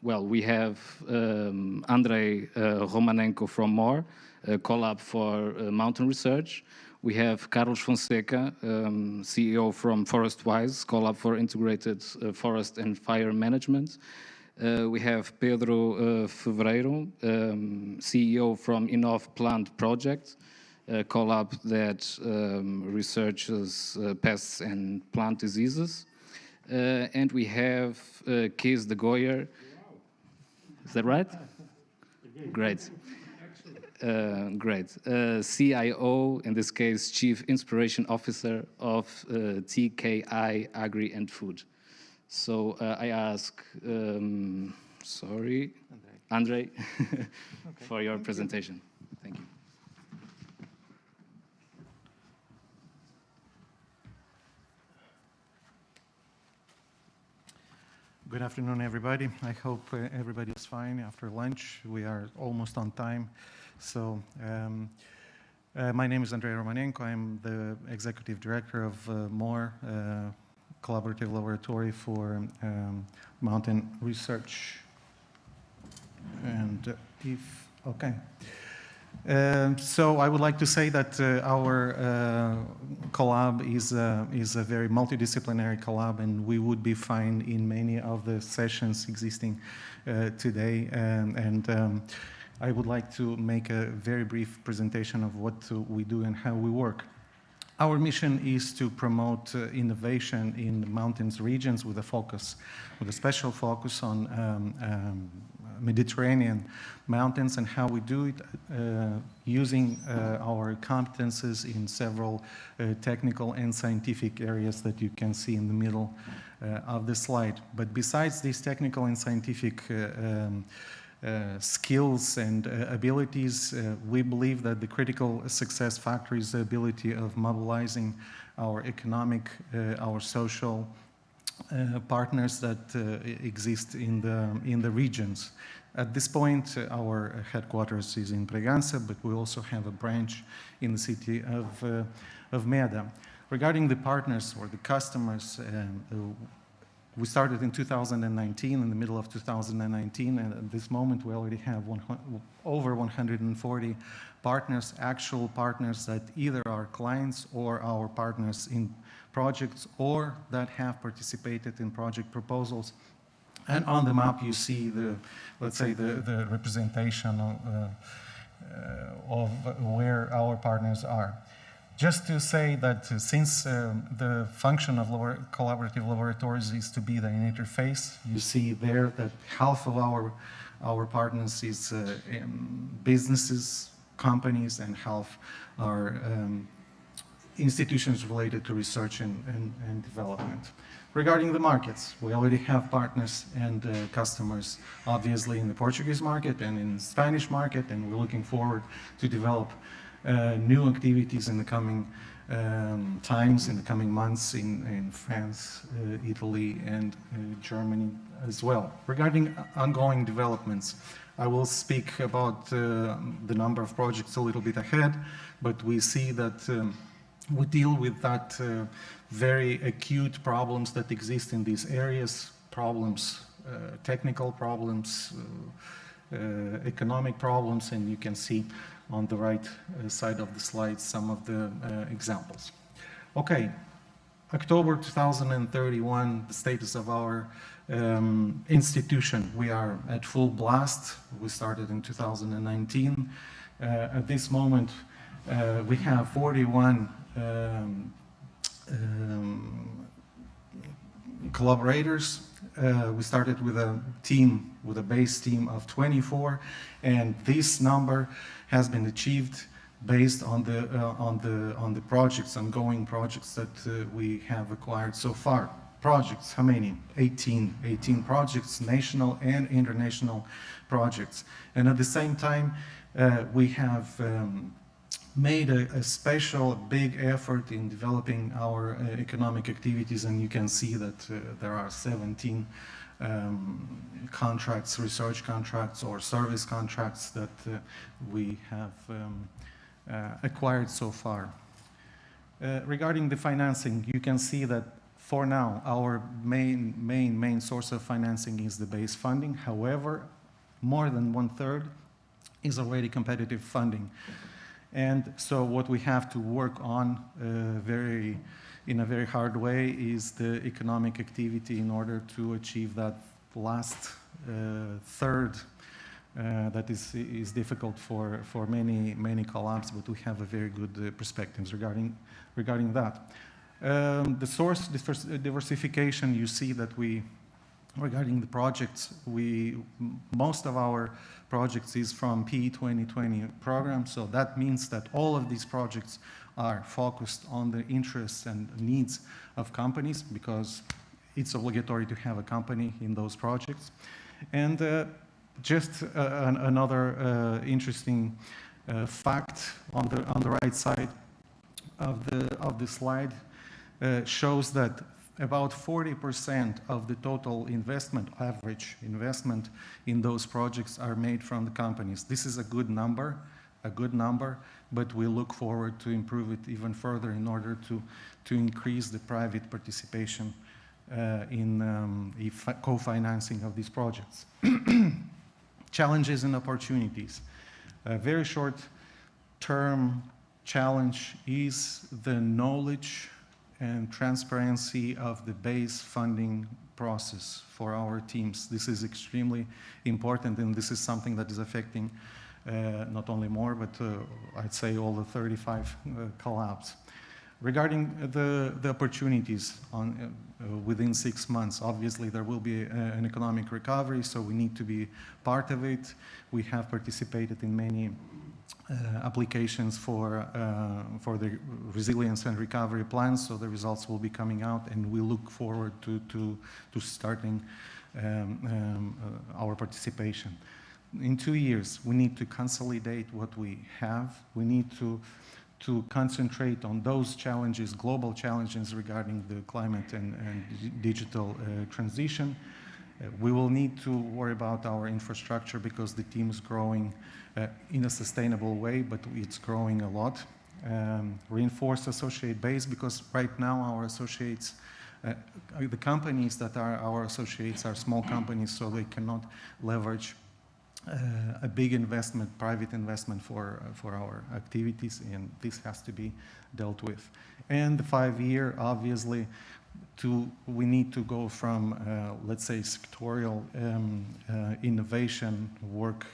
[SPEAKER 18] well, we have Andrei Romanenko from MORE, CoLAB for Mountain Research. We have Carlos Fonseca, CEO from ForestWise, CoLAB for Integrated Forest and Fire Management. We have Pedro Fevereiro, CEO from Innov Plant Project, a CoLAB that researches pests and plant diseases. And we have Kees de Gooijer. Is that right? Great. Great. CIO, in this case, Chief Inspiration Officer of TKI Agri and Food. So I ask, Andrei, for your presentation. Thank you.
[SPEAKER 11] Good afternoon, everybody. I hope everybody is fine after lunch. We are almost on time. So my name is Andrei Romanenko. I'm the Executive Director of MORE, Collaborative Laboratory for Mountain Research. And so I would like to say that our CoLAB is a very multidisciplinary CoLAB, and we would be fine in many of the sessions existing today. And I would like to make a very brief presentation of what we do and how we work. Our mission is to promote innovation in mountains regions with a special focus on Mediterranean mountains, and how we do it using our competences in several technical and scientific areas that you can see in the middle of the slide. But besides these technical and scientific skills and abilities, we believe that the critical success factor is the ability of mobilizing our economic, our social partners that exist in the regions. At this point, our headquarters is in Bragança, but we also have a branch in the city of Meda. Regarding the partners or the customers, we started in 2019, in the middle of 2019, and at this moment we already have over 140 partners, actual partners that either are clients or our partners in projects or that have participated in project proposals. And on the map you see let's say the representation of where our partners are. Just to say that since the function of collaborative laboratories is to be the interface, you see there that half of our partners is businesses, companies, and half are institutions related to research and development. Regarding the markets, we already have partners and customers, obviously in the Portuguese market and in the Spanish market, and we're looking forward to develop new activities in the coming times, in the coming months in France, Italy, and Germany as well. Regarding ongoing developments, I will speak about the number of projects a little bit ahead, but we see that we deal with that very acute problems that exist in these areas, problems, technical problems, economic problems, and you can see on the right side of the slide some of the examples. Okay, October 2031, the status of our institution. We are at full blast. We started in 2019. At this moment, we have 41 collaborators
[SPEAKER 14] we started with a team, with a base team of 24, and this number has been achieved based on the projects, ongoing projects that we have acquired so far. Projects, how many? 18 projects, national and international projects. And at the same time, we have made a special big effort in developing our economic activities, and you can see that there are 17 contracts, research contracts or service contracts that we have acquired so far. Regarding the financing, you can see that for now our main source of financing is the base funding. However, more than 1/3 is already competitive funding. And so what we have to work on in a very hard way is the economic activity in order to achieve that last third that is difficult for many CoLABS, but we have a very good perspectives regarding that. The source diversification, you see that regarding the projects, most of our projects is from PE 2020 program, so that means that all of these projects are focused on the interests and needs of companies, because it's obligatory to have a company in those projects. And just another interesting fact on the right side of the slide shows that about 40% of the total investment, average investment in those projects are made from the companies. This is a good number, but we look forward to improve it even further in order to increase the private participation in co-financing of these projects. Challenges and opportunities. A very short-term challenge is the knowledge and transparency of the base funding process for our teams. This is extremely important, and this is something that is affecting not only more, but I'd say all the 35 CoLABS. Regarding the opportunities within 6 months, obviously there will be an economic recovery, so we need to be part of it. We have participated in many applications for the resilience and recovery plans, so the results will be coming out, and we look forward to starting our participation. In 2 years, we need to consolidate what we have. We need to concentrate on those challenges, global challenges regarding the climate and digital transition. We will need to worry about our infrastructure because the team is growing in a sustainable way, but it's growing a lot. Reinforce associate base, because right now our associates, the companies that are our associates are small companies, so they cannot leverage a big investment, private investment for our activities, and this has to be dealt with. And the 5-year, obviously, we need to go from, let's say, sectorial innovation work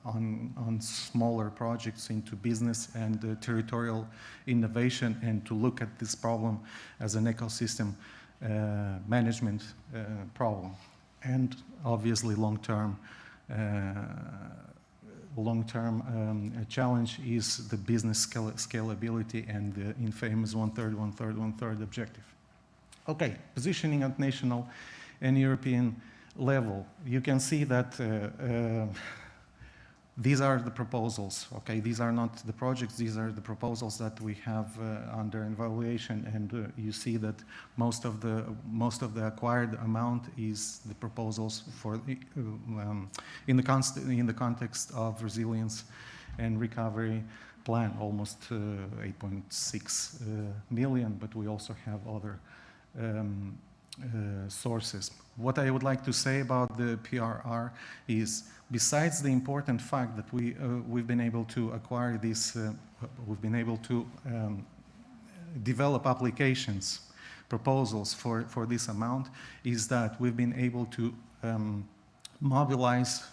[SPEAKER 14] on smaller projects into business and territorial innovation, and to look at this problem as an ecosystem management problem. And obviously long-term challenge is the business scalability and the infamous 1/3, 1/3, 1/3 objective. Okay, positioning at national and European level. You can see that these are the proposals, okay? These are not the projects, these are the proposals that we have under evaluation, and you see that most of the acquired amount is the proposals for in the context of resilience and recovery plan, almost 8.6 million, but we also have other sources. What I would like to say about the PRR is, besides the important fact that we've been able to acquire this, we've been able to develop applications, proposals for this amount, is that we've been able to mobilize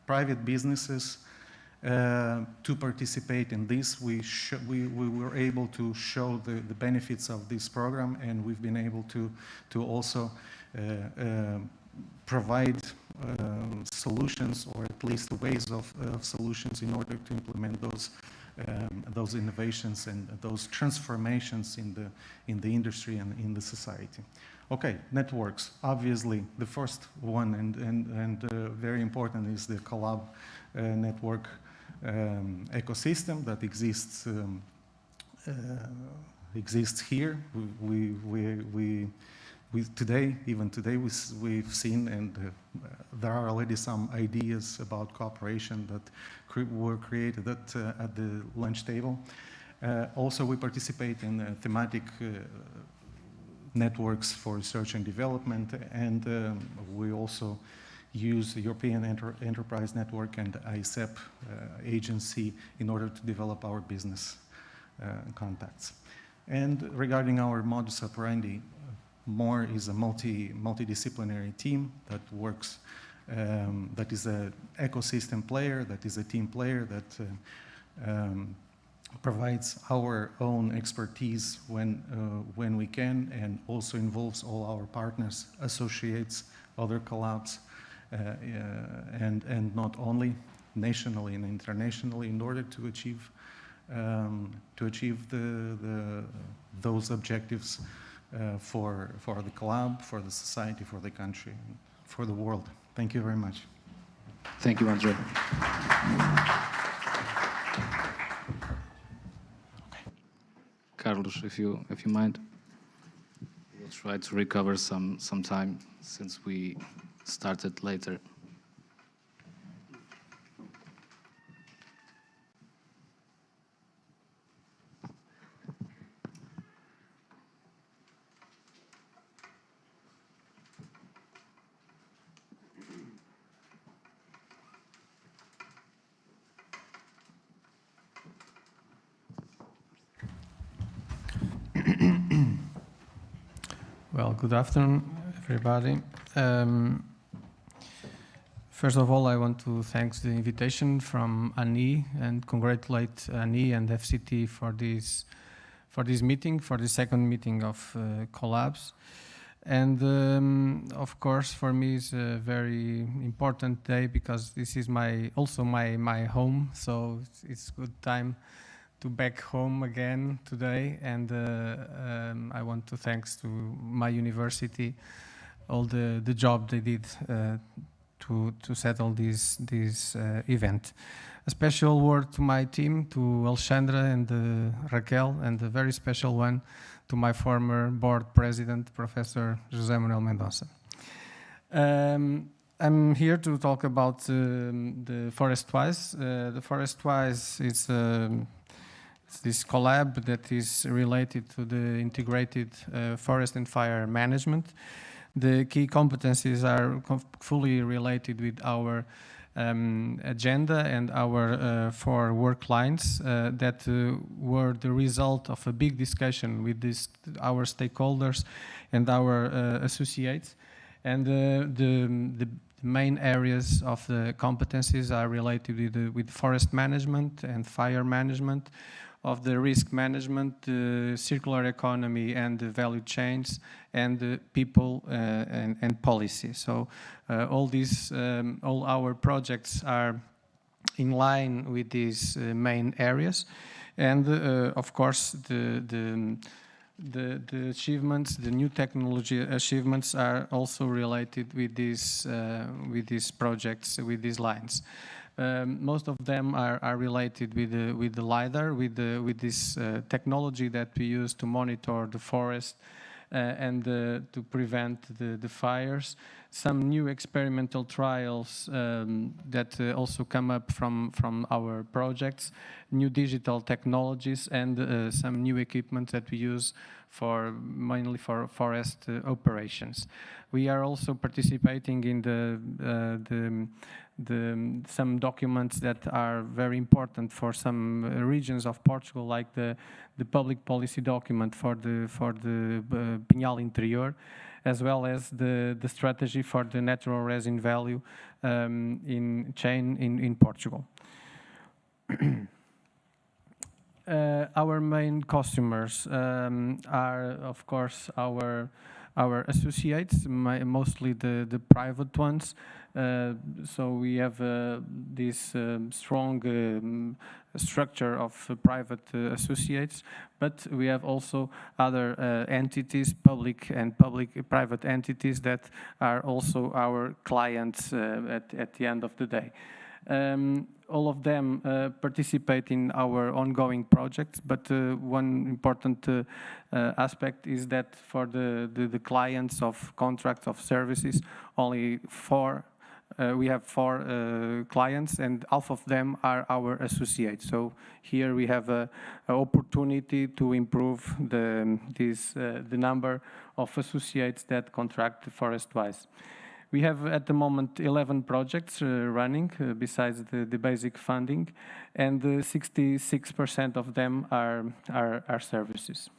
[SPEAKER 14] private businesses to participate in this. We were able to show the benefits of this program, and we've been able to also provide solutions, or at least ways of solutions, in order to implement those innovations and those transformations in the industry and in the society. Okay, networks. Obviously, the first one and very important is the CoLAB network ecosystem that exists here. Even today, we've seen, and there are already some ideas about cooperation that were created at the lunch table. Also, we participate in thematic networks for research and development, and we also use the European Enterprise Network and ICEP agency in order to develop our business contacts. And regarding our modus operandi, MORE is a multidisciplinary team that works, that is an ecosystem player, that is a team player, that provides our own expertise when we can, and also involves all our partners, associates, other CoLABS, and not only nationally and internationally, in order to achieve those objectives for the CoLAB, for the society, for the country, and for the world. Thank you very much.
[SPEAKER 18] Thank you, Andre. Carlos, if you mind, we'll try to recover some time since we started later.
[SPEAKER 19] Well, good afternoon, everybody. First of all, I want to thank the invitation from Annie and congratulate Annie and FCT for this meeting, for the second meeting of CoLABS. And of course, for me, it's a very important day because this is also my home. So it's good time to back home again today, and I want to thanks to my university, all the job they did to settle this event. A special word to my team, to Alexandra and Raquel, and a very special one to my former board president, Professor José Manuel Mendonça. I'm here to talk about the Forest-Wise. The Forest-Wise is this CoLAB that is related to the integrated forest and fire management. The key competencies are fully related with our agenda and our 4 work lines that were the result of a big discussion with our stakeholders and our associates. And the main areas of the competencies are related with forest management and fire management, of the risk management, the circular economy and the value chains, and the people and policy. So all our projects are in line with these main areas, and of course the achievements, the new technology achievements, are also related with these projects, with these lines. Most of them are related with the LiDAR, with this technology that we use to monitor the forest and to prevent the fires. Some new experimental trials that also come up from our projects, new digital technologies, and some new equipment that we use mainly for forest operations. We are also participating in some documents that are very important for some regions of Portugal, like the public policy document for the Pinhal Interior, as well as the strategy for the natural resin value in Portugal. Our main customers are, of course, our our associates, mostly the private ones. So we have this strong structure of private associates, but we have also other entities, public and private entities that are also our clients at the end of the day. All of them participate in our ongoing projects, but one important aspect is that for the clients of contracts of services, only we have 4 clients, and half of them are our associates. So here we have an opportunity to improve the number of associates that contract ForestWise. We have at the moment 11 projects running besides the basic funding, and 66% of them are services.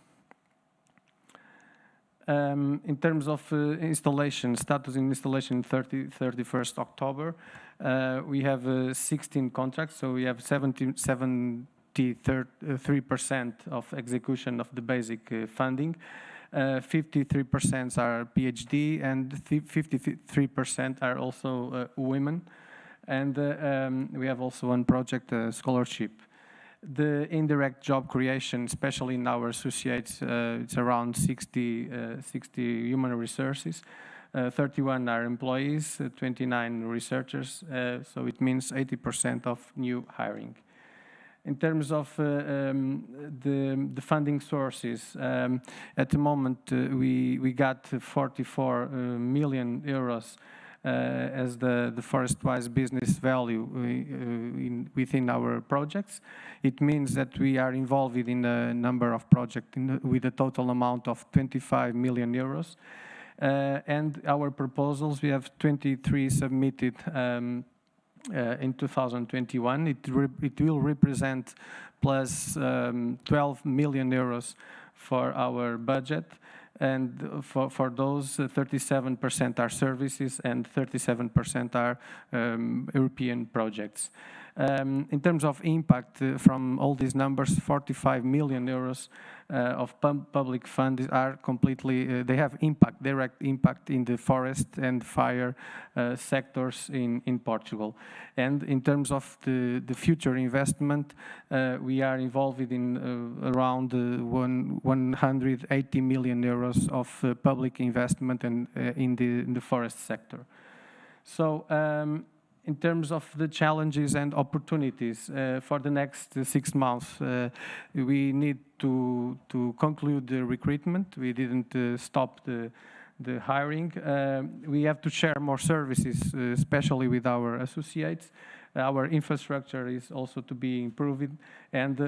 [SPEAKER 19] In terms of installation, status in installation 31st October, we have 16 contracts, so we have 73% of execution of the basic funding. 53% are PhD, and 53% are also women. And we have also one project, scholarship. The indirect job creation, especially in our associates, it's around 60 human resources. 31 are employees, 29 researchers, so it means 80% of new hiring. In terms of the funding sources, at the moment we got 44 million euros as the ForestWise business value within our projects. It means that we are involved in a number of projects with a total amount of 25 million euros. And our proposals, we have 23 submitted in 2021. It will represent plus 12 million euros for our budget, and for those 37% are services and 37% are European projects. In terms of impact from all these numbers, 45 million euros of public funds are completely, they have impact, direct impact in the forest and fire sectors in Portugal. And in terms of the future investment, we are involved in around 180 million euros of public investment in the forest sector. So, in terms of the challenges and opportunities for the next 6 months, we need to conclude the recruitment. We didn't stop the hiring. We have to share more services, especially with our associates. Our infrastructure is also to be improved, and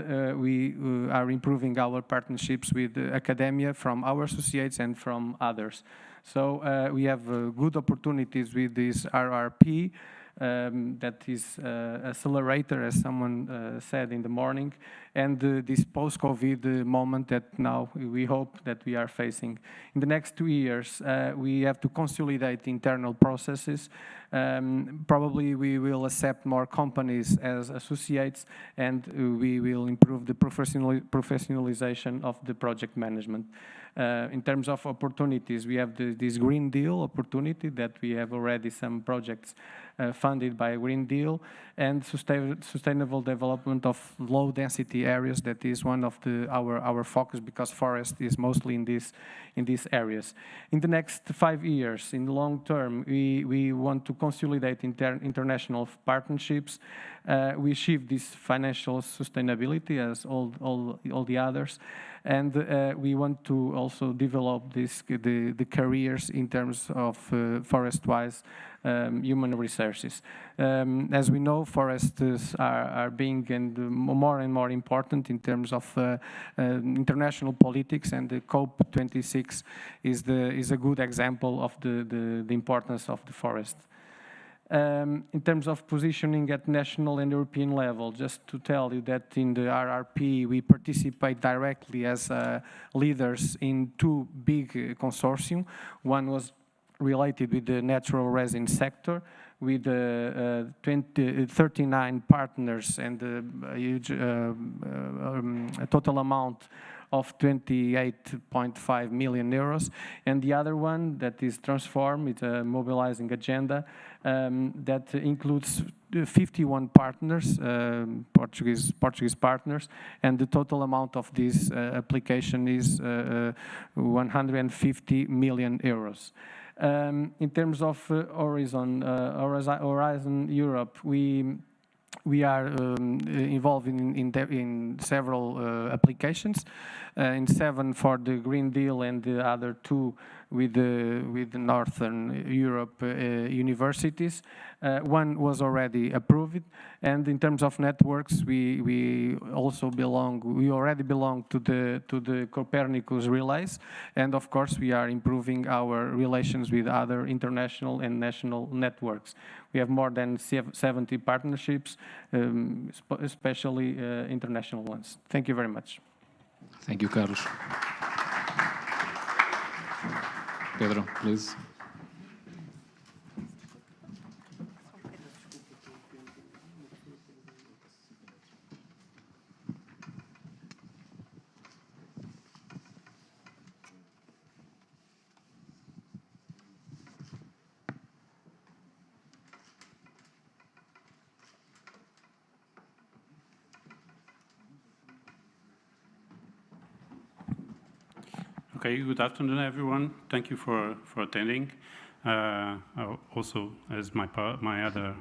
[SPEAKER 19] we are improving our partnerships with academia from our associates and from others. So we have good opportunities with this RRP. That is accelerator, as someone said in the morning, and this post-COVID moment that now we hope that we are facing. In the next 2 years, we have to consolidate internal processes. Probably we will accept more companies as associates, and we will improve the professionalization of the project management. In terms of opportunities, we have this Green Deal opportunity that we have already some projects funded by Green Deal, and sustainable development of low-density areas. That is one of our focus, because forest is mostly in these areas. In the next 5 years, in the long term, we want to consolidate international partnerships. We achieve this financial sustainability as all the others, and we want to also develop the careers in terms of forest-wise human resources. As we know, forests are being and more important in terms of international politics, and the COP26 is a good example of the importance of the forest. In terms of positioning at national and European level, just to tell you that in the RRP we participate directly as leaders in 2 big consortium. One was related with the natural resin sector, with 39 partners and a huge a total amount of 28.5 million euros. And the other one that is Transform, it's a mobilizing agenda that includes 51 partners, Portuguese partners, and the total amount of this application is 150 million euros. In terms of Horizon Europe, we are involved in several applications, in 7 for the Green Deal and the other 2 with the Northern Europe universities. One was already approved, and in terms of networks, we already belong to the Copernicus relays, and of course we are improving our relations with other international and national networks. We have more than 70 partnerships, especially international ones. Thank you very much.
[SPEAKER 17] Thank you, Carlos. Pedro, please.
[SPEAKER 20] Okay, good afternoon, everyone. Thank you for attending. Also, as my other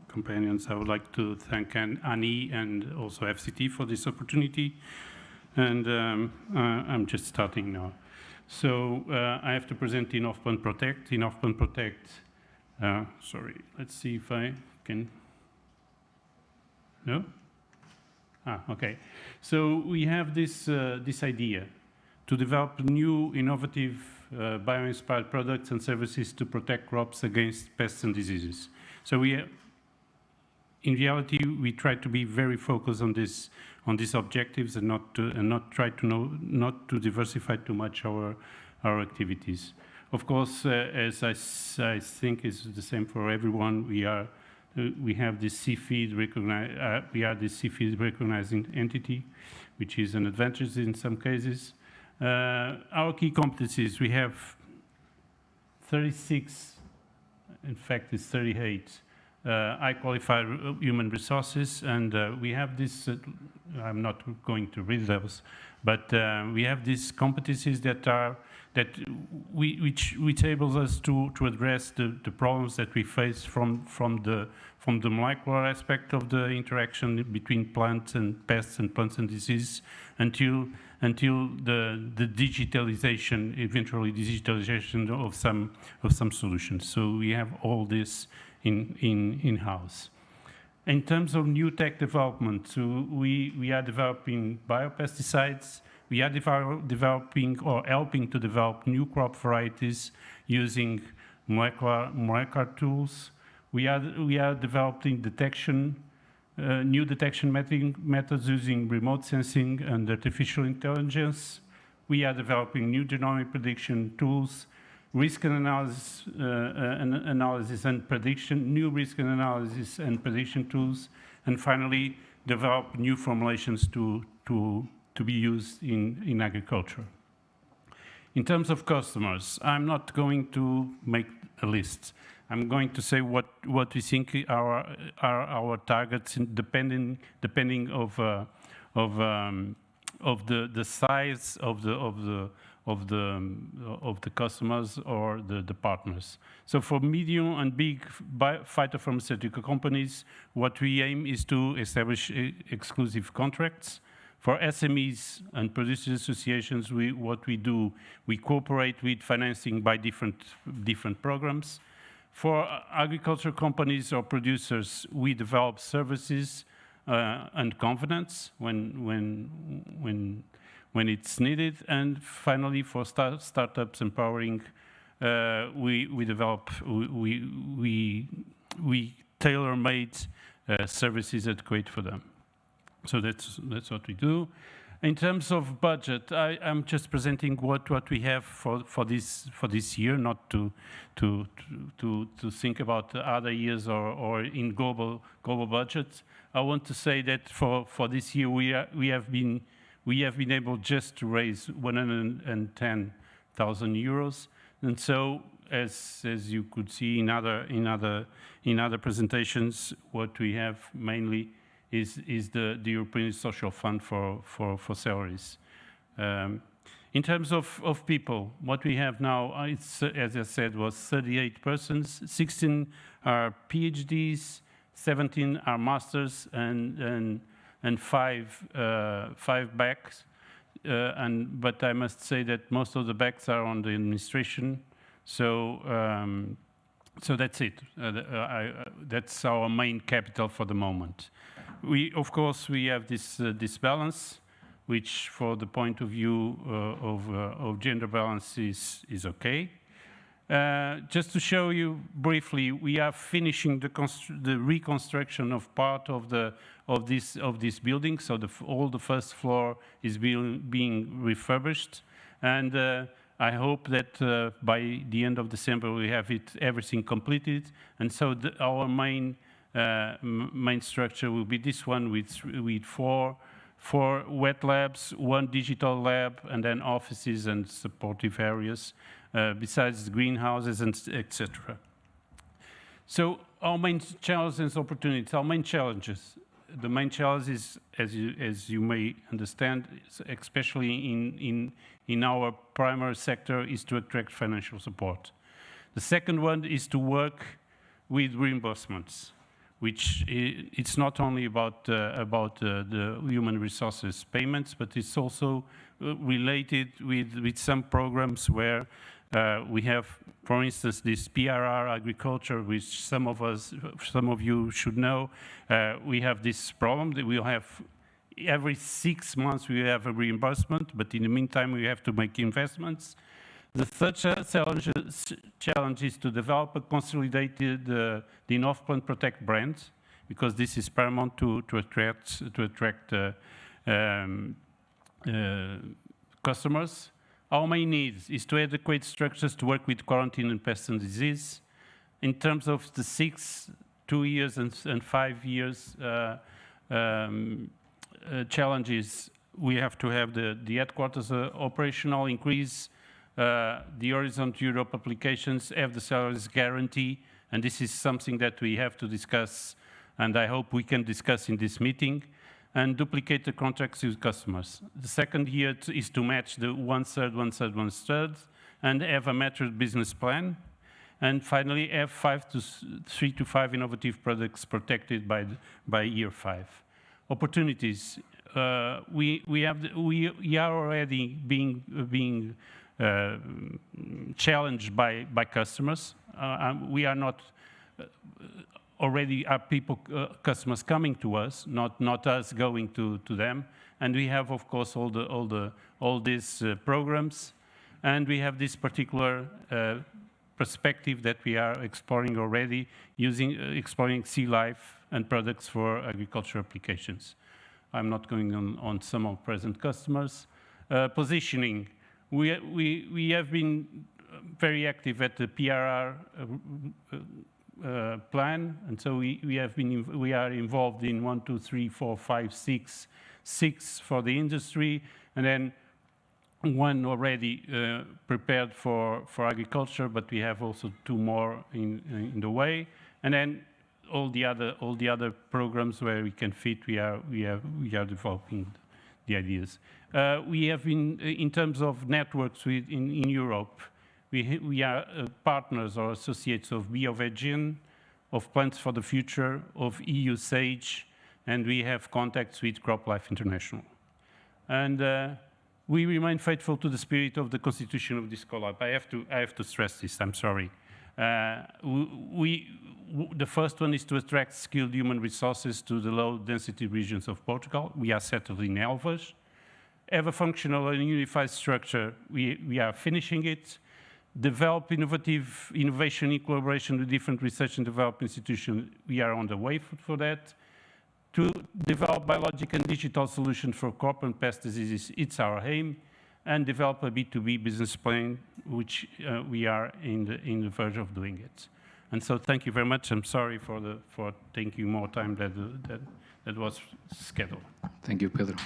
[SPEAKER 20] companions, I would like to thank Annie and also FCT for this opportunity. And I'm just starting now. So I have to present Inoff Protect. Inoff Protect, sorry, let's see if I can, no? Okay. So we have this idea to develop new, innovative, bio-inspired products and services to protect crops against pests and diseases. So in reality, we try to be very focused on these objectives and not to diversify too much our activities. Of course, as I think is the same for everyone, we have this CFID recognizing entity, which is an advantage in some cases. Our key competencies, we have 36, in fact it's 38, high qualified human resources, and we have this, I'm not going to read those, but we have these competencies which enables us to address the problems that we face from the molecular aspect of the interaction between plants and pests and plants and disease until the digitalization, eventually digitalization of some solutions. So we have all this in-house. In terms of new tech development, so we are developing biopesticides. We are developing or helping to develop new crop varieties using molecular tools. We are developing new detection methods using remote sensing and artificial intelligence. We are developing new genomic prediction tools, risk analysis and prediction, new risk analysis and prediction tools, and finally develop new formulations to be used in agriculture. In terms of customers, I'm not going to make a list. I'm going to say what we think are our targets, depending of the size of the customers or the partners. So for medium and big phytopharmaceutical companies, what we aim is to establish exclusive contracts. For SMEs and producers associations, we cooperate with financing by different programs. For agriculture companies or producers, we develop services and confidence when it's needed. And finally, for startups empowering, we tailor-made services adequate for them. So that's what we do. In terms of budget, I'm just presenting what we have for this year, not to think about other years or in global budgets. I want to say that for this year we we have been able just to raise 110,000 euros. And so, as you could see in other presentations, what we have mainly is the European Social Fund for salaries. In terms of people, what we have now, it's, as I said, was 38 persons, 16 are PhDs, 17 are masters, and 5 backs. But I must say that most of the backs are on the administration. So that's it. That's our main capital for the moment. Of course, we have this balance, which, for the point of view of gender balance, is okay. Just to show you briefly, we are finishing the reconstruction of part of this building. So all the first floor is being refurbished, and I hope that by the end of December we have everything completed. And so our main structure will be this one with four wet labs, 1 digital lab, and then offices and supportive areas, besides greenhouses and etc. So our main challenges and opportunities, our main challenges. The main challenge is, as you may understand, especially in our primary sector, is to attract financial support. The second one is to work with reimbursements, which it's not only about the human resources payments, but it's also related with some programs where we have, for instance, this PRR agriculture, which some of you should know. We have this problem that we'll have every 6 months we have a reimbursement, but in the meantime we have to make investments. The third challenge is to develop a consolidated the Enough Plant Protect brand, because this is paramount to attract customers. Our main need is to adequate structures to work with quarantine and pest and disease. In terms of the 2 years and 5 years challenges, we have to have the headquarters operational, increase the Horizon Europe applications, have the salaries guarantee, and this is something that we have to discuss, and I hope we can discuss in this meeting, and duplicate the contracts with customers. The second year is to match the 1/3, 1/3, 1/3, and have a measured business plan. And finally, have 3 to 5 innovative products protected by year 5. Opportunities. We are already being challenged by customers. We are not already are customers coming to us, not us going to them. And we have, of course, all these programs, and we have this particular perspective that we are exploring already, exploring sea life and products for agriculture applications. I'm not going on some of present customers. Positioning. We have been very active at the PRR plan, and so we are involved in 1, 2, 3, 4, 5, 6 for the industry, and then 1 already prepared for agriculture, but we have also 2 more in the way, and then all the other programs where we can fit. We are developing the ideas. We have been, in terms of networks in Europe, we are partners or associates of Biodiversity, of Plants for the Future, of EU SAGE, and we have contacts with CropLife International. And we remain faithful to the spirit of the constitution of this CoLAB. I have to stress this, I'm sorry. The first one is to attract skilled human resources to the low-density regions of Portugal. We are settled in Elvas. Have a functional and unified structure. We are finishing it. Develop innovation in collaboration with different research and development institutions. We are on the way for that. To develop biological and digital solutions for crop and pest diseases, it's our aim. And develop a B2B business plan, which we are in the verge of doing it. And so thank you very much. I'm sorry for taking more time than was scheduled.
[SPEAKER 18] Thank you, Pedro.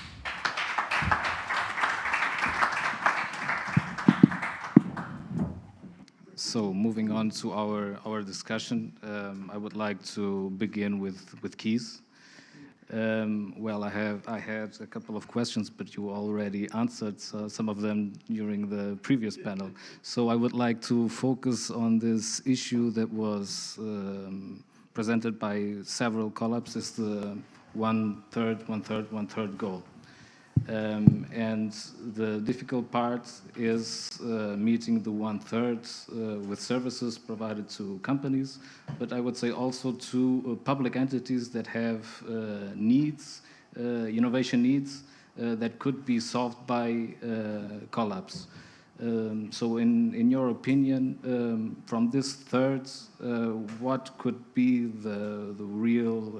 [SPEAKER 18] So moving on to our discussion, I would like to begin with keys. Well, I had a couple of questions, but you already answered some of them during the previous panel. So I would like to focus on this issue that was presented by several CoLABS, is the 1/3, 1/3, 1/3 goal. And the difficult part is meeting the 1/3 with services provided to companies, but I would say also to public entities that have needs, innovation needs that could be solved by CoLABS. So in your opinion, from this third, what could be the real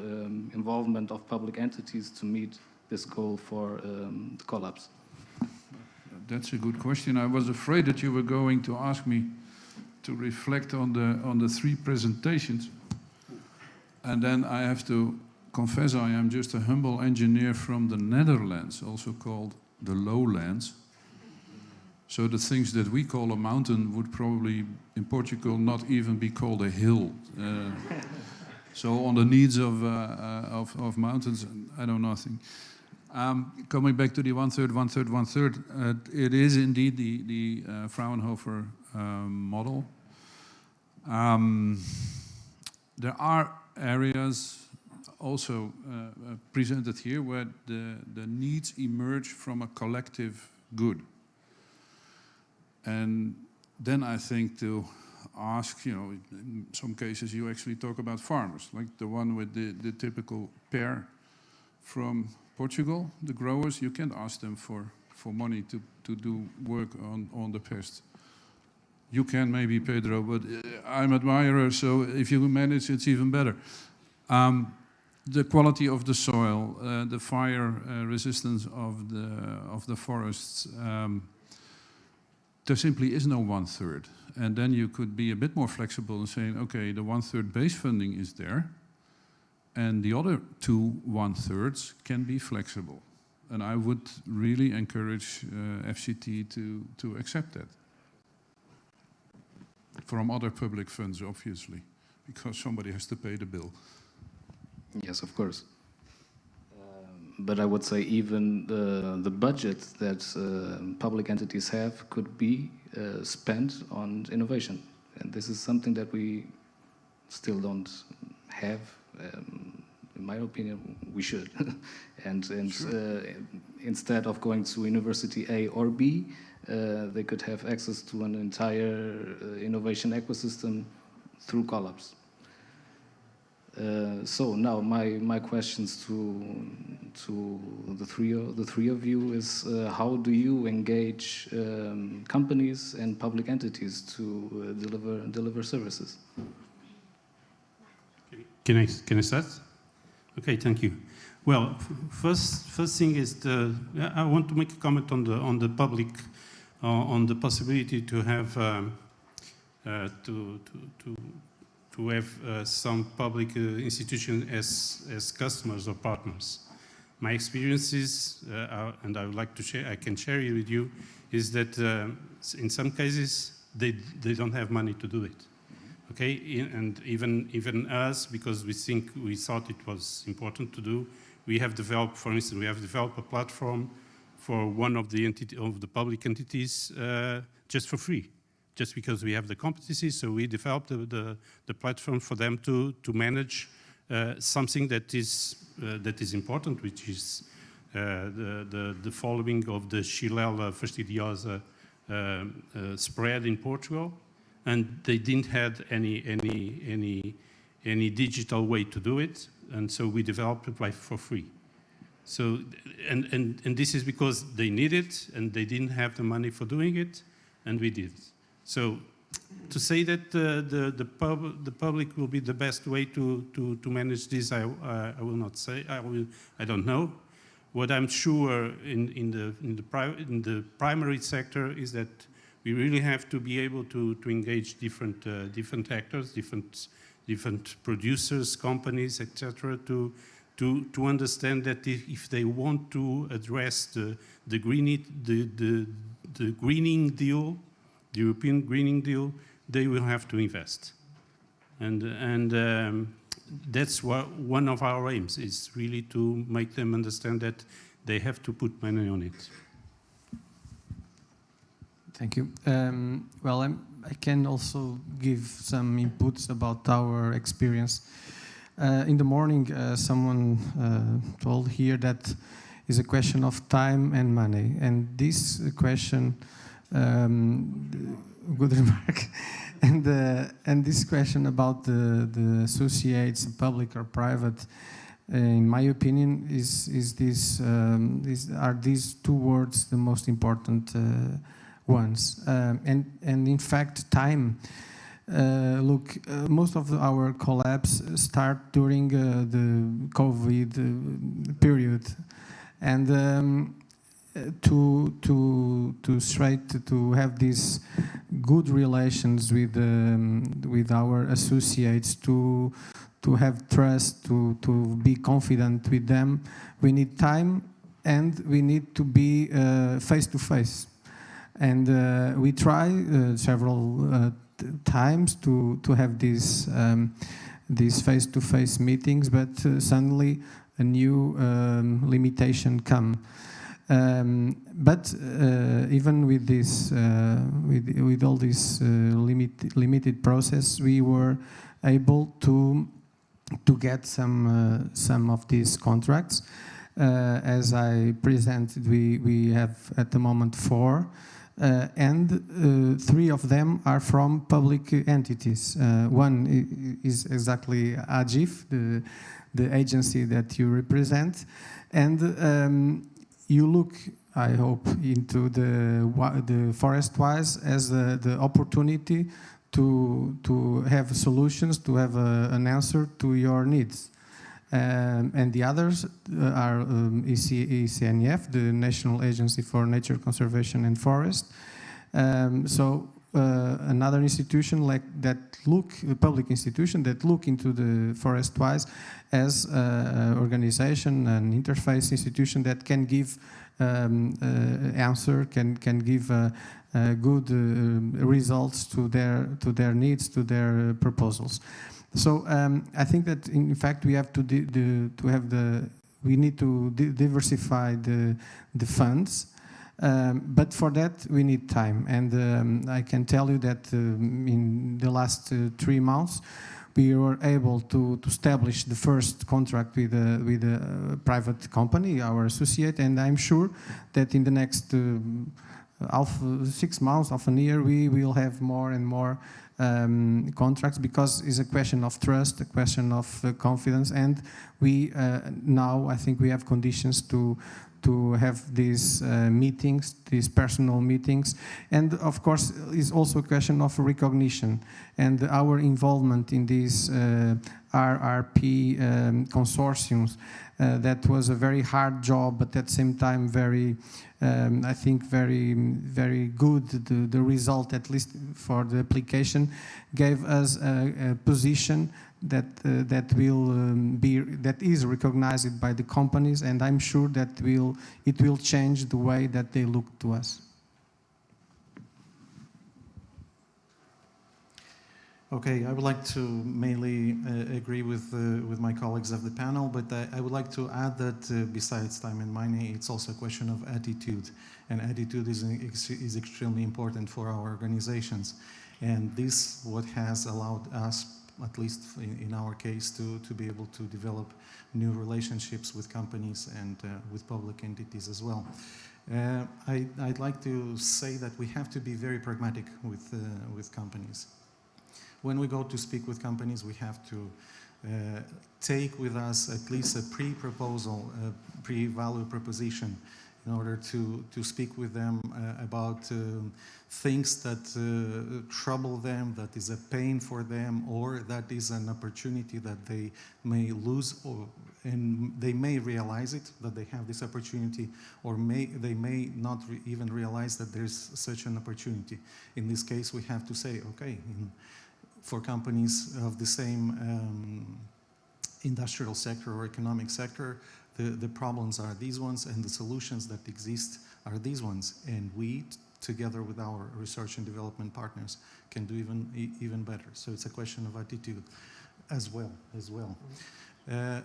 [SPEAKER 18] involvement of public entities to meet this goal for CoLABS?
[SPEAKER 8] That's a good question. I was afraid that you were going to ask me to reflect on the three presentations. And then I have to confess I am just a humble engineer from the Netherlands, also called the lowlands. So the things that we call a mountain would probably, in Portugal, not even be called a hill. So on the needs of mountains, I know nothing. Coming back to the 1/3, 1/3, 1/3, it is indeed the Fraunhofer model. There are areas also presented here where the needs emerge from a collective good. And then I think to ask, in some cases you actually talk about farmers, like the one with the typical pear from Portugal, the growers, you can't ask them for money to do work on the pest. You can maybe, Pedro, but I'm an admirer, so if you manage, it's even better. The quality of the soil, the fire resistance of the forests, there simply is no 1/3. And then you could be a bit more flexible in saying, okay, the 1/3 base funding is there, and the other 2 1/3s can be flexible. And I would really encourage FCT to accept that. From other public funds, obviously, because somebody has to pay the bill.
[SPEAKER 18] Yes, of course. But I would say even the budget that public entities have could be spent on innovation. And this is something that we still don't have. In my opinion, we should. and sure. Instead of going to University A or B, they could have access to an entire innovation ecosystem through CoLABS. So now my questions to the three of you is how do you engage companies and public entities to deliver services?
[SPEAKER 20] Can I start? Okay, thank you. Well, first thing is I want to make a comment on the public, on the possibility to have to have some public institutions as customers or partners. My experiences, and I would like to share, I can share it with you, is that in some cases they don't have money to do it. Okay, and even us, because we thought it was important to do, we have developed, for instance, we have developed a platform for one of the public entities just for free. Just because we have the competencies, so we developed the platform for them to manage something that is important, which is the following of the Xylella fastidiosa spread in Portugal, and they didn't have any digital way to do it, and so we developed it for free. So and this is because they need it and they didn't have the money for doing it, and we did. So, to say that the public will be the best way to manage this, I will not say. I don't know. What I'm sure in the primary sector is that we really have to be able to engage different actors, different producers, companies, etc. To understand that if they want to address the greening deal. The European Greening Deal, they will have to invest. And that's one of our aims, is really to make them understand that they have to put money on it.
[SPEAKER 19] Thank you. Well, I can also give some inputs about our experience. In the morning, someone told here that is a question of time and money. And this question, good remark, and this question about the associates, public or private, in my opinion, are these two words the most important ones. And in fact, time. Look, most of our CoLABS start during the COVID period, and to have these good relations with our associates, to have trust, to be confident with them, we need time, and we need to be face to face. And we try several times to have these face-to-face meetings, but suddenly a new limitation come. But even with this, with all this limited process, we were able to get some of these contracts. As I presented, we have at the moment 4. And 3 of them are from public entities. One is exactly AGIF, the agency that you represent. And you look, I hope, into the Forest-Wise as the opportunity to have solutions, to have an answer to your needs. And the others are ECNF, the National Agency for Nature Conservation and Forest. So another institution like that a public institution that look into the Forest-Wise as an organization, an interface institution that can give answer, can give good results to their needs, to their proposals. So I think that in fact we have we need to diversify the funds, but for that we need time. And I can tell you that in the last 3 months we were able to establish the first contract with a private company, our associate, and I'm sure that in the next 6 months, half a year, we will have more and more contracts, because it's a question of trust, a question of confidence, and we now I think we have conditions to have these meetings, these personal meetings, and of course it's also a question of recognition, and our involvement in these RRP consortiums. That was a very hard job, but at the same time very, I think very good. The result, at least for the application, gave us a position that that is recognized by the companies, and I'm sure that it will change the way that they look to us.
[SPEAKER 11] Okay, I would like to mainly agree with my colleagues of the panel, but I would like to add that besides time and money, it's also a question of attitude, and attitude is extremely important for our organizations, and this what has allowed us, at least in our case, to be able to develop new relationships with companies and with public entities as well. I'd like to say that we have to be very pragmatic with companies. When we go to speak with companies, we have to take with us at least a pre-proposal, a pre-value proposition, in order to speak with them about things that trouble them, that is a pain for them, or that is an opportunity that they may lose, and they may realize it, that they have this opportunity, or they may not even realize that there's such an opportunity. In this case, we have to say, okay, for companies of the same industrial sector or economic sector, the problems are these ones, and the solutions that exist are these ones. And we
[SPEAKER 21] together with our research and development partners, can do even better. So it's a question of attitude as well.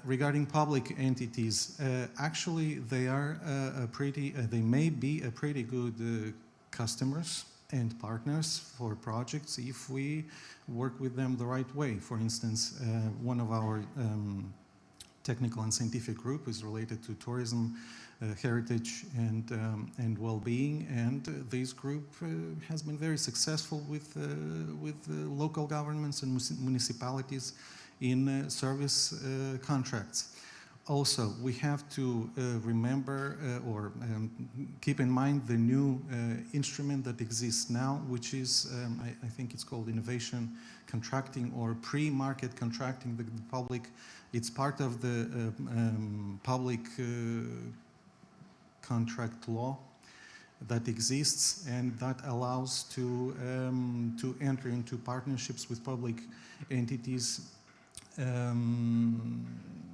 [SPEAKER 21] Regarding public entities, actually they are they may be a pretty good customers and partners for projects if we work with them the right way. For instance, one of our technical and scientific group is related to tourism, heritage and well-being, and this group has been very successful with local governments and municipalities in service contracts. Also, we have to remember or keep in mind the new instrument that exists now, which is, I think it's called innovation contracting or pre-market contracting. The public, it's part of the public contract law that exists, and that allows to enter into partnerships with public entities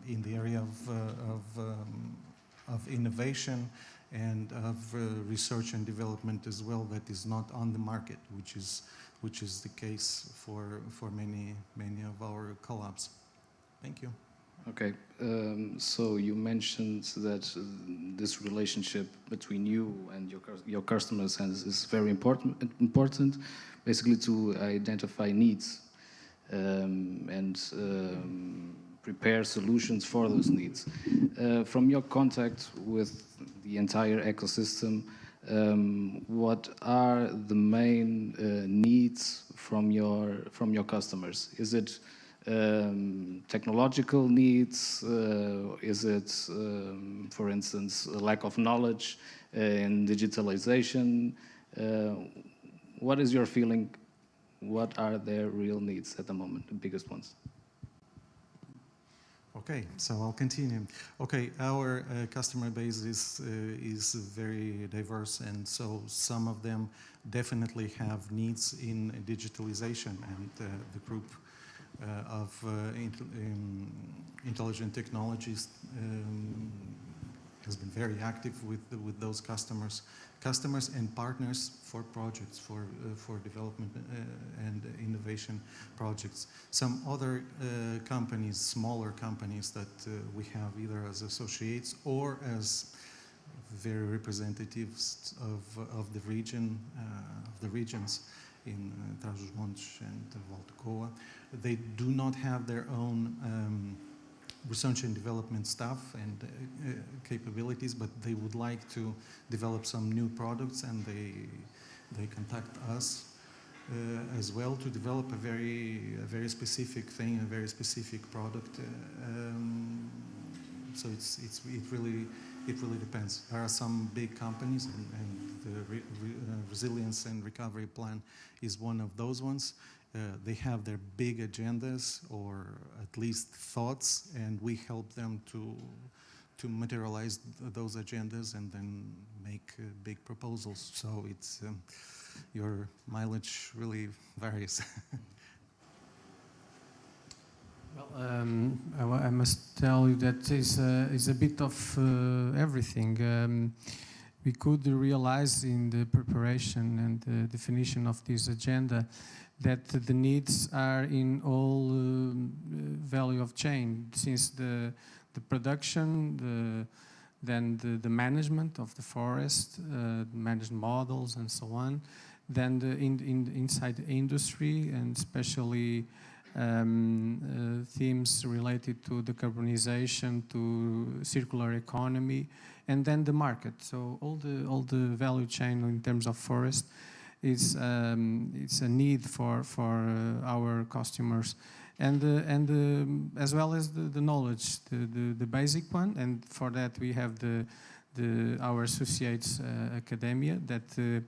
[SPEAKER 21] in the area of innovation and of research and development as well, that is not on the market, which is the case for many of our CoLABS. Thank you.
[SPEAKER 18] Okay, so you mentioned that this relationship between you and your customers is very important, basically to identify needs and prepare solutions for those needs. From your contact with the entire ecosystem, what are the main needs from your customers? Is it technological needs? Is it, for instance, a lack of knowledge in digitalization? What is your feeling? What are their real needs at the moment, the biggest ones?
[SPEAKER 21] Okay, so I'll continue. Okay, our customer base is very diverse, and so some of them definitely have needs in digitalization, and the group of intelligent technologies has been very active with those customers and partners for projects, for development and innovation projects. Some other companies, smaller companies that we have either as associates or as very representatives of the region, of the regions in Trás-os-Montes and Valdecoa, they do not have their own research and development staff and capabilities, but they would like to develop some new products, and they contact us as well to develop a very specific thing, a very specific product. So it really depends. There are some big companies, and the resilience and recovery plan is one of those ones. They have their big agendas, or at least thoughts, and we help them to materialize those agendas and then make big proposals. So it's your mileage really varies.
[SPEAKER 19] Well, I must tell you that is a bit of everything. We could realize in the preparation and the definition of this agenda that the needs are in all value of chain, since the production, then the management of the forest, management models and so on, then inside the industry, and especially themes related to decarbonization, to circular economy, and then the market. So all the value chain in terms of forest is it's a need for our customers, and as well as the knowledge, the basic one, and for that we have our associates academia that.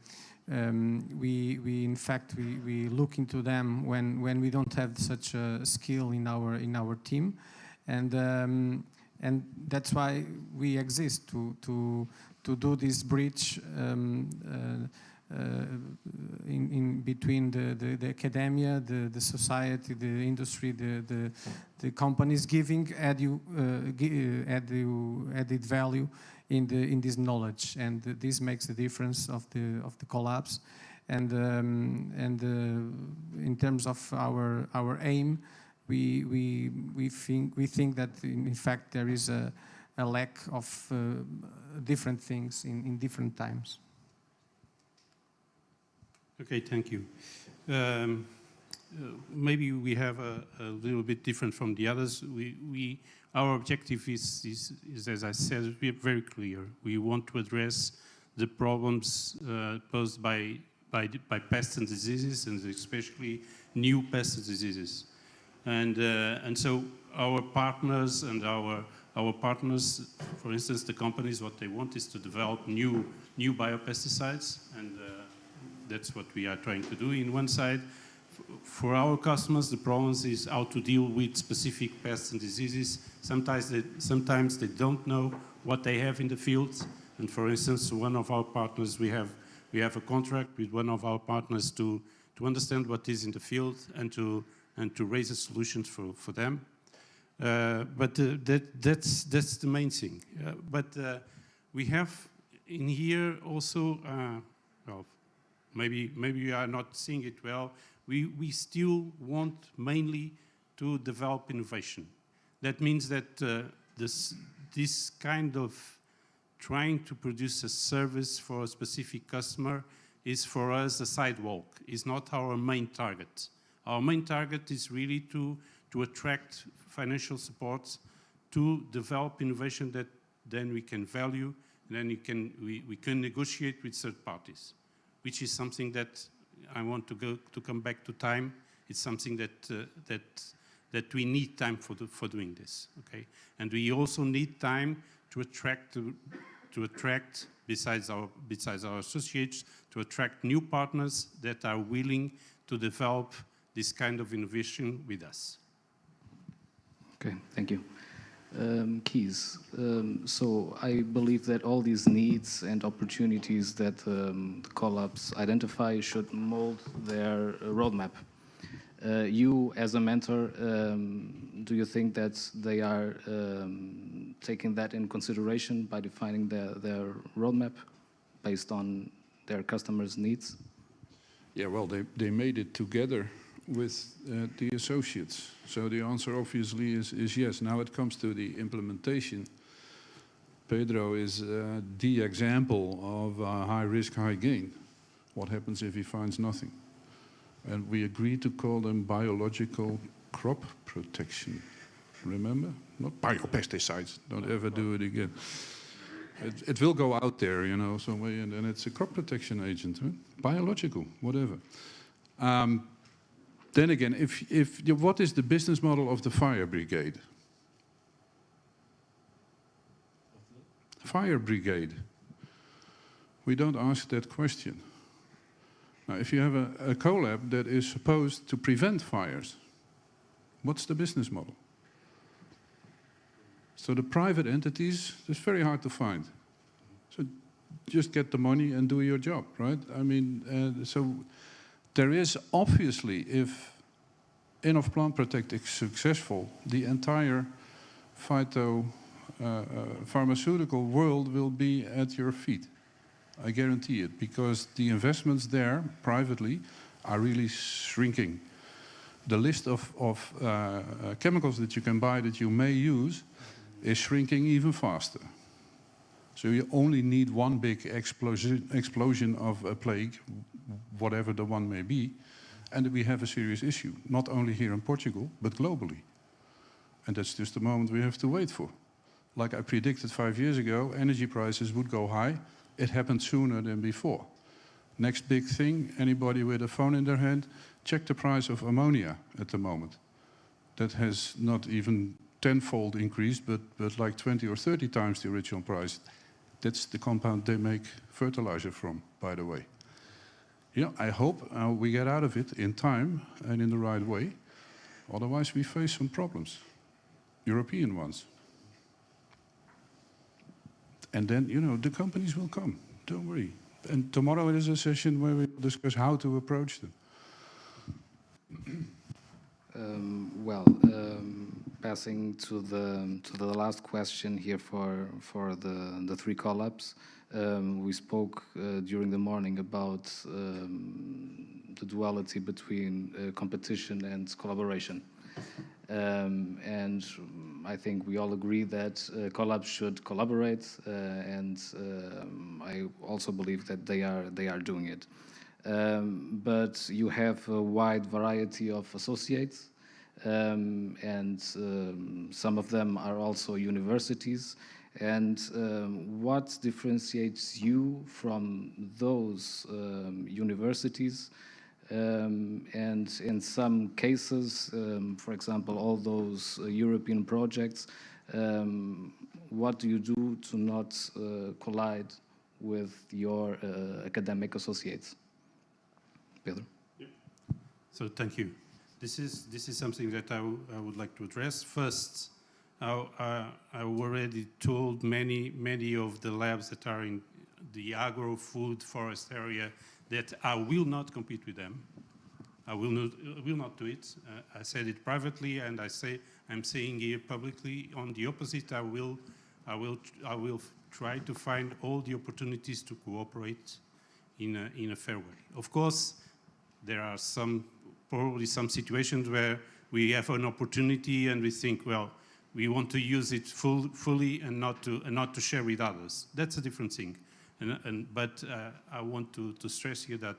[SPEAKER 19] We in fact look into them when we don't have such a skill in our team, and that's why we exist to do this bridge in between the academia, the society, the industry, the companies giving added value in this knowledge, and this makes the difference of the CoLABS. And in terms of our aim, we think that in fact there is a lack of different things in different times.
[SPEAKER 20] Okay, thank you. Maybe we have a little bit different from the others. Our objective is, as I said, very clear. We want to address the problems posed by pests and diseases, and especially new pests and diseases. And so our partners, for instance, the companies, what they want is to develop new biopesticides, and that's what we are trying to do in one side. For our customers, the problem is how to deal with specific pests and diseases. Sometimes they don't know what they have in the field. And for instance, one of our partners, we have a contract with one of our partners to understand what is in the field and to raise a solution for them. But that's the main thing. But we have in here also, well, maybe you are not seeing it well. We still want mainly to develop innovation. That means that this kind of trying to produce a service for a specific customer is for us a sidewalk, is not our main target. Our main target is really to attract financial support, to develop innovation that then we can value, and then we can negotiate with third parties, which is something that I want to come back to time. It's something that we need time for doing this, okay? And we also need time to attract besides our associates, to attract new partners that are willing to develop this kind of innovation with us.
[SPEAKER 18] Okay, thank you. Keys. So I believe that all these needs and opportunities that the CoLABS identify should mold their roadmap. You, as a mentor, do you think that they are taking that in consideration by defining their roadmap based on their customers' needs?
[SPEAKER 8] Yeah, well, they made it together with the associates. So the answer obviously is yes. Now it comes to the implementation. Pedro is the example of high risk, high gain. What happens if he finds nothing? And we agreed to call them biological crop protection. Remember? Not biopesticides. Don't ever do it again. It will go out there, you know, some way, and it's a crop protection agent, right? Biological, whatever. Then again, what is the business model of the fire brigade? Fire brigade. We don't ask that question. Now, if you have a CoLAB that is supposed to prevent fires, what's the business model? So the private entities, it's very hard to find. So just get the money and do your job, right? I mean, so there is obviously, if enough plant protect is successful, the entire pharmaceutical world will be at your feet. I guarantee it, because the investments there, privately, are really shrinking. The list of chemicals that you can buy that you may use is shrinking even faster. So you only need one big explosion of a plague, whatever the one may be, and we have a serious issue, not only here in Portugal, but globally. And that's just the moment we have to wait for. Like I predicted 5 years ago, energy prices would go high. It happened sooner than before. Next big thing, anybody with a phone in their hand, check the price of ammonia at the moment. That has not even tenfold increased, but like 20 or 30 times the original price. That's the compound they make fertilizer from, by the way. Yeah, I hope we get out of it in time and in the right way. Otherwise, we face some problems, European ones. And then, you know, the companies will come. Don't worry. And tomorrow is a session where we discuss how to approach them.
[SPEAKER 18] Passing to the last question here for the three CoLABS. We spoke during the morning about the duality between competition and collaboration. And I think we all agree that CoLABS should collaborate, and I also believe that they are doing it. But you have a wide variety of associates, and some of them are also universities. And what differentiates you from those universities? And in some cases, for example, all those European projects, what do you do to not collide with your academic associates? Pedro?
[SPEAKER 20] Yep. So thank you. This is something that I would like to address. First, I already told many of the labs that are in the agro-food forest area that I will not compete with them. I will not do it. I said it privately, and I'm saying here publicly. On the opposite, I will try to find all the opportunities to cooperate in a fair way. Of course, there are probably some situations where we have an opportunity and we think, well, we want to use it fully and not to share with others. That's a different thing. But I want to stress here that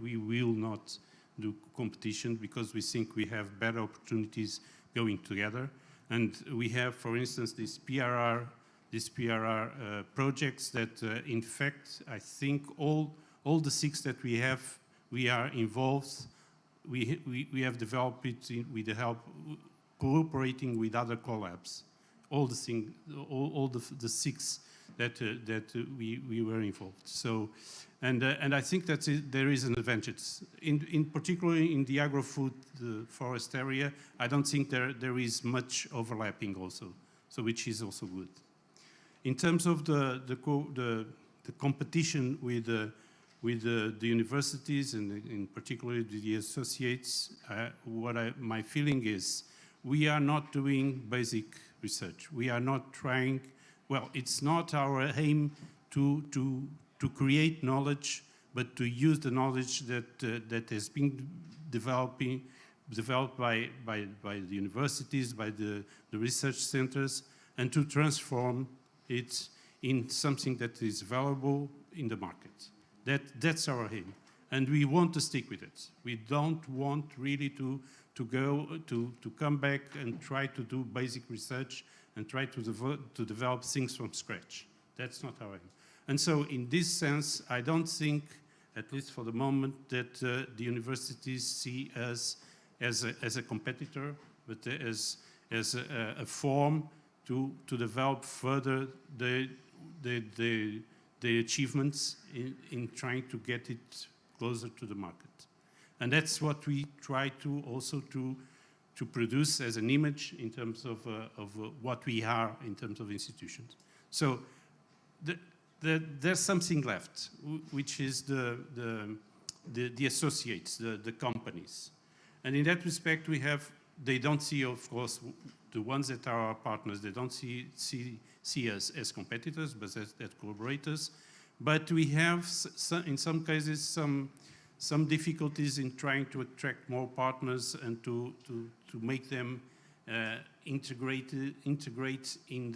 [SPEAKER 20] we will not do competition because we think we have better opportunities going together. And we have, for instance, these PRR projects that, in fact, I think all the 6 that we are involved. We have developed it with the help, cooperating with other CoLABS. All the 6 that we were involved. So, and I think that there is an advantage. In particular in the agro-food forest area, I don't think there is much overlapping also. So which is also good. In terms of the competition with the universities and in particular the associates, my feeling is we are not doing basic research. We are not trying. Well, it's not our aim to create knowledge, but to use the knowledge that has been developed by the universities, by the research centers, and to transform it in something that is valuable in the market. That's our aim, and we want to stick with it. We don't want really to come back and try to do basic research and try to develop things from scratch. That's not our aim. And so in this sense, I don't think, at least for the moment, that the universities see us as a competitor, but as a form to develop further the achievements in trying to get it closer to the market. And that's what we try to also to produce as an image in terms of what we are in terms of institutions. So there's something left, which is the associates, the companies. And in that respect, they don't see, of course, the ones that are our partners, they don't see us as competitors, but as collaborators. But we have, in some cases, some difficulties in trying to attract more partners and to make them integrate in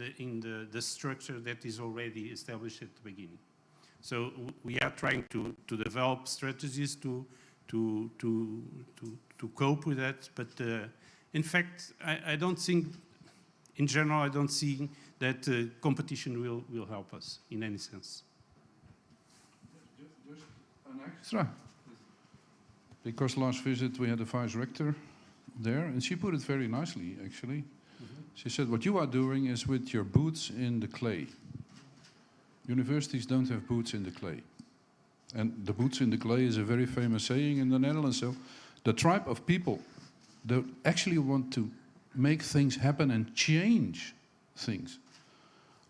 [SPEAKER 20] the structure that is already established at the beginning. So we are trying to develop strategies to cope with that. But in fact, I don't think, in general, I don't see that competition will help us in any sense.
[SPEAKER 8] Just an extra. Because last visit we had a vice rector there, and she put it very nicely, actually. Mm-hmm. She said, what you are doing is with your boots in the clay. Universities don't have boots in the clay. And the boots in the clay is a very famous saying in the Netherlands. So the tribe of people that actually want to make things happen and change things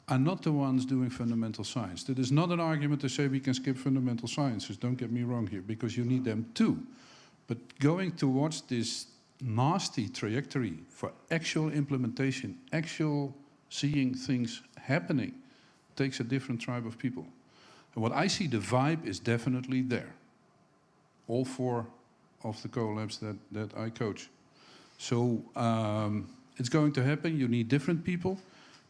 [SPEAKER 8] are not the ones doing fundamental science. That is not an argument to say we can skip fundamental sciences, don't get me wrong here, because you need them too. But going towards this nasty trajectory for actual implementation, actual seeing things happening, takes a different tribe of people. And what I see, the vibe is definitely there. All 4 of the CoLABS that I coach. So it's going to happen. You need different people.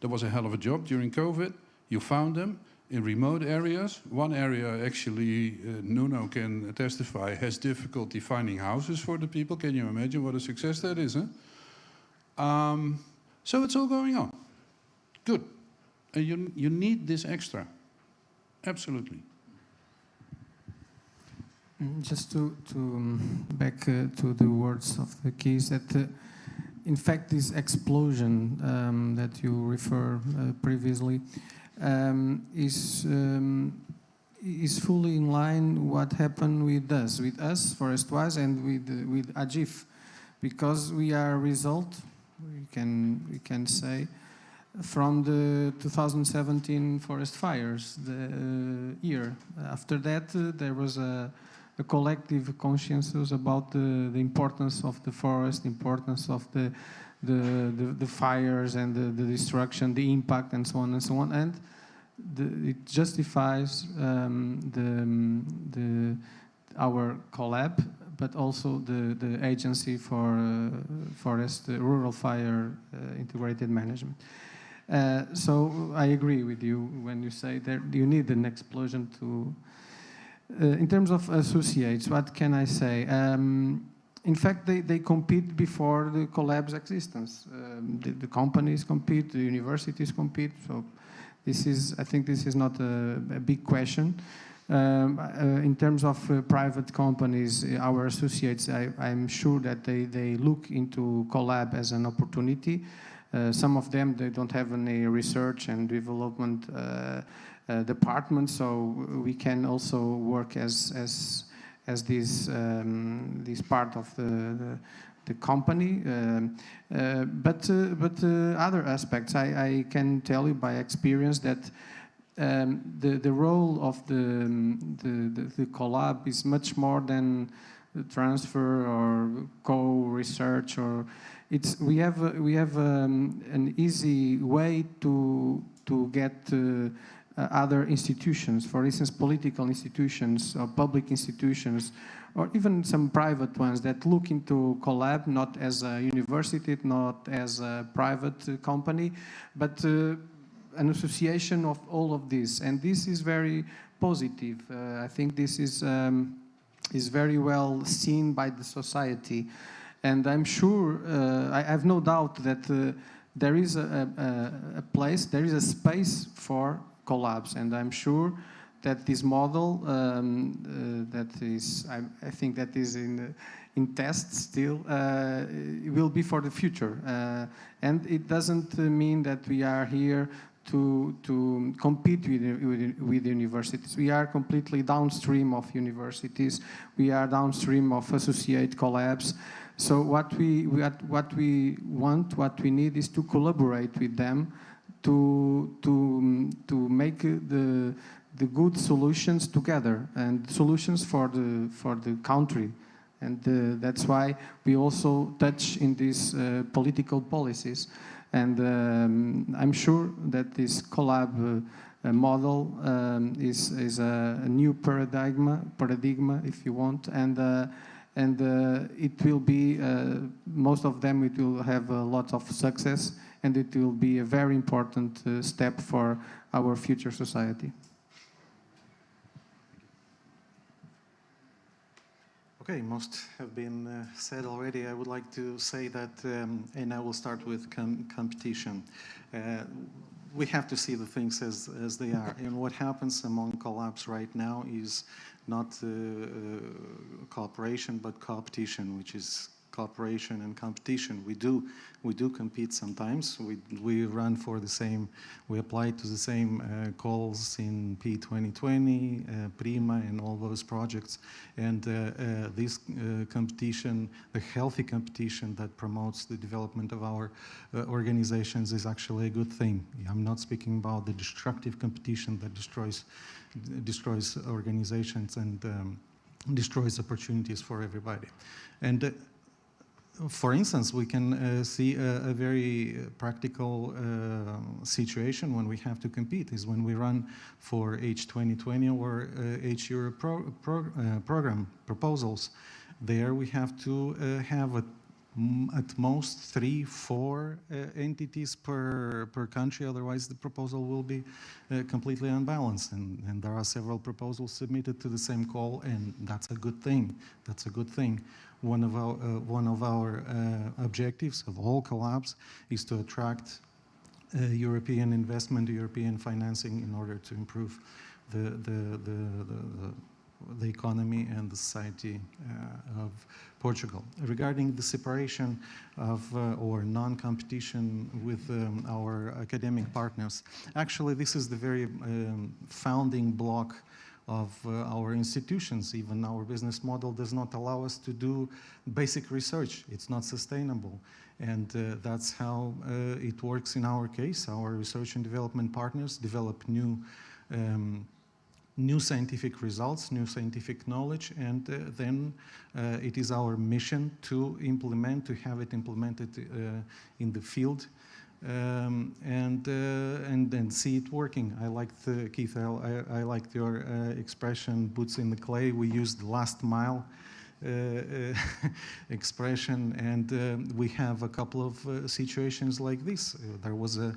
[SPEAKER 8] There was a hell of a job during COVID. You found them in remote areas. One area actually, Nuno can testify, has difficulty finding houses for the people. Can you imagine what a success that is? Huh? So it's all going on. Good. And you need this extra. Absolutely.
[SPEAKER 19] Just to back to the words of the keys, that in fact this explosion that you refer previously is fully in line what happened with us Forest-wise, and with AGIF, because we are a result, we can say, from the 2017 forest fires, the year. After that, there was a collective consciousness about the importance of the forest, the importance of the fires and the destruction, the impact, and so on and so on. And it justifies our CoLAB, but also the Agency for Forest, Rural Fire Integrated Management. So I agree with you when you say that you need an explosion to... in terms of associates, what can I say? In fact, they compete before the CoLABS existence. The companies compete, the universities compete. So this is, I think this is not a big question. In terms of private companies, our associates, I'm sure that they look into CoLAB as an opportunity. Some of them, they don't have any research and development department, so we can also work as this part of the company. But other aspects, I can tell you by experience that the role of the CoLAB is much more than the transfer or co-research, or we have an easy way to get other institutions, for instance, political institutions or public institutions, or even some private ones that look into CoLAB not as a university, not as a private company, but an association of all of this. And this is very positive. I think this is very well seen by the society. And I'm sure, I have no doubt that there is a place, there is a space for CoLABS, and I'm sure that this model that is, I think that is in test still, will be for the future. And it doesn't mean that we are here to compete with universities. We are completely downstream of universities. We are downstream of associate CoLABS. So what we want, what we need is to collaborate with them to make the good solutions together, and solutions for the country. And that's why we also touch in these political policies. And I'm sure that this CoLAB model is a new paradigm, if you want, and it will be, most of them, it will have a lot of success, and it will be a very important step for our future society.
[SPEAKER 21] Okay, most have been said already. I would like to say that, and I will start with competition. We have to see the things as they are. And what happens among CoLABS right now is not cooperation, but competition, which is cooperation and competition. We do compete sometimes. We run for the same, we apply to the same calls in P 2020, Prima, and all those projects. And this competition, the healthy competition that promotes the development of our organizations, is actually a good thing. I'm not speaking about the destructive competition that destroys organizations and destroys opportunities for everybody. And for instance, we can see a very practical situation when we have to compete is when we run for H2020 or H-Euro program proposals. There we have to have at most 3-4 entities per country, otherwise the proposal will be completely unbalanced. And there are several proposals submitted to the same call, and that's a good thing. That's a good thing. One of our objectives of all CoLABS is to attract European investment, European financing in order to improve the economy and the society of Portugal. Regarding the separation of or non-competition with our academic partners, actually this is the very founding block of our institutions. Even our business model does not allow us to do basic research. It's not sustainable. And that's how it works in our case. Our research and development partners develop new scientific results, new scientific knowledge, and then it is our mission to implement, to have it implemented in the field and then see it working. I liked, Keith, I liked your expression, boots in the clay. We used last mile expression, and we have a couple of situations like this. There was a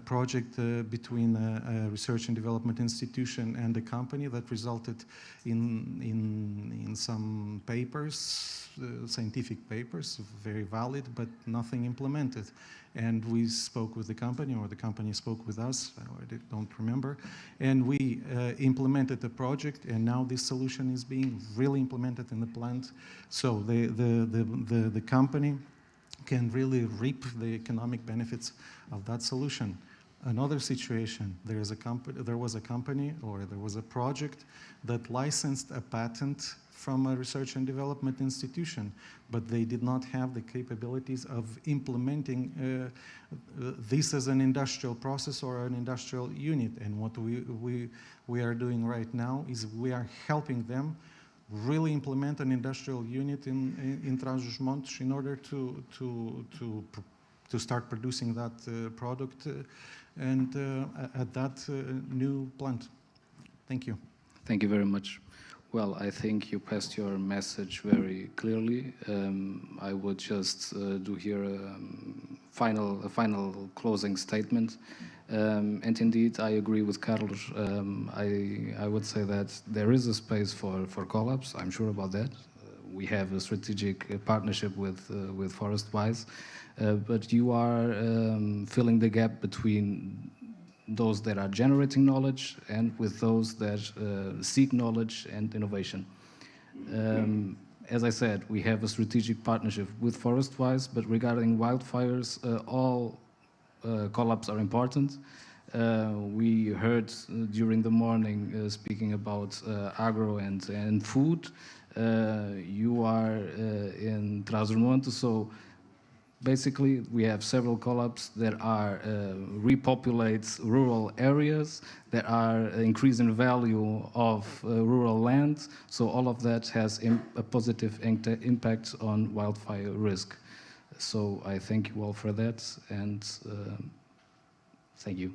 [SPEAKER 21] project between a research and development institution and a company that resulted in some papers, scientific papers, very valid, but nothing implemented. And we spoke with the company, or the company spoke with us, I don't remember, and we implemented the project, and now this solution is being really implemented in the plant. So the company can really reap the economic benefits of that solution. Another situation, there was a company, or there was a project that licensed a patent from a research and development institution, but they did not have the capabilities of implementing this as an industrial process or an industrial unit. And what we are doing right now is we are helping them really implement an industrial unit in Trás-os-Montes in order to start producing that product and at that new plant. Thank you.
[SPEAKER 18] Thank you very much. Well, I think you passed your message very clearly. I would just do here a final closing statement. And indeed, I agree with Carlos. I would say that there is a space for CoLABS. I'm sure about that. We have a strategic partnership with Forest-Wise, but you are filling the gap between those that are generating knowledge and with those that seek knowledge and innovation. As I said, we have a strategic partnership with Forest-Wise, but regarding wildfires, all CoLABS are important. We heard during the morning speaking about agro and food. You are in Trás-os-Montes, so basically, we have several CoLABS that are repopulate rural areas, that are increasing value of rural land. So all of that has a positive impact on wildfire risk. So I thank you all for that, and thank you.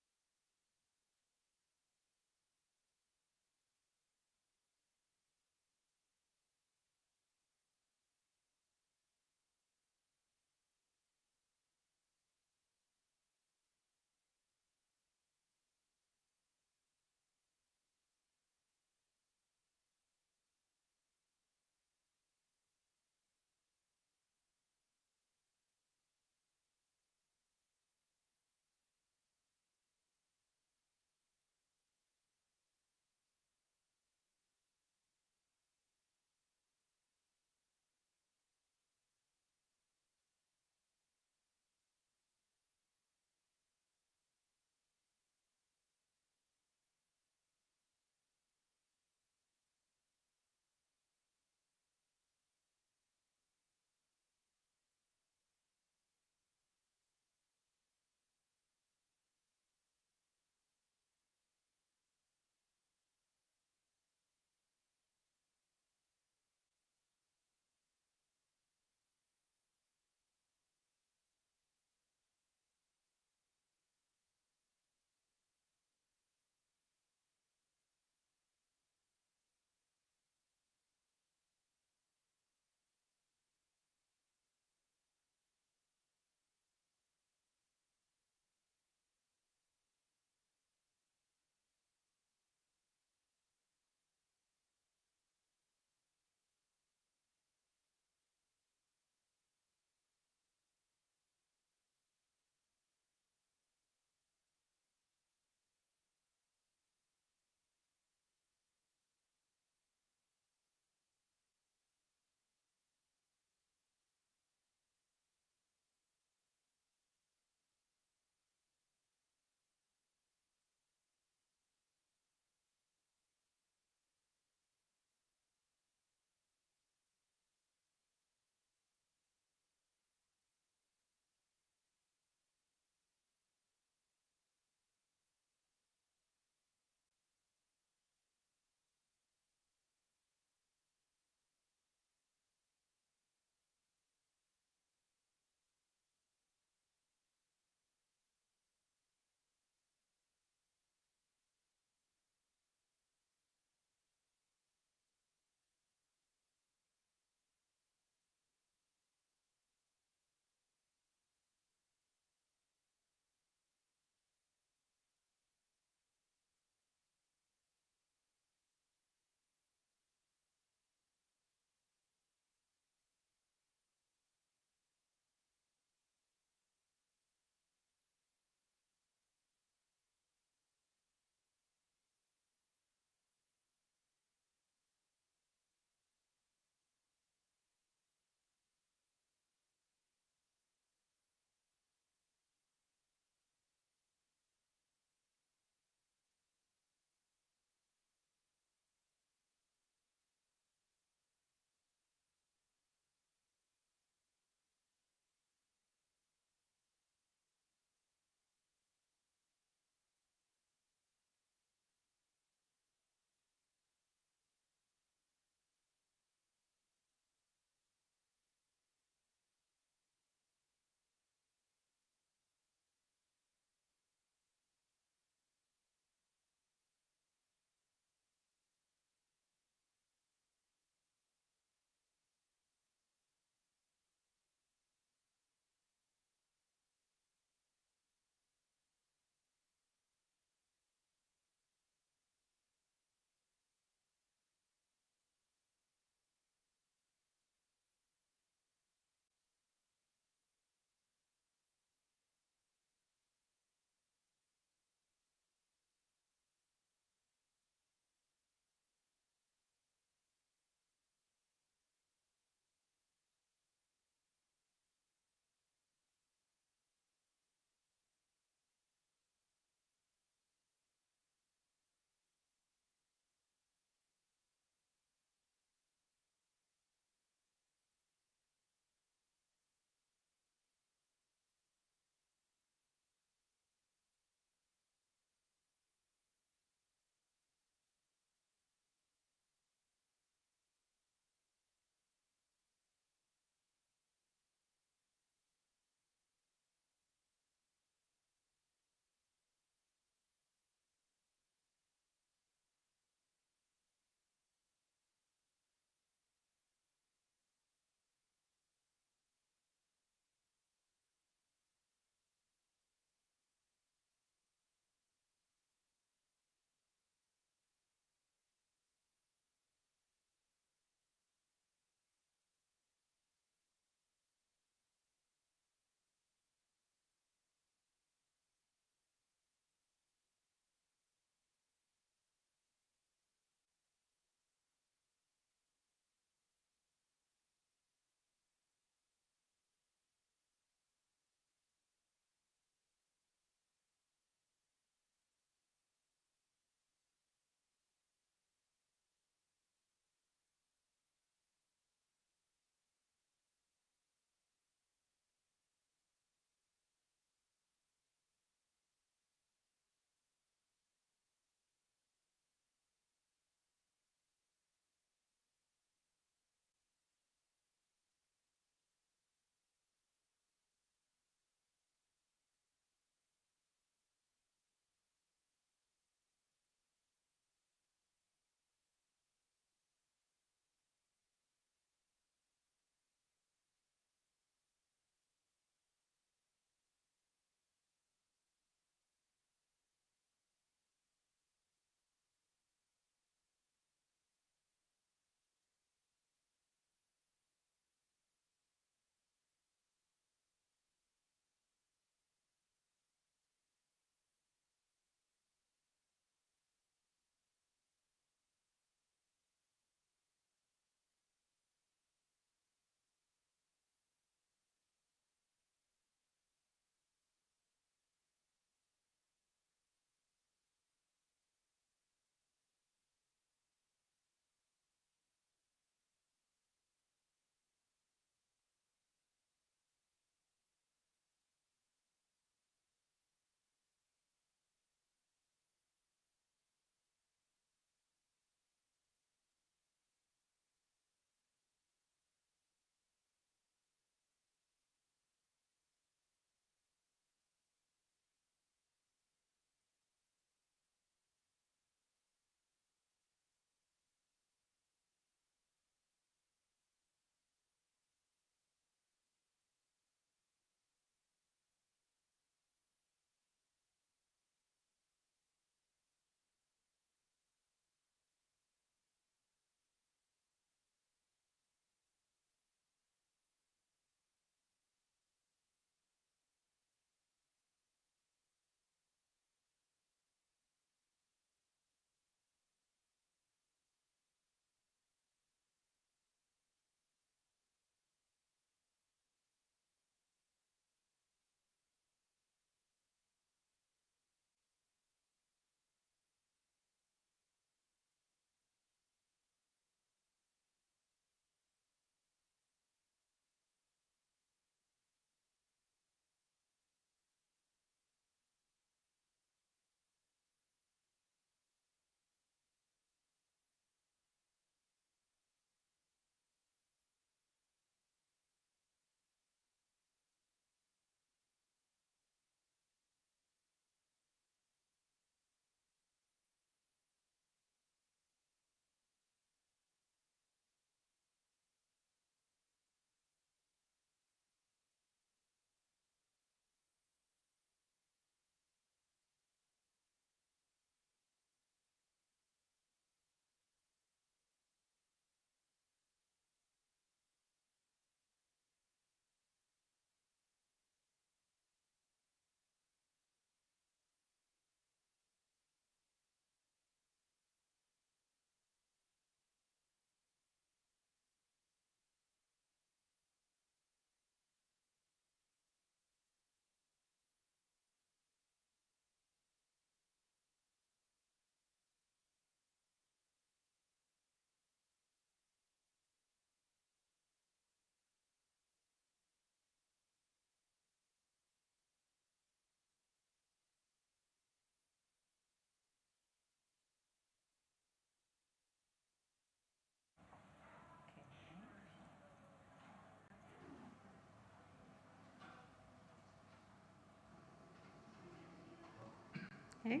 [SPEAKER 7] Okay.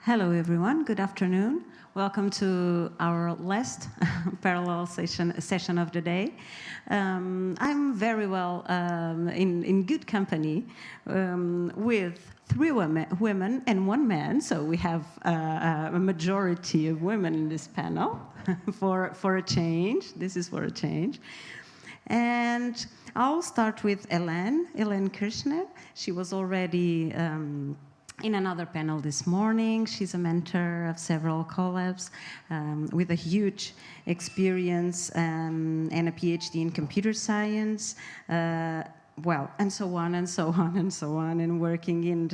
[SPEAKER 7] Hello, everyone. Good afternoon. Welcome to our last parallel session of the day. I'm very well in good company with 3 women and 1 man, so we have a majority of women in this panel for a change. This is for a change. And I'll start with Ellen Kirchner. She was already in another panel this morning. She's a mentor of several CoLABS with a huge experience and a PhD in computer science. Well, and so on and so on and so on, and working in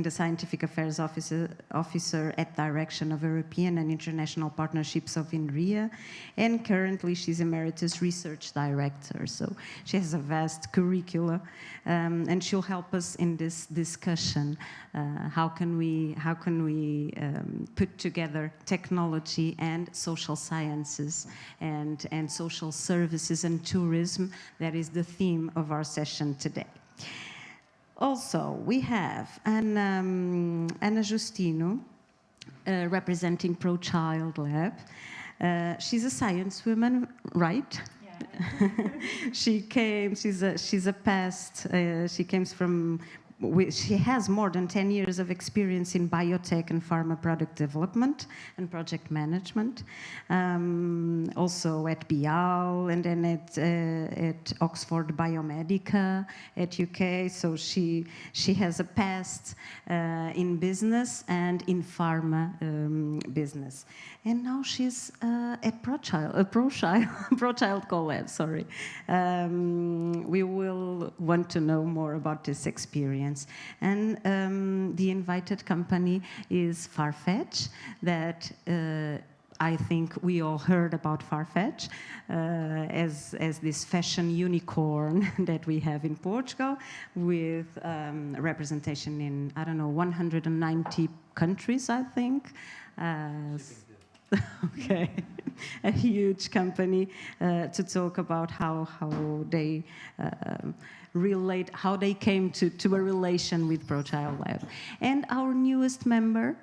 [SPEAKER 7] the Scientific Affairs Officer at Direction of European and International Partnerships of INRIA, and currently she's Emeritus Research Director, so she has a vast curricula, and she'll help us in this discussion. How can we put together technology and social sciences and social services and tourism? That is the theme of our session today. Also, we have Ana Justino, representing Pro-Child Lab. She's a science woman, right? Yeah. She has more than 10 years of experience in biotech and pharma product development and project management, also at BIAL and then at Oxford Biomedica at UK. So she has a past in business and in pharma business. And now she's at Pro-Child CoLAB, sorry. We will want to know more about this experience. And the invited company is Farfetch, that I think we all heard about Farfetch as this fashion unicorn that we have in Portugal, with representation in, I don't know, 190 countries, I think. Okay, a huge company to talk about how they how they came to a relation with Pro-Child Lab. And our newest member,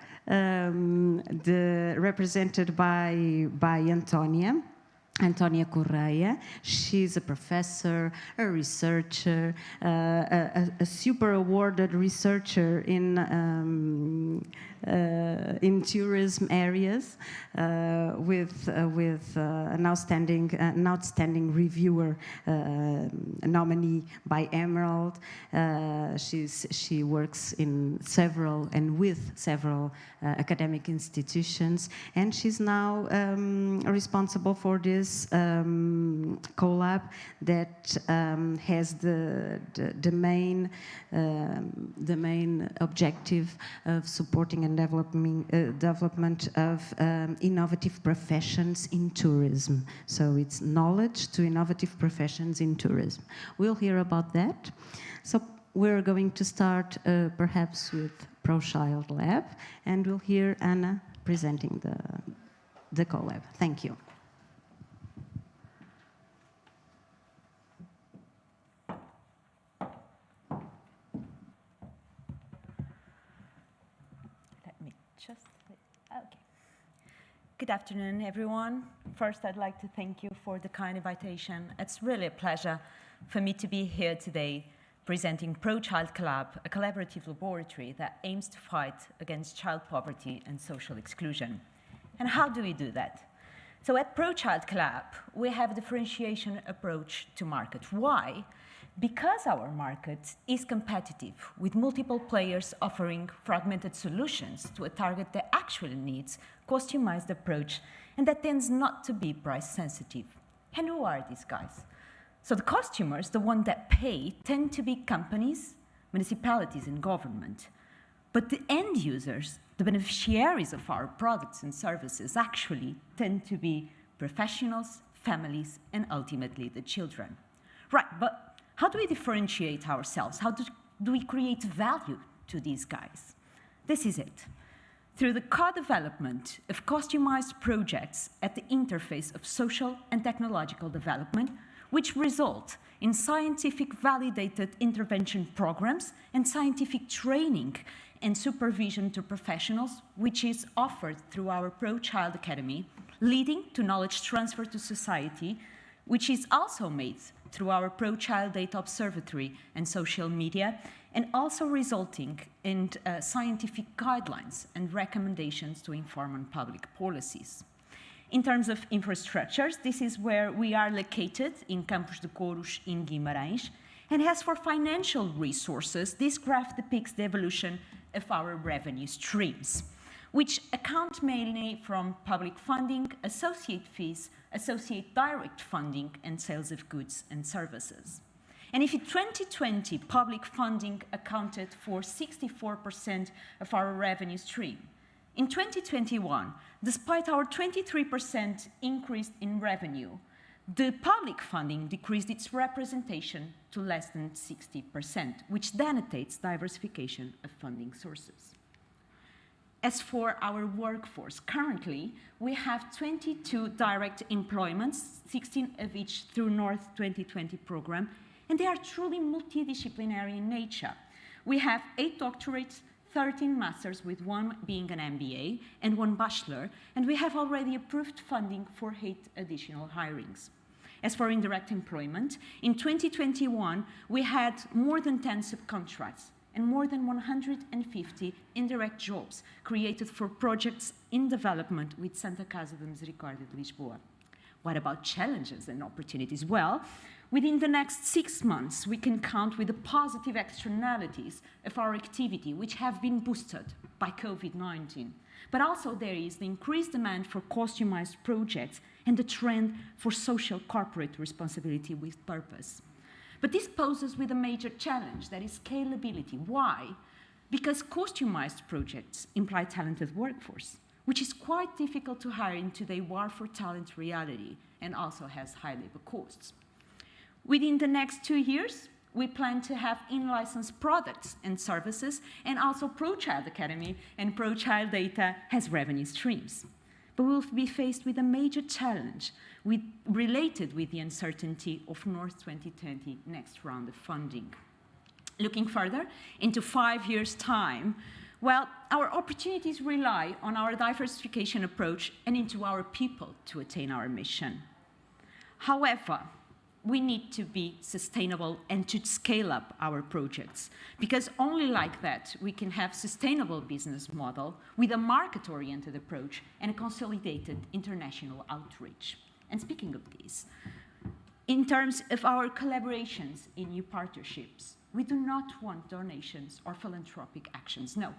[SPEAKER 7] represented by Antonia Correia. She's a professor, a researcher, a super awarded researcher in tourism areas, with an outstanding reviewer nominee by Emerald. She works in several academic institutions, and she's now responsible for this CoLAB that has the main objective of supporting and development of innovative professions in tourism. So it's knowledge to innovative professions in tourism. We'll hear about that. So we're going to start perhaps with Pro-Child Lab, and we'll hear Anna presenting the CoLAB. Thank you.
[SPEAKER 22] Okay. Good afternoon, everyone. First, I'd like to thank you for the kind invitation. It's really a pleasure for me to be here today presenting Pro-Child CoLAB, a collaborative laboratory that aims to fight against child poverty and social exclusion. And how do we do that? So at Pro-Child CoLAB, we have a differentiation approach to market. Why? Because our market is competitive, with multiple players offering fragmented solutions to a target that actually needs customized approach, and that tends not to be price sensitive. And who are these guys? So the customers, the ones that pay, tend to be companies, municipalities, and government. But the end users, the beneficiaries of our products and services, actually tend to be professionals, families, and ultimately the children. Right, but how do we differentiate ourselves? How do we create value to these guys? This is it. Through the co-development of customized projects at the interface of social and technological development, which result in scientific validated intervention programs and scientific training and supervision to professionals, which is offered through our Pro-Child Academy, leading to knowledge transfer to society, which is also made through our Pro-Child Data Observatory and social media, and also resulting in scientific guidelines and recommendations to inform on public policies. In terms of infrastructures, this is where we are located in Campos de Couros in Guimarães. And as for financial resources, this graph depicts the evolution of our revenue streams, which account mainly from public funding, associate fees, associate direct funding, and sales of goods and services. And if in 2020, public funding accounted for 64% of our revenue stream, in 2021, despite our 23% increase in revenue, the public funding decreased its representation to less than 60%, which denotates diversification of funding sources. As for our workforce, currently we have 22 direct employments, 16 of each through North 2020 program, and they are truly multidisciplinary in nature. We have 8 doctorates, 13 masters, with 1 being an MBA and 1 bachelor, and we have already approved funding for 8 additional hirings. As for indirect employment, in 2021, we had more than 10 subcontracts and more than 150 indirect jobs created for projects in development with Santa Casa de Misericórdia de Lisboa. What about challenges and opportunities? Well, within the next 6 months, we can count with the positive externalities of our activity, which have been boosted by COVID-19. But also there is the increased demand for customized projects and the trend for social corporate responsibility with purpose. But this poses with a major challenge, that is scalability. Why? Because customized projects imply talented workforce, which is quite difficult to hire in today's war for talent reality and also has high labor costs. Within the next 2 years, we plan to have in-licensed products and services, and also Pro-Child Academy and Pro-Child Data has revenue streams. But we'll be faced with a major challenge related with the uncertainty of North 2020 next round of funding. Looking further into 5 years' time, well, our opportunities rely on our diversification approach and into our people to attain our mission. However, we need to be sustainable and to scale up our projects, because only like that we can have sustainable business model with a market-oriented approach and a consolidated international outreach. And speaking of this, in terms of our collaborations in new partnerships, we do not want donations or philanthropic actions, no.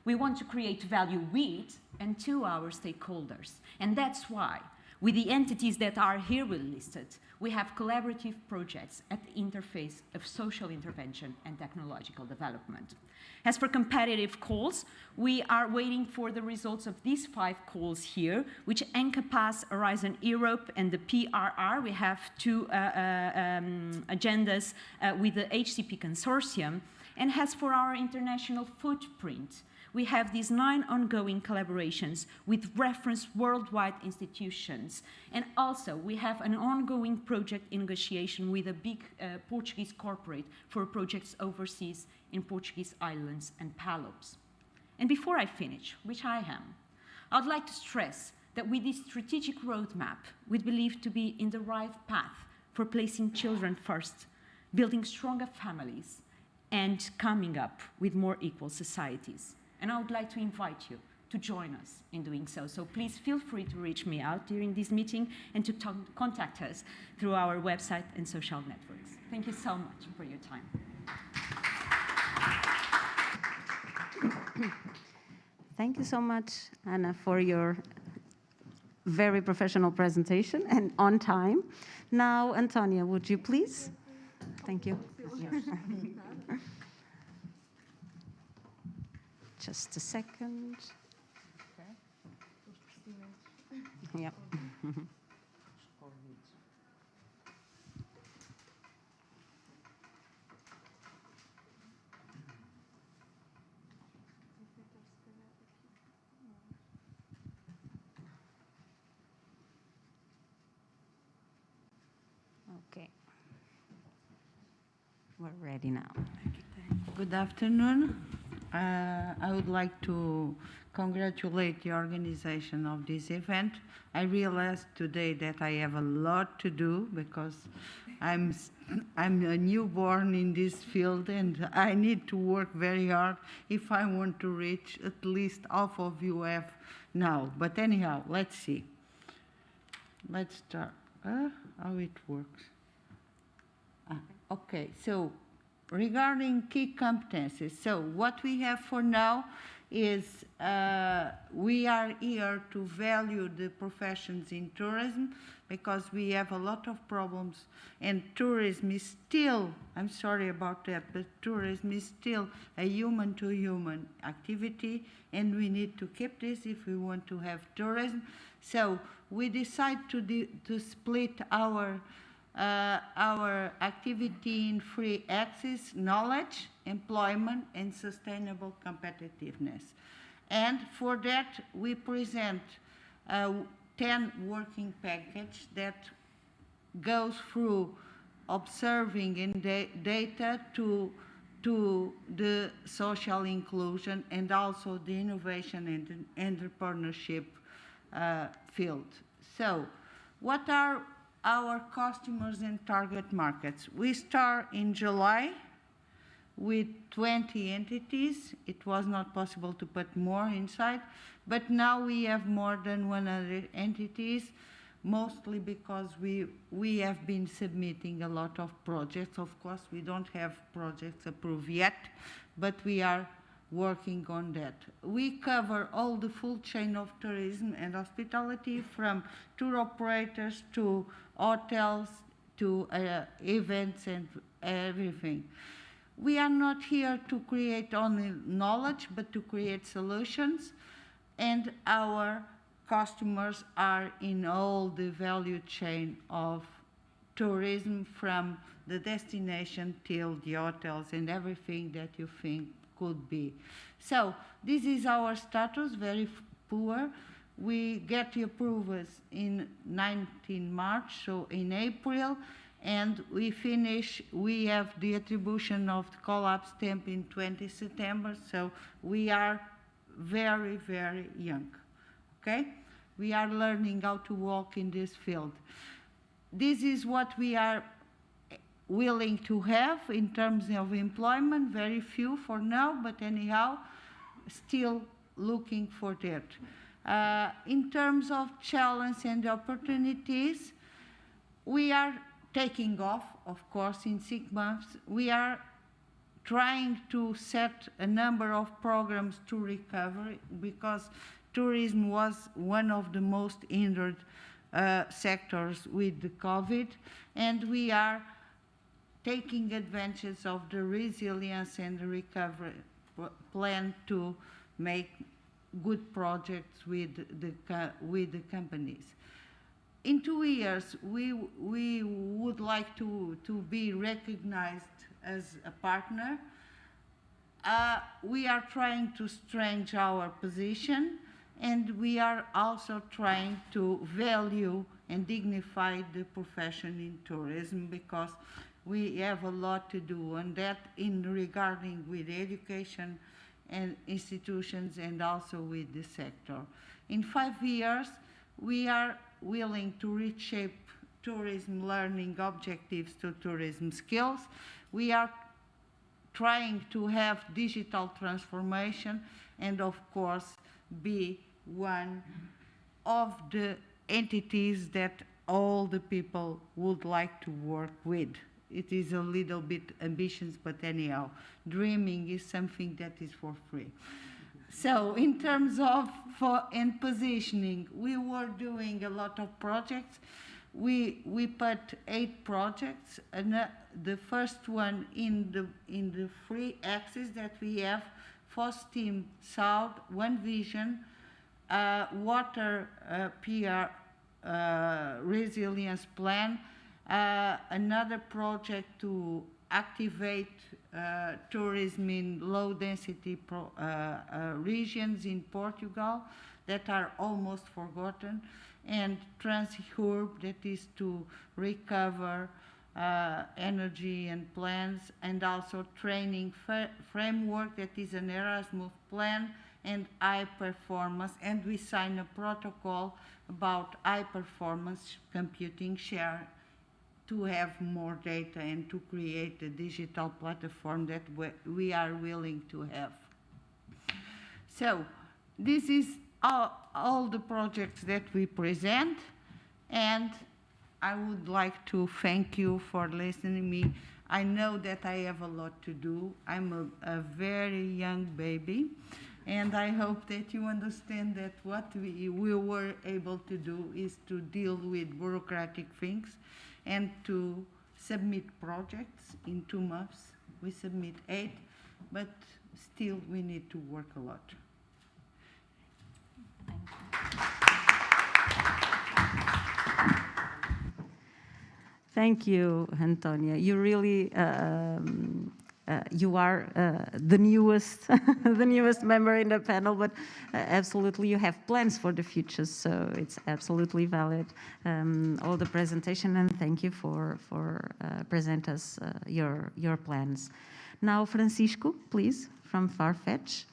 [SPEAKER 22] We want to create value with and to our stakeholders. And that's why, with the entities that are here listed, we have collaborative projects at the interface of social intervention and technological development. As for competitive calls, we are waiting for the results of these 5 calls here, which encompass Horizon Europe and the PRR. We have 2 agendas with the HCP consortium. And as for our international footprint, we have these 9 ongoing collaborations with reference worldwide institutions. And also, we have an ongoing project in negotiation with a big Portuguese corporate for projects overseas in Portuguese islands and Palops. And before I finish, which I am, I'd like to stress that with this strategic roadmap, we believe to be in the right path for placing children first, building stronger families, and coming up with more equal societies. And I would like to invite you to join us in doing so. So please feel free to reach me out during this meeting and to contact us through our website and social networks. Thank you so much for your time.
[SPEAKER 7] Thank you so much, Anna, for your very professional presentation and on time. Now, Antonia, would you please? Thank you. Just a second. Yeah. Okay. We're ready now.
[SPEAKER 1] Good afternoon.
[SPEAKER 5] I would like to congratulate the organization of this event. I realized today that I have a lot to do because I'm a newborn in this field and I need to work very hard if I want to reach at least half of you have now. But anyhow, let's see. Let's start. How it works. Okay, so regarding key competencies, so what we have for now is we are here to value the professions in tourism because we have a lot of problems and tourism is still, I'm sorry about that, but tourism is still a human-to-human activity and we need to keep this if we want to have tourism. So we decide to split our activity in 3 axes: knowledge, employment, and sustainable competitiveness. And for that, we present a 10 working package that goes through observing and data to the social inclusion and also the innovation and entrepreneurship field. So, what are our customers and target markets? We start in July with 20 entities. It was not possible to put more inside, but now we have more than 100 entities, mostly because we have been submitting a lot of projects. Of course, we don't have projects approved yet, but we are working on that. We cover all the full chain of tourism and hospitality, from tour operators to hotels to events and everything. We are not here to create only knowledge, but to create solutions, and our customers are in all the value chain of tourism, from the destination till the hotels and everything that you think could be. So this is our status, very poor. We get the approvals in 19 March, so in April, and we have the attribution of the CoLABS stamp in 20 September, so we are very, very young, okay? We are learning how to walk in this field. This is what we are willing to have in terms of employment, very few for now, but anyhow, still looking for that. In terms of challenge and opportunities, we are taking off, of course, in 6 months. We are trying to set a number of programs to recover because tourism was one of the most hindered sectors with the COVID, and we are taking advantage of the resilience and the recovery plan to make good projects with the companies. In 2 years, we would like to be recognized as a partner. We are trying to strengthen our position, and we are also trying to value and dignify the profession in tourism because we have a lot to do, and that in regarding with education and institutions and also with the sector. In 5 years, we are willing to reshape tourism learning objectives to tourism skills. We are trying to have digital transformation and, of course, be one of the entities that all the people would like to work with. It is a little bit ambitious, but anyhow, dreaming is something that is for free. So in terms of and positioning, we were doing a lot of projects. We put 8 projects, and the first one in the 3 axes that we have: Force Team South, One Vision, Water PR Resilience Plan, another project to activate tourism in low-density regions in Portugal that are almost forgotten, and Transurb, that is to recover energy and plans, and also training framework that is an Erasmus plan and high performance, and we sign a protocol about high performance computing share to have more data and to create a digital platform that we are willing to have. So this is all the projects that we present, and I would like to thank you for listening to me. I know that I have a lot to do. I'm a very young baby, and I hope that you understand that what we were able to do is to deal with bureaucratic things and to submit projects in 2 months. We submit 8, but still we need to work a lot.
[SPEAKER 7] Thank you, Antonia. You really, you are the newest, the newest member in the panel, but absolutely you have plans for the future, so it's absolutely valid. All the presentation, and thank you for present us your plans. Now, Francisco, please, from Farfetch.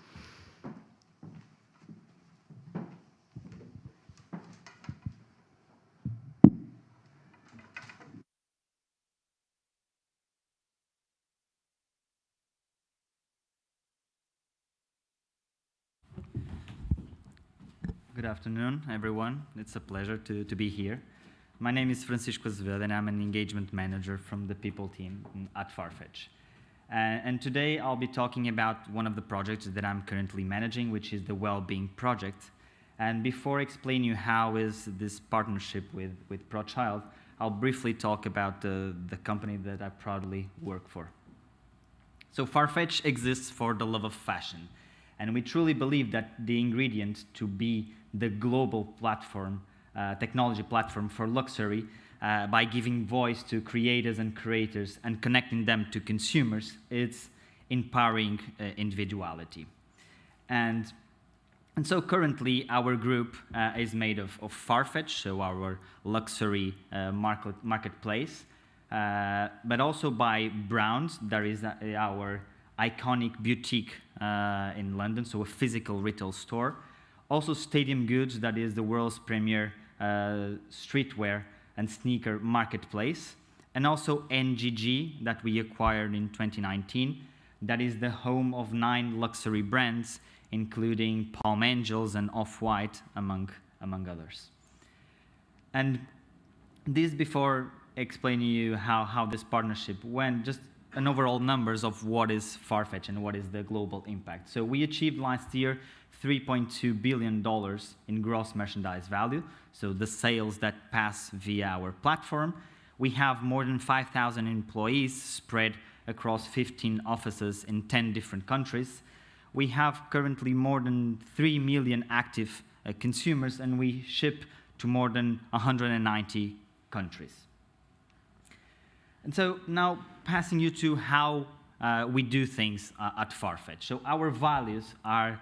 [SPEAKER 4] Good afternoon, everyone. It's a pleasure to be here. My name is Francisco Azevedo, and I'm an engagement manager from the people team at Farfetch. And today I'll be talking about one of the projects that I'm currently managing, which is the Wellbeing Project. And before explaining you how is this partnership with ProChild, I'll briefly talk about the company that I proudly work for. So Farfetch exists for the love of fashion. And we truly believe that the ingredient to be the global platform, technology platform for luxury, by giving voice to creators and creators and connecting them to consumers, it's empowering individuality. And so currently our group is made of Farfetch, so our luxury marketplace, but also by Browns, there is our iconic boutique in London, so a physical retail store. Also Stadium Goods, that is the world's premier streetwear and sneaker marketplace. And also NGG, that we acquired in 2019. That is the home of 9 luxury brands, including Palm Angels and Off-White, among others. And this, before explaining you how this partnership went, just an overall numbers of what is Farfetch and what is the global impact. So we achieved last year $3.2 billion in gross merchandise value, so the sales that pass via our platform. We have more than 5,000 employees spread across 15 offices in 10 different countries. We have currently more than 3 million active consumers, and we ship to more than 190 countries. And so now passing you to how we do things at Farfetch. So our values are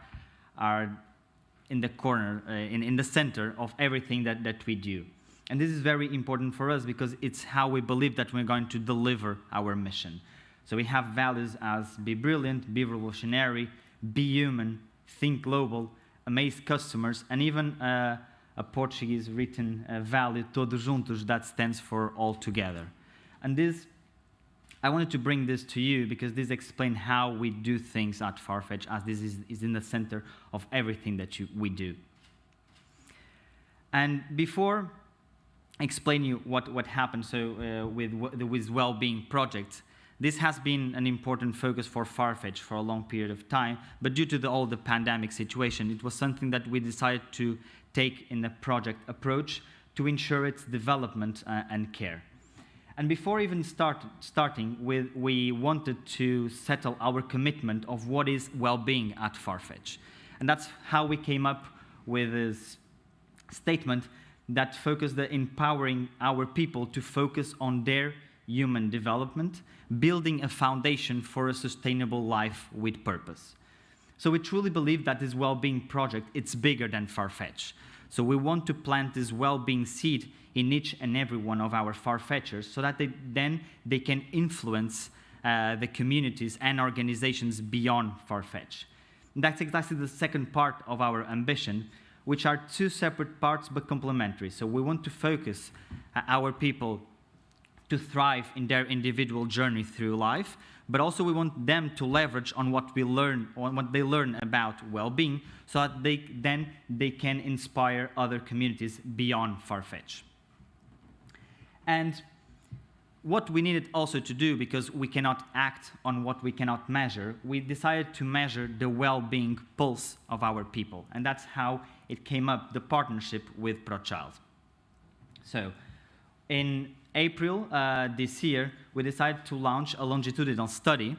[SPEAKER 4] in the corner, in the center of everything that we do. And this is very important for us because it's how we believe that we're going to deliver our mission. So we have values as be brilliant, be revolutionary, be human, think global, amaze customers, and even a Portuguese written value, todos juntos, that stands for all together. And this, I wanted to bring this to you because this explains how we do things at Farfetch, as this is in the center of everything that we do. And before explaining you what happened with Wellbeing Project, this has been an important focus for Farfetch for a long period of time, but due to all the pandemic situation, it was something that we decided to take in a project approach to ensure its development and care. And before even starting, we wanted to settle our commitment of what is well-being at Farfetch. And that's how we came up with this statement that focused on empowering our people to focus on their human development, building a foundation for a sustainable life with purpose. So we truly believe that this well-being project, it's bigger than Farfetch. So we want to plant this well-being seed in each and every one of our Farfetchers so that they can influence the communities and organizations beyond Farfetch. That's exactly the second part of our ambition, which are two separate parts but complementary. So we want to focus our people to thrive in their individual journey through life, but also we want them to leverage on what we learn, on what they learn about well-being, so that they can inspire other communities beyond Farfetch. And what we needed also to do, because we cannot act on what we cannot measure, we decided to measure the well-being pulse of our people. And that's how it came up, the partnership with ProChild. So in April this year, we decided to launch a longitudinal study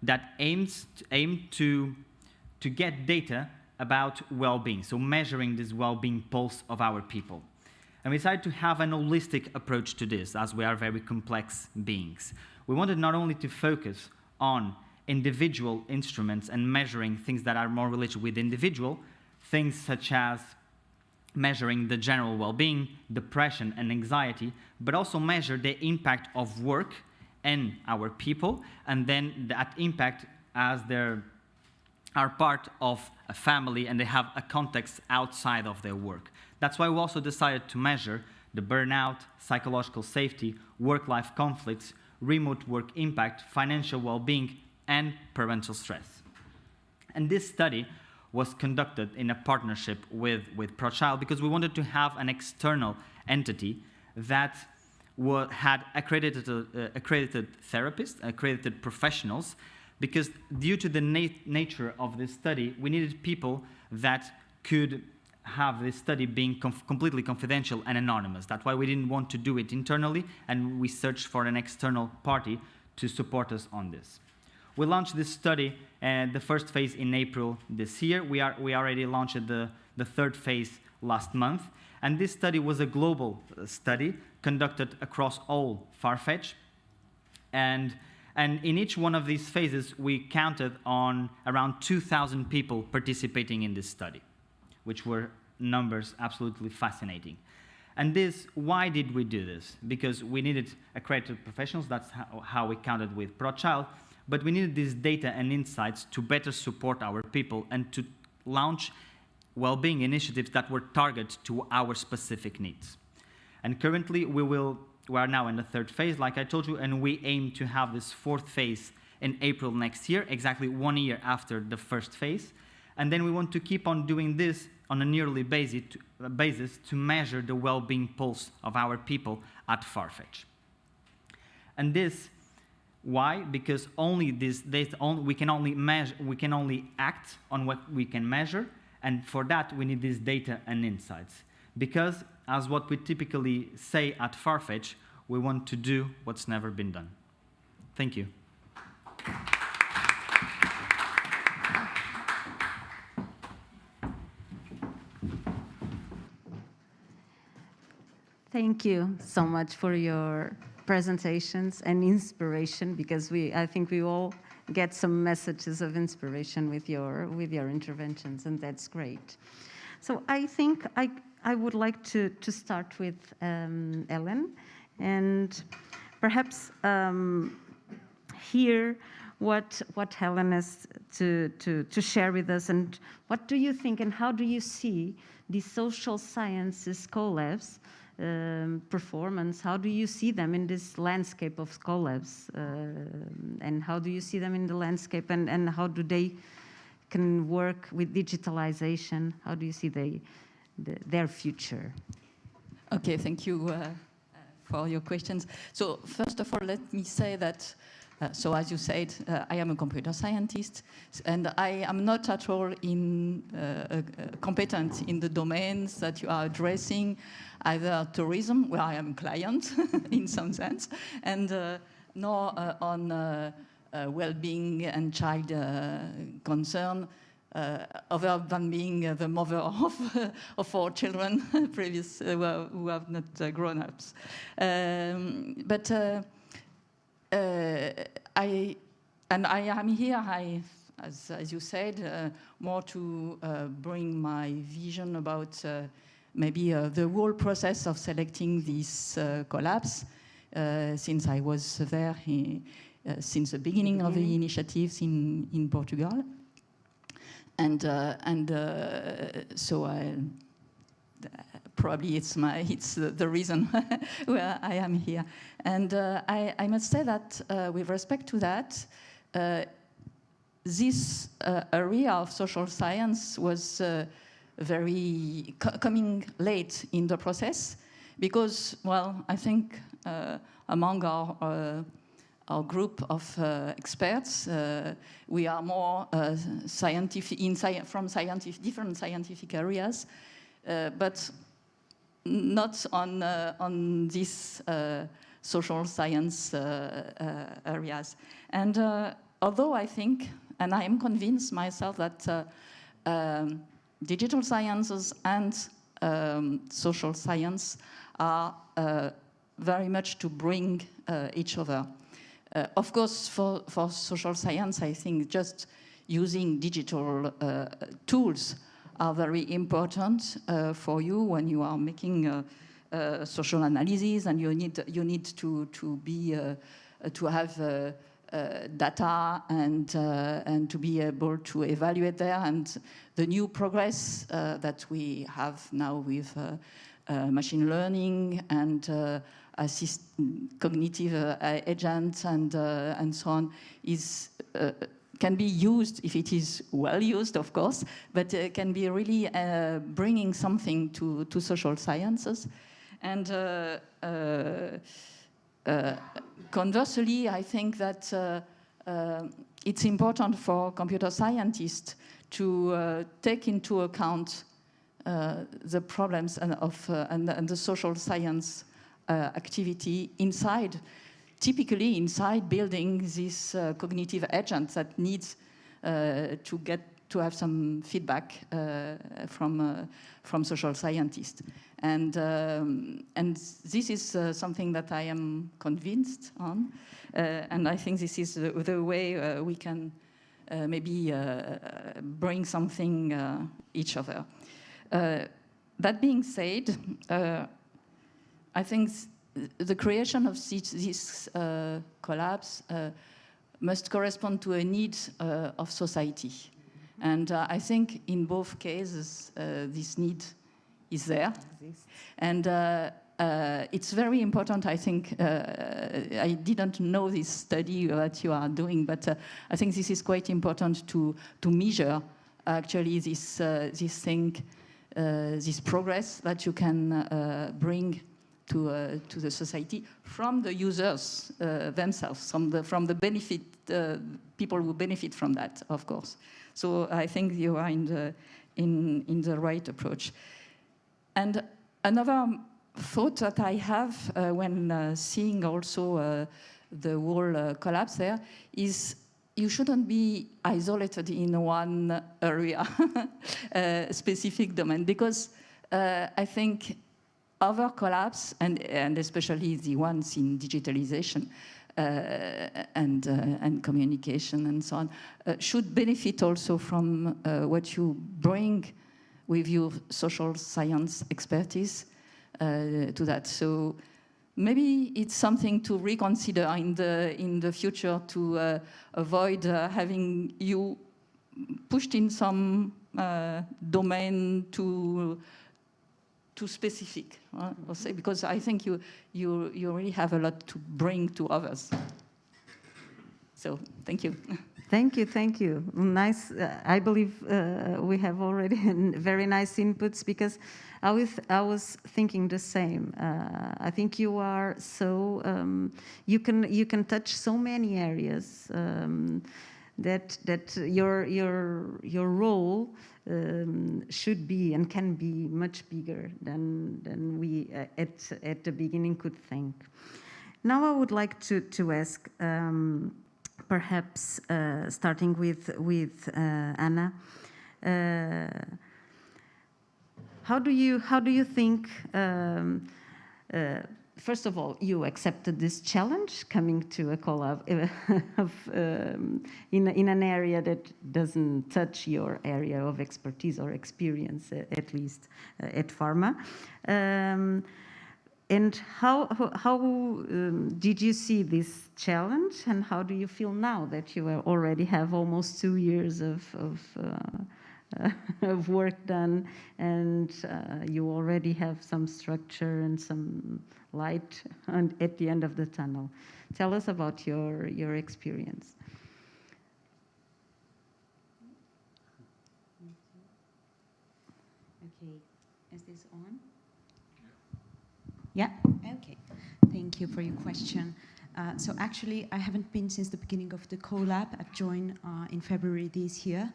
[SPEAKER 4] that aimed to get data about well-being, so measuring this well-being pulse of our people. And we decided to have an holistic approach to this, as we are very complex beings. We wanted not only to focus on individual instruments and measuring things that are more related with individual, things such as measuring the general well-being, depression, and anxiety, but also measure the impact of work and our people, and then that impact as they are part of a family and they have a context outside of their work. That's why we also decided to measure the burnout, psychological safety, work-life conflicts, remote work impact, financial well-being, and parental stress. And this study was conducted in a partnership with ProChild because we wanted to have an external entity that had accredited therapists, accredited professionals, because due to the nature of this study, we needed people that could have this study being completely confidential and anonymous. That's why we didn't want to do it internally, and we searched for an external party to support us on this. We launched this study, the first phase in April this year. We already launched the third phase last month, and this study was a global study conducted across all Farfetch, and in each one of these phases, we counted on around 2,000 people participating in this study, which were numbers absolutely fascinating. And this, why did we do this? Because we needed accredited professionals, that's how we counted with ProChild, but we needed this data and insights to better support our people and to launch well-being initiatives that were targeted to our specific needs. And currently, we are now in the third phase, like I told you, and we aim to have this fourth phase in April next year, exactly 1 year after the first phase. And then we want to keep on doing this on a yearly basis to measure the well-being pulse of our people at Farfetch. And this, why? Because only this data, we can only act on what we can measure, and for that we need this data and insights. Because, as what we typically say at Farfetch, we want to do what's never been done. Thank you.
[SPEAKER 7] Thank you so much for your presentations and inspiration, because I think we all get some messages of inspiration with your interventions, and that's great. So I think I would like to start with Ellen, and perhaps hear what Helen has to share with us, and what do you think and how do you see the social sciences CoLABS performance? How do you see them in this landscape of CoLABS, and how do you see them in the landscape, and how do they can work with digitalization? How do you see their future?
[SPEAKER 2] Okay, thank you for your questions. So first of all, let me say that, so as you said, I am a computer scientist, and I am not at all competent in the domains that you are addressing, either tourism, where I am a client in some sense, and nor on well-being and child concern, other than being the mother of 4 children, who have not grown-ups. But I am here, as you said, more to bring my vision about maybe the whole process of selecting these CoLABS, since I was there since the beginning of the initiatives in Portugal. And so probably it's the reason where I am here. And I must say that with respect to that, this area of social science was very coming late in the process because, well, I think among our group of experts, we are more scientific from different scientific areas, but not on these social science areas. And although I think, and I am convinced myself that digital sciences and social science are very much to bring each other. Of course, for social science, I think just using digital tools are very important for you when you are making social analysis, and you need to be to have data and to be able to evaluate there. And the new progress that we have now with machine learning and cognitive agents and so on is can be used if it is well used, of course, but can be really bringing something to social sciences. And conversely, I think that it's important for computer scientists to take into account the problems and the social science activity typically inside building this cognitive agent that needs to have some feedback from social scientists. And this is something that I am convinced on, and I think this is the way we can maybe bring something each other. That being said, I think the creation of these CoLABS must correspond to a need of society. And I think in both cases, this need is there. And it's very important, I think, I didn't know this study that you are doing, but I think this is quite important to measure actually this thing, this progress that you can bring to the society from the users themselves, from the benefit, people who benefit from that, of course. So I think you are in the right approach. And another thought that I have when seeing also the whole CoLABS there is you shouldn't be isolated in one area, specific domain, because I think other CoLABS, and especially the ones in digitalization and communication and so on, should benefit also from what you bring with your social science expertise to that. So maybe it's something to reconsider in the future to avoid having you pushed in some domain too specific, I'll say, because I think you really have a lot to bring to others. So thank you.
[SPEAKER 7] Thank you, thank you. Nice. I believe we have already very nice inputs, because I was thinking the same. I think you are so you can touch so many areas that your role should be and can be much bigger than we at the beginning could think. Now I would like to ask, perhaps starting with Anna, how do you think first of all, you accepted this challenge coming to a CoLAB in an area that doesn't touch your area of expertise or experience, at least at Pharma. And how did you see this challenge, and how do you feel now that you already have almost 2 years of work done, and you already have some structure and some light at the end of the tunnel? Tell us about your experience.
[SPEAKER 22] Okay, is this on? Yeah, okay. Thank you for your question. So actually, I haven't been since the beginning of the CoLAB. I've joined in February this year.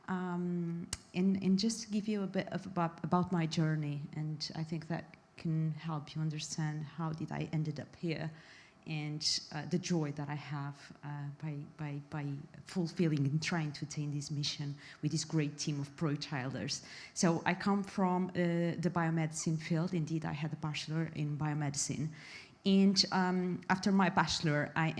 [SPEAKER 22] And just to give you a bit about my journey, and I think that can help you understand how did I ended up here, and the joy that I have by fulfilling and trying to attain this mission with this great team of pro-childers. So I come from the biomedicine field. Indeed, I had a bachelor in biomedicine. And after my bachelor, I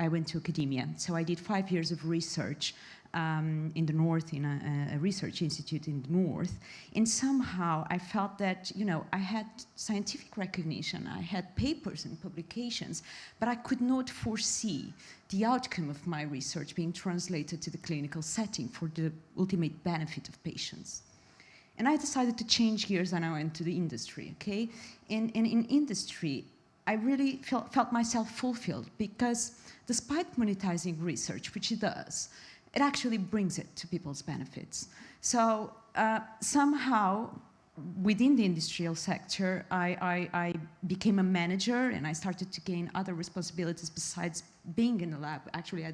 [SPEAKER 22] went to academia. So I did 5 years of research in the north, in a research institute in the north. And somehow I felt that, you know, I had scientific recognition, I had papers and publications, but I could not foresee the outcome of my research being translated to the clinical setting for the ultimate benefit of patients. And I decided to change gears and I went to the industry, okay? And in industry, I really felt myself fulfilled because despite monetizing research, which it does, it actually brings it to people's benefits. So somehow, within the industrial sector, I became a manager and I started to gain other responsibilities besides being in the lab. Actually,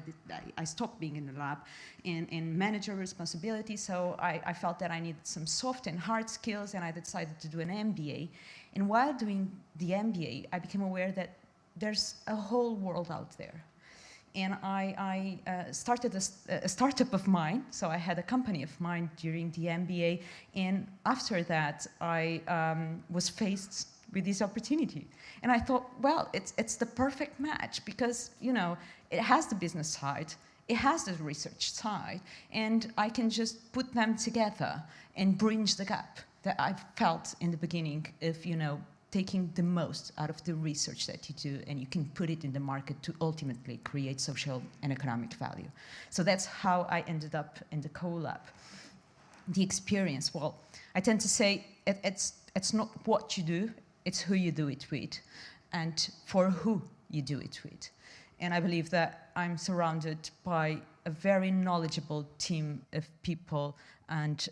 [SPEAKER 22] I stopped being in the lab and manager responsibility, so I felt that I needed some soft and hard skills, and I decided to do an MBA. And while doing the MBA, I became aware that there's a whole world out there. And I started a startup of mine, so I had a company of mine during the MBA, and after that I was faced with this opportunity. And I thought, well, it's the perfect match because, you know, it has the business side, it has the research side, and I can just put them together and bridge the gap that I felt in the beginning of, you know, taking the most out of the research that you do, and you can put it in the market to ultimately create social and economic value. So that's how I ended up in the CoLAB. The experience, well, I tend to say it's not what you do, it's who you do it with, and for who you do it with. And I believe that I'm surrounded by a very knowledgeable team of people and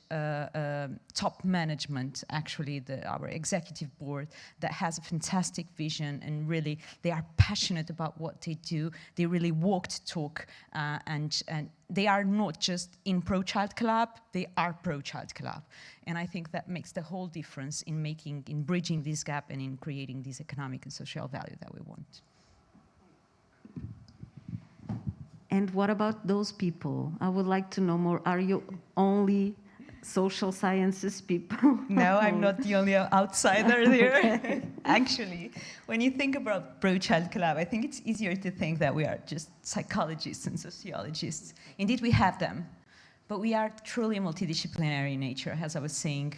[SPEAKER 22] top management, actually, our executive board, that has a fantastic vision, and really they are passionate about what they do. They really walk the talk, and they are not just in Pro-Child CoLAB, they are Pro-Child CoLAB. And I think that makes the whole difference in bridging this gap and in creating this economic and social value that we want.
[SPEAKER 7] And what about those people? I would like to know more. Are you only social sciences people?
[SPEAKER 22] No, I'm not the only outsider there. Actually, when you think about Pro-Child CoLAB, I think it's easier to think that we are just psychologists and sociologists. Indeed, we have them. But we are truly multidisciplinary in nature, as I was saying.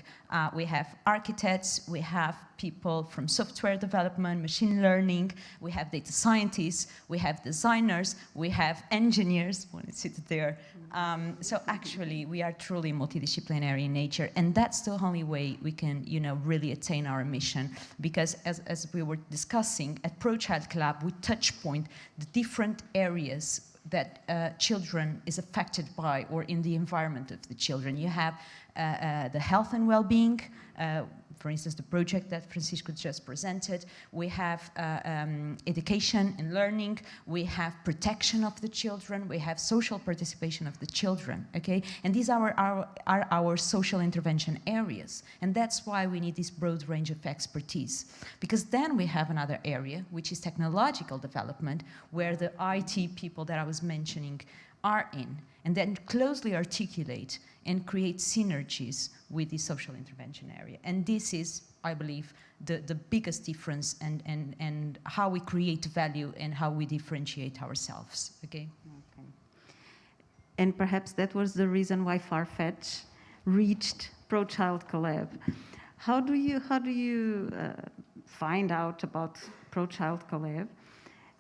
[SPEAKER 22] We have architects, we have people from software development, machine learning, we have data scientists, we have designers, we have engineers, when it sits there. So actually, we are truly multidisciplinary in nature, and that's the only way we can, you know, really attain our mission. Because as we were discussing, at Pro-Child CoLAB, we touch point the different areas that children is affected by, or in the environment of the children. You have the health and well-being, for instance, the project that Francisco just presented. We have education and learning. We have protection of the children. We have social participation of the children, okay? And these are our social intervention areas. And that's why we need this broad range of expertise. Because then we have another area, which is technological development, where the IT people that I was mentioning are in, and then closely articulate and create synergies with the social intervention area. And this is, I believe, the biggest difference and how we create value and how we differentiate ourselves, okay?
[SPEAKER 7] And perhaps that was the reason why Farfetch reached ProChild CoLAB. How do you find out about ProChild CoLAB?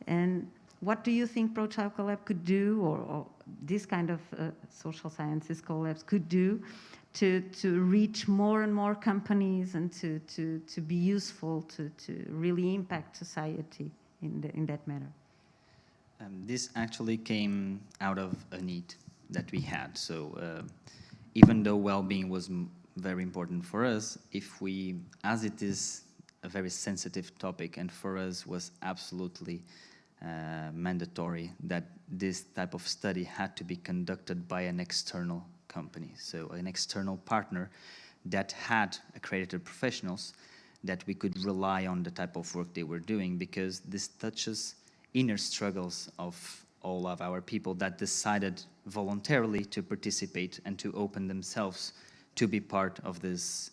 [SPEAKER 7] And what do you think ProChild CoLAB could do, or this kind of social sciences collabs could do to reach more and more companies and to be useful, to really impact society in that manner?
[SPEAKER 4] This actually came out of a need that we had. So even though well-being was very important for us, if we, as it is a very sensitive topic, and for us was absolutely mandatory that this type of study had to be conducted by an external company, so an external partner that had accredited professionals that we could rely on the type of work they were doing, because this touches inner struggles of all of our people that decided voluntarily to participate and to open themselves to be part of this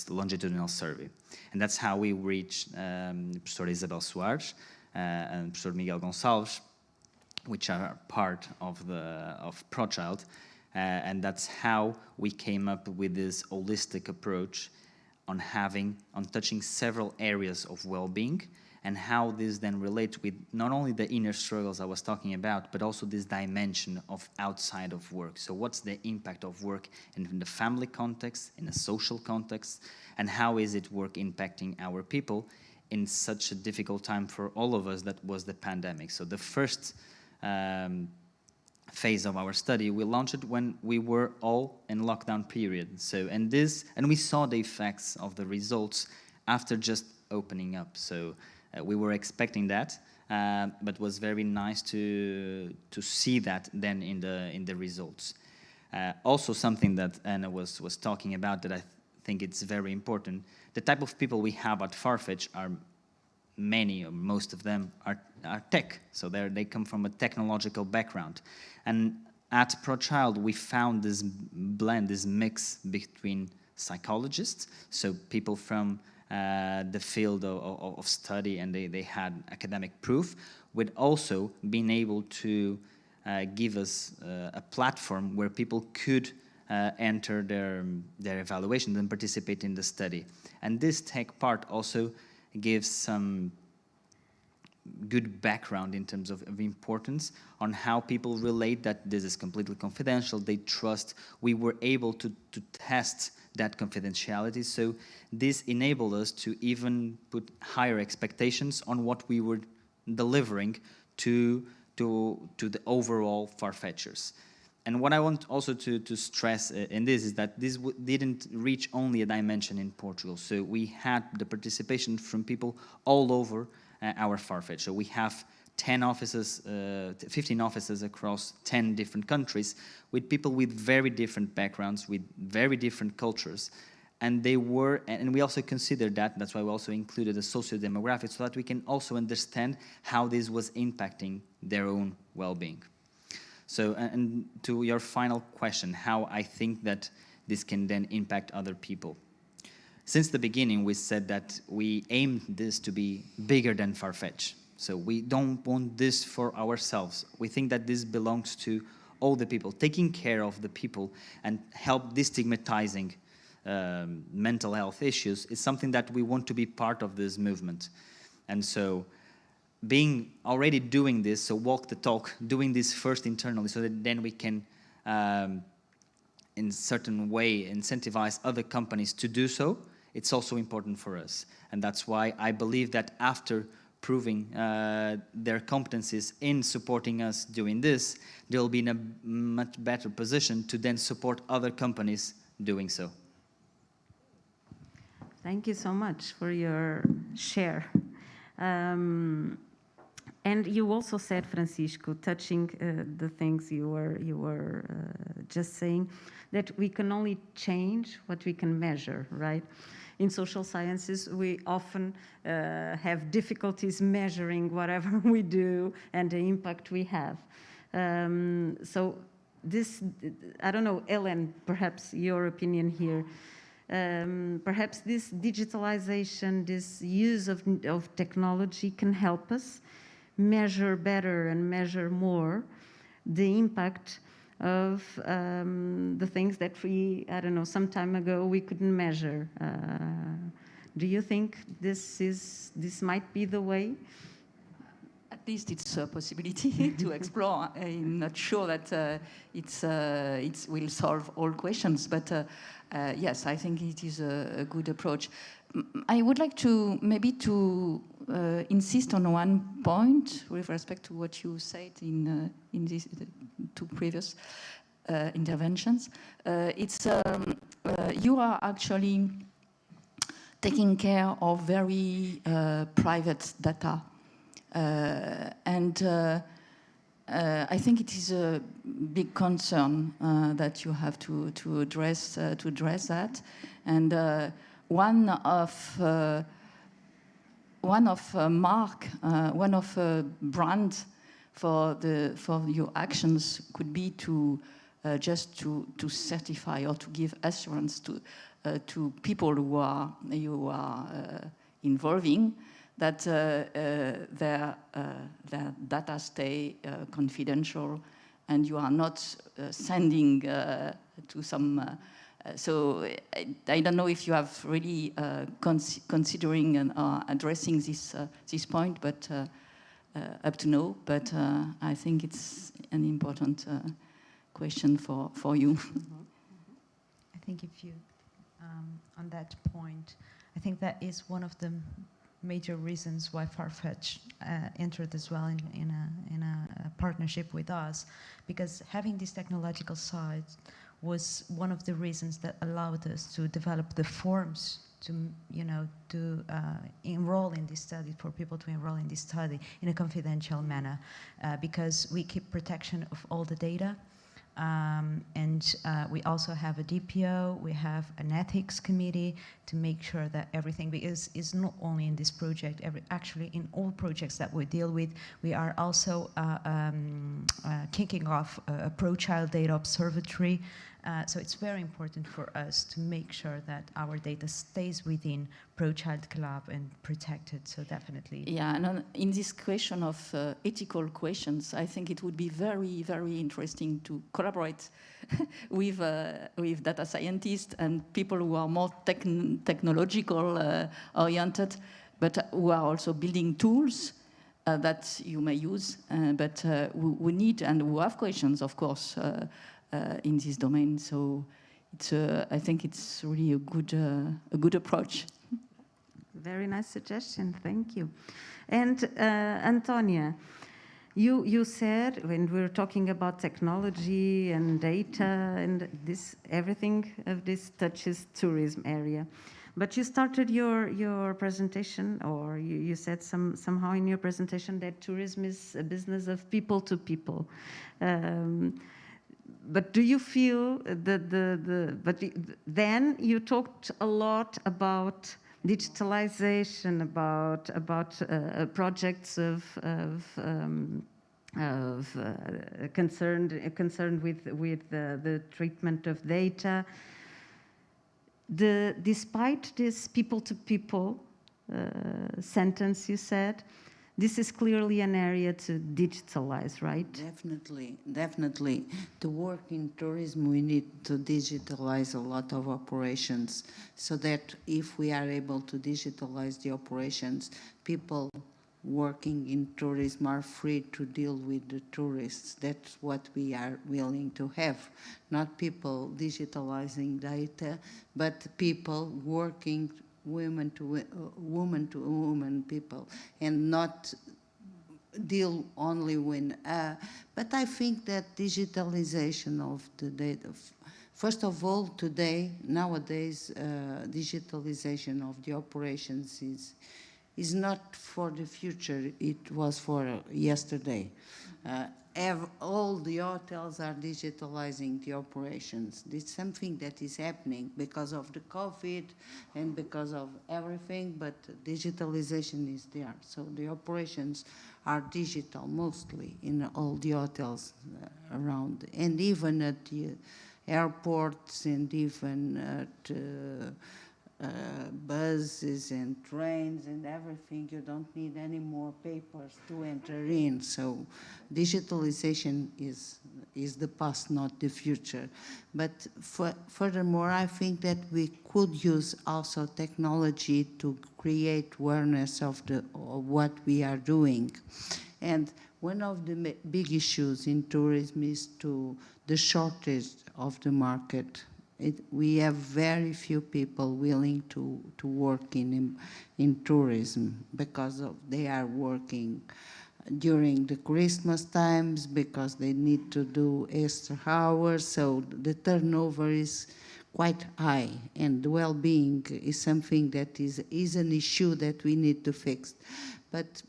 [SPEAKER 4] longitudinal survey. And that's how we reached Professor Isabel Soares and Professor Miguel Gonçalves, which are part of ProChild, and that's how we came up with this holistic approach on touching several areas of well-being, and how this then relates with not only the inner struggles I was talking about, but also this dimension of outside of work. So what's the impact of work in the family context, in a social context, and how is it work impacting our people in such a difficult time for all of us that was the pandemic. So the first phase of our study, we launched it when we were all in lockdown period. So, and we saw the effects of the results after just opening up. So we were expecting that, but it was very nice to see that then in the results. Also, something that Anna was talking about that I think it's very important. The type of people we have at Farfetch are many, or most of them are tech. So they come from a technological background, and at ProChild we found this blend, this mix between psychologists, so people from the field of study, and they had academic proof, with also being able to give us a platform where people could enter their evaluation and participate in the study. And this tech part also gives some good background in terms of importance on how people relate that this is completely confidential, they trust. We were able to test that confidentiality, so this enabled us to even put higher expectations on what we were delivering to the overall Farfetchers. And what I want also to stress in this is that this didn't reach only a dimension in Portugal. So we had the participation from people all over our Farfetch. So we have 10 offices, 15 offices across 10 different countries, with people with very different backgrounds, with very different cultures. And we also considered that's why we also included the socio-demographics, so that we can also understand how this was impacting their own well-being. So, and to your final question, how I think that this can then impact other people. Since the beginning, we said that we aimed this to be bigger than Farfetch. So we don't want this for ourselves. We think that this belongs to all the people. Taking care of the people and help destigmatizing mental health issues is something that we want to be part of this movement. And so already doing this, so walk the talk, doing this first internally, so that then we can, in a certain way, incentivize other companies to do so, it's also important for us. And that's why I believe that after proving their competencies in supporting us doing this, they'll be in a much better position to then support other companies doing so.
[SPEAKER 7] Thank you so much for your share. And you also said, Francisco, touching the things you were just saying, that we can only change what we can measure, right? In social sciences, we often have difficulties measuring whatever we do and the impact we have. So this, I don't know, Ellen, perhaps your opinion here. Perhaps this digitalization, this use of technology can help us measure better and measure more the impact of the things that we, I don't know, some time ago we couldn't measure. Do you think this might be the way?
[SPEAKER 2] At least it's a possibility to explore. I'm not sure that it will solve all questions, but yes, I think it is a good approach. I would like to maybe insist on one point with respect to what you said in these two previous interventions. You are actually taking care of very private data. I think it is a big concern that you have to address that. And one of brand for your actions could be to just to certify or to give assurance to people who you are involving that their data stay confidential, and you are not sending to some. So I don't know if you have really considering and addressing this point, but up to now. But I think it's an important question for you.
[SPEAKER 22] I think if you, on that point, I think that is one of the major reasons why Farfetch entered as well in a partnership with us, because having this technological side was one of the reasons that allowed us to develop the forms to enroll in this study, for people to enroll in this study in a confidential manner, because we keep protection of all the data. And we also have a DPO, we have an ethics committee to make sure that everything, because it's not only in this project, actually in all projects that we deal with, we are also kicking off a pro-child data observatory. So it's very important for us to make sure that our data stays within Pro-Child CoLAB and protected, so definitely.
[SPEAKER 2] Yeah, and in this question of ethical questions, I think it would be very, very interesting to collaborate with data scientists and people who are more technological oriented, but who are also building tools that you may use. But we need, and we have questions, of course, in this domain. So it's, I think it's really a good approach.
[SPEAKER 7] Very nice suggestion, thank you. And Antonia, you said, when we were talking about technology and data and this, everything of this touches tourism area. But you started your presentation, or you said somehow in your presentation that tourism is a business of people to people. But do you feel that then you talked a lot about digitalization, about projects of concerned with the treatment of data. Despite this people-to-people sentence you said, this is clearly an area to digitalize, right?
[SPEAKER 1] Definitely. To work in tourism, we need to digitalize a lot of operations, so that if we are able to digitalize the operations, people working in tourism are free to deal with the tourists. That's what we are willing to have. Not people digitalizing data, but people working woman to woman people, and not deal only when. But I think that digitalization of the data, first of all, nowadays, digitalization of the operations is not for the future. It was for yesterday. All the hotels are digitalizing the operations. It's something that is happening because of the COVID and because of everything, but digitalization is there. So the operations
[SPEAKER 5] are digital mostly in all the hotels around, and even at the airports and even at buses and trains and everything. You don't need any more papers to enter in. So digitalization is the past, not the future. But furthermore, I think that we could use also technology to create awareness of what we are doing. And one of the big issues in tourism is the shortage of the market. We have very few people willing to work in tourism because they are working during the Christmas times, because they need to do extra hours, so the turnover is quite high, and well-being is something that is an issue that we need to fix. But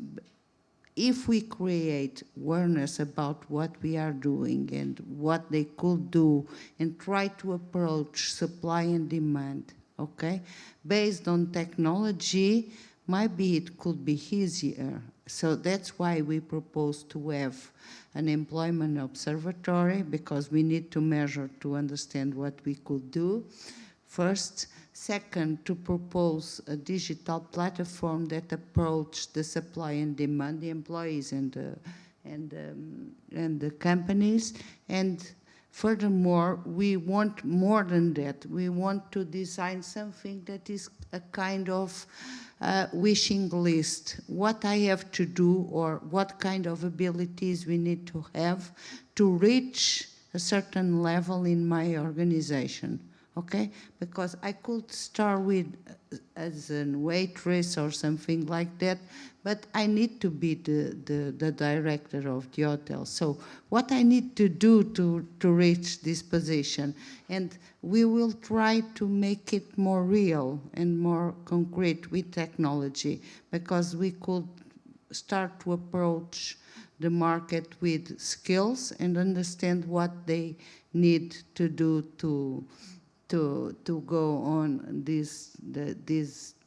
[SPEAKER 5] if we create awareness about what we are doing and what they could do and try to approach supply and demand, okay, based on technology, maybe it could be easier. So that's why we propose to have an employment observatory, because we need to measure to understand what we could do. First. Second, to propose a digital platform that approaches the supply and demand, the employees and the companies. And furthermore, we want more than that. We want to design something that is a kind of wishing list. What I have to do, or what kind of abilities we need to have to reach a certain level in my organization. Okay, because I could start with as a waitress or something like that, but I need to be the director of the hotel. So what I need to do to reach this position, and we will try to make it more real and more concrete with technology, because we could start to approach the market with skills and understand what they need to do to go on these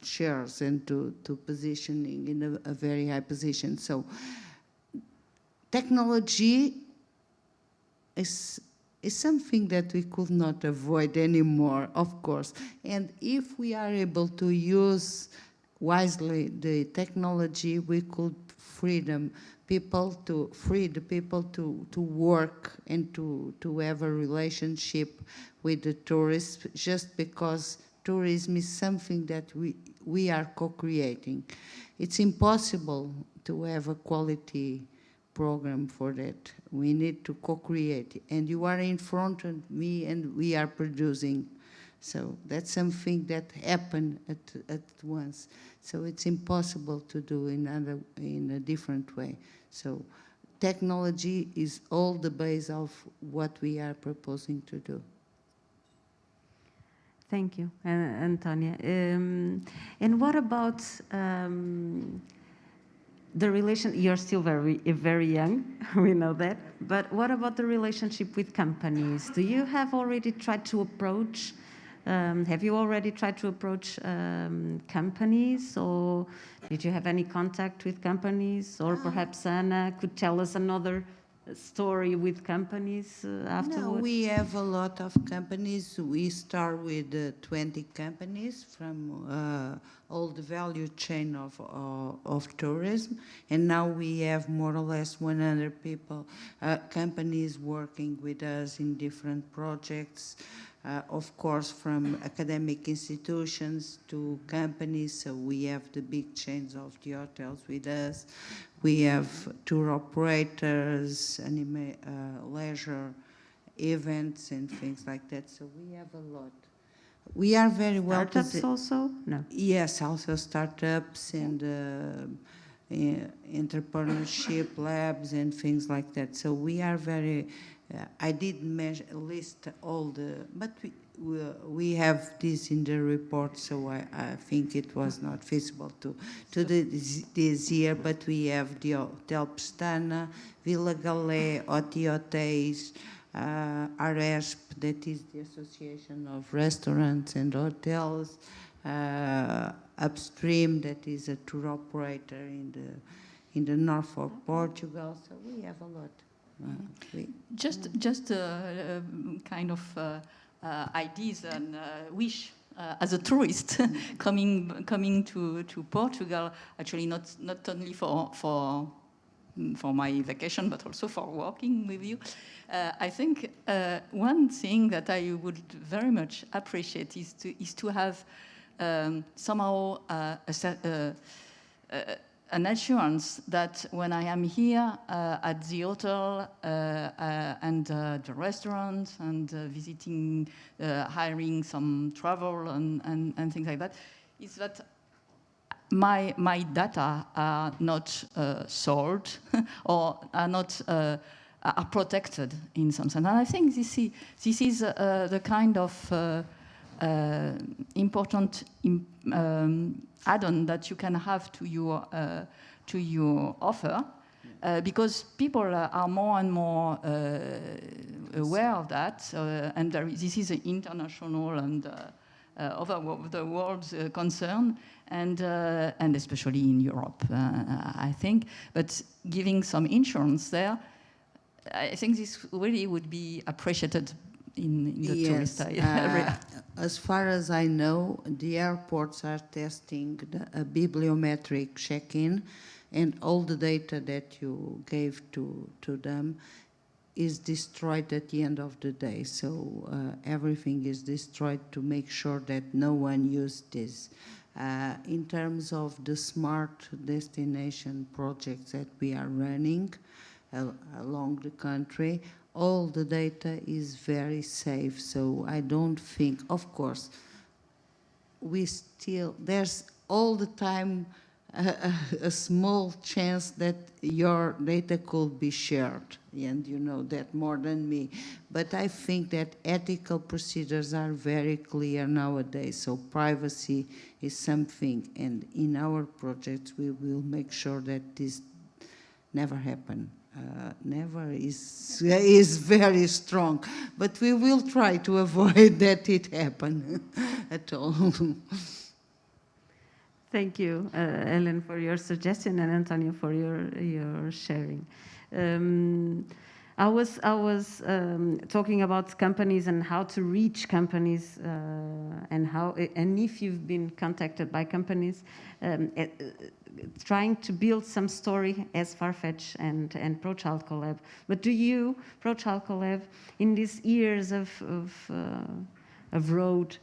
[SPEAKER 5] shares and to positioning in a very high position. So technology is something that we could not avoid anymore, of course. And if we are able to use wisely the technology, we could free the people to work and to have a relationship with the tourists, just because tourism is something that we are co-creating. It's impossible to have a quality program for that. We need to co-create, and you are in front of me and we are producing. So that's something that happened at once. So it's impossible to do in a different way. So technology is all the base of what we are proposing to do.
[SPEAKER 7] Thank you, Antonia. And what about the relation? You're still very young, we know that. But what about the relationship with companies? Do you have already tried to approach? Have you already tried to approach companies, or did you have any contact with companies? Or perhaps Anna could tell us another story with companies afterwards?
[SPEAKER 5] No, we have a lot of companies. We start with 20 companies from all the value chain of tourism, and now we have more or less 100 companies working with us in different projects. Of course, from academic institutions to companies, so we have the big chains of the hotels with us. We have tour operators, leisure events and things like that, so we have a lot. We are very well...
[SPEAKER 7] Startups also? No.
[SPEAKER 5] Yes, also startups and entrepreneurship labs and things like that. So we are very... I didn't list all the... But we have this in the report, so I think it was not feasible to do this year, but we have the Hotel Pestana, Vila Galé, Oti Hotéis, ARESP, that is the Association of Restaurants and Hotels, Upstream, that is a tour operator in the north of Portugal. So we have a lot.
[SPEAKER 2] Just kind of ideas and wish as a tourist coming to Portugal. Actually, not only for my vacation, but also for working with you. I think one thing that I would very much appreciate is to have somehow an assurance that when I am here at the hotel and the restaurant and visiting, hiring some travel and things like that, is that my data are not sold or are not are protected in some sense. And I think this is the kind of important add-on that you can have to your offer, because people are more and more aware of that, and this is an international and over the world concern, and especially in Europe, I think. But giving some insurance there, I think this really would be appreciated in the tourist area.
[SPEAKER 5] As far as I know, the airports are testing a bibliometric check-in, and all the data that you gave to them is destroyed at the end of the day. So everything is destroyed to make sure that no one used this. In terms of the smart destination projects that we are running along the country, all the data is very safe. So I don't think, of course, there's all the time a small chance that your data could be shared, and you know that more than me. But I think that ethical procedures are very clear nowadays, so privacy is something, and in our projects we will make sure that this never happen. Never is very strong, but we will try to avoid that it happen at all.
[SPEAKER 7] Thank you, Ellen, for your suggestion, and Antonio for your sharing. I was talking about companies and how to reach companies, and if you've been contacted by companies, trying to build some story as Farfetch and ProChild CoLAB. But do you, ProChild CoLAB, in these years of road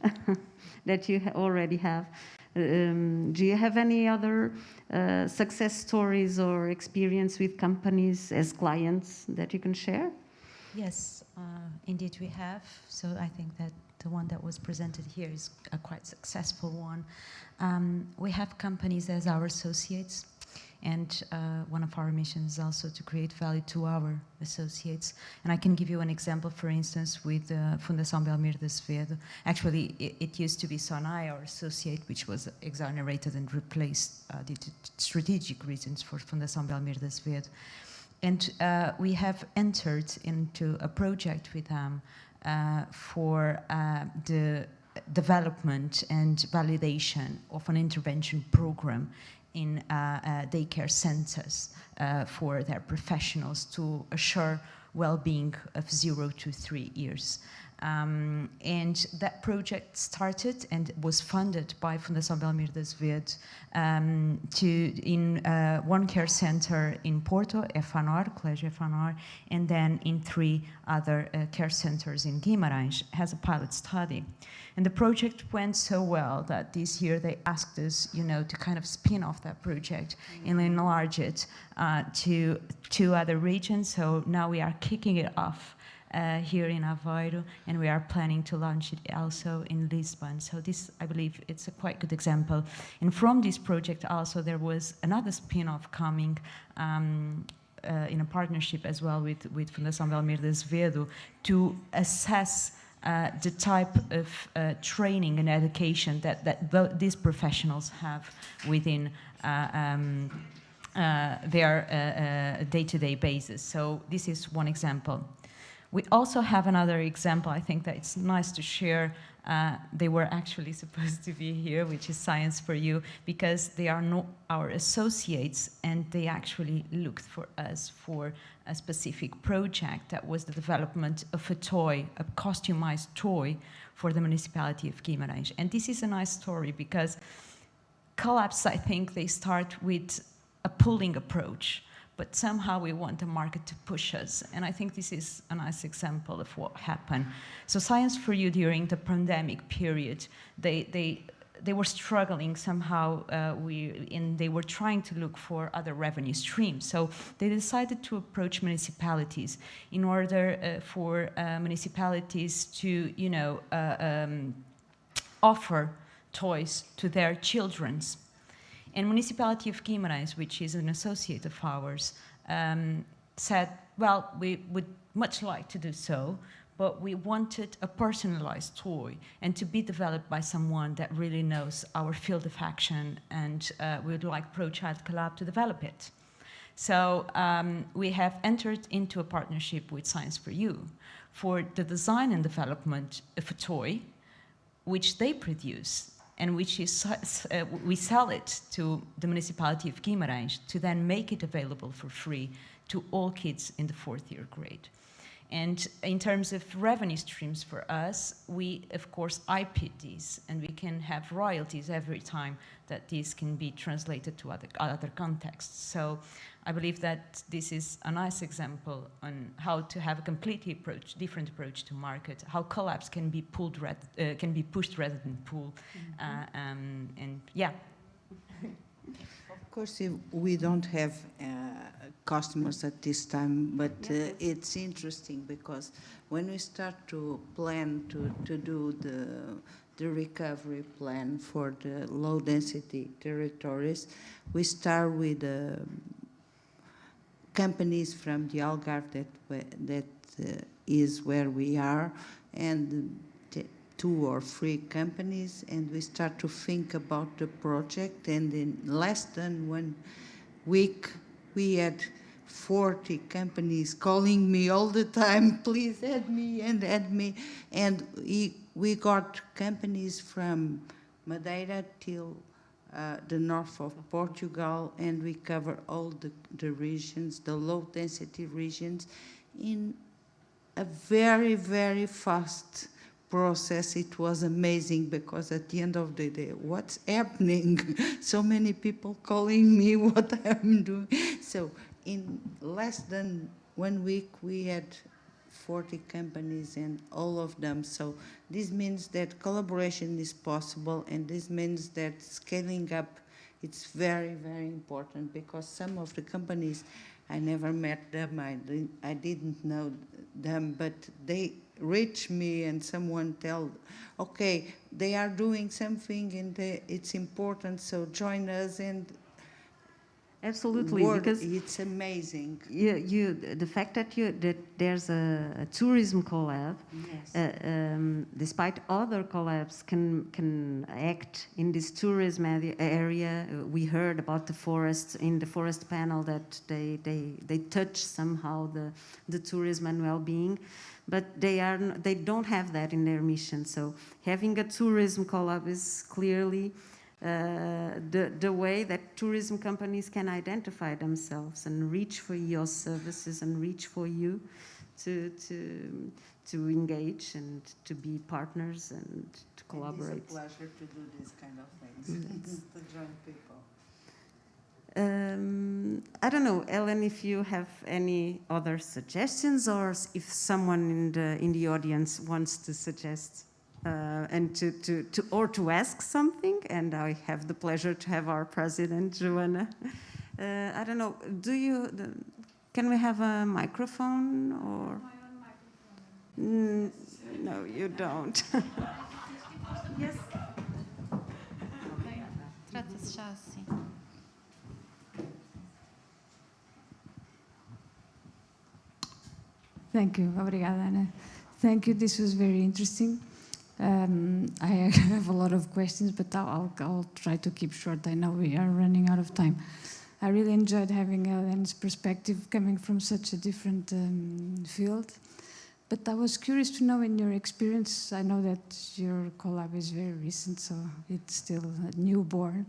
[SPEAKER 7] that you already have, do you have any other success stories or experience with companies as clients that you can share?
[SPEAKER 6] Yes, indeed we have. So I think that the one that was presented here is a quite successful one. We have companies as our associates, and one of our missions is also to create value to our associates. And I can give you an example, for instance, with Fundação Belmiro de Azevedo. Actually, it used to be Sonai, our associate, which was exonerated and replaced due to strategic reasons for Fundação Belmiro de Azevedo. And we have entered into a project with them for the development and validation of an intervention program in daycare centers for their professionals to assure well-being of 0 to 3 years. And that project started and was funded by Fundação Belmiro de Azevedo in one care center in Porto, Efanor, Colégio Efanor, and then in 3 other care centers in Guimarães as a pilot study. And the project went so well that this year they asked us, to kind of spin off that project and enlarge it to 2 other regions. So now we are kicking it off here in Aveiro, and we are planning to launch it also in Lisbon. So this, I believe, it's a quite good example. And from this project also, there was another spin-off coming in a partnership as well with Fundação Belmiro de Azevedo to assess the type of training and education that these professionals have within their day-to-day basis. So this is one example. We also have another example, I think that it's nice to share. They were actually supposed to be here, which is Science for You, because they are not our associates, and they actually looked for us for a specific project that was the development of a toy, a customized toy for the municipality of Guimarães. And this is a nice story because CoLABS, I think, they start with a pulling approach, but somehow we want the market to push us. And I think this is a nice example of what happened. So Science for You during the pandemic period, they were struggling somehow, and they were trying to look for other revenue streams. So they decided to approach municipalities in order for municipalities to, offer toys to their children's. And Municipality of Guimarães, which is an associate of ours, said, well, we would much like to do so, but we wanted a personalized toy and to be developed by someone that really knows our field of action, and we would like ProChild CoLAB to develop it. So we have entered into a partnership with Science for You for the design and development of a toy which they produce, and which is, we sell it to the municipality of Guimarães to then make it available for free to all kids in the 4th year grade. And in terms of revenue streams for us, we, of course, IP these, and we can have royalties every time that these can be translated to other contexts. So I believe that this is a nice example on how to have a completely different approach to market, how CoLABS can be can be pushed rather than pulled, and yeah.
[SPEAKER 5] Of course, we don't have customers at this time, but it's interesting because when we start to plan to do the recovery plan for the low-density territories, we start with companies from the Algarve that is where we are, and 2 or 3 companies, and we start to think about the project, and in less than 1 week we had 40 companies calling me all the time, please add me and add me, and we got companies from Madeira till the north of Portugal, and we cover all the regions, the low density regions, in a very, very fast process. It was amazing because at the end of the day, what's happening? So many people calling me what I'm doing. So in less than 1 week, we had 40 companies and all of them. So this means that collaboration is possible, and this means that scaling up, it's very, very important, because some of the companies, I never met them, I didn't know them, but they reach me and someone tell, okay, they are doing something and it's important, so join us. And
[SPEAKER 7] absolutely, because
[SPEAKER 5] it's amazing.
[SPEAKER 7] The fact that there's a tourism collab,
[SPEAKER 5] yes.
[SPEAKER 7] Despite other collabs can act in this tourism area. We heard about the forests in the forest panel that they touch somehow the tourism and well-being, but they don't have that in their mission. So having a tourism collab is clearly the way that tourism companies can identify themselves and reach for your services and reach for you to engage and to be partners and to collaborate.
[SPEAKER 5] It's a pleasure to do this kind of things, to join people.
[SPEAKER 7] I don't know, Ellen, if you have any other suggestions, or if someone in the audience wants to suggest and to ask something, and I have the pleasure to have our president, Joanna. I don't know, can we have a microphone, or? No, you don't.
[SPEAKER 3] Yes. Trata-se já assim.
[SPEAKER 9] Thank you. Obrigada, Ana. Thank you. This was very interesting. I have a lot of questions, but I'll try to keep short. I know we are running out of time. I really enjoyed having Ellen's perspective coming from such a different field. But I was curious to know, in your experience, I know that your CoLAB is very recent, so it's still a newborn.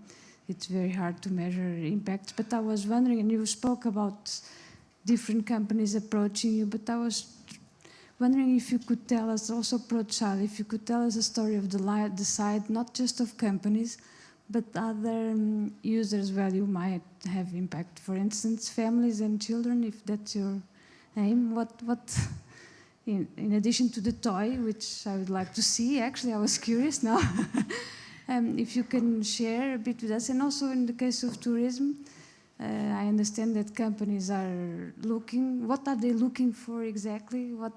[SPEAKER 9] It's very hard to measure impact. But I was wondering, and you spoke about different companies approaching you, but I was wondering if you could tell us, also ProChild, if you could tell us a story of the side, not just of companies, but other users where you might have impact. For instance, families and children, if that's your aim. What in addition to the toy, which I would like to see, actually, I was curious now, if you can share a bit with us. And also in the case of tourism, I understand that companies are looking, what are they looking for exactly? What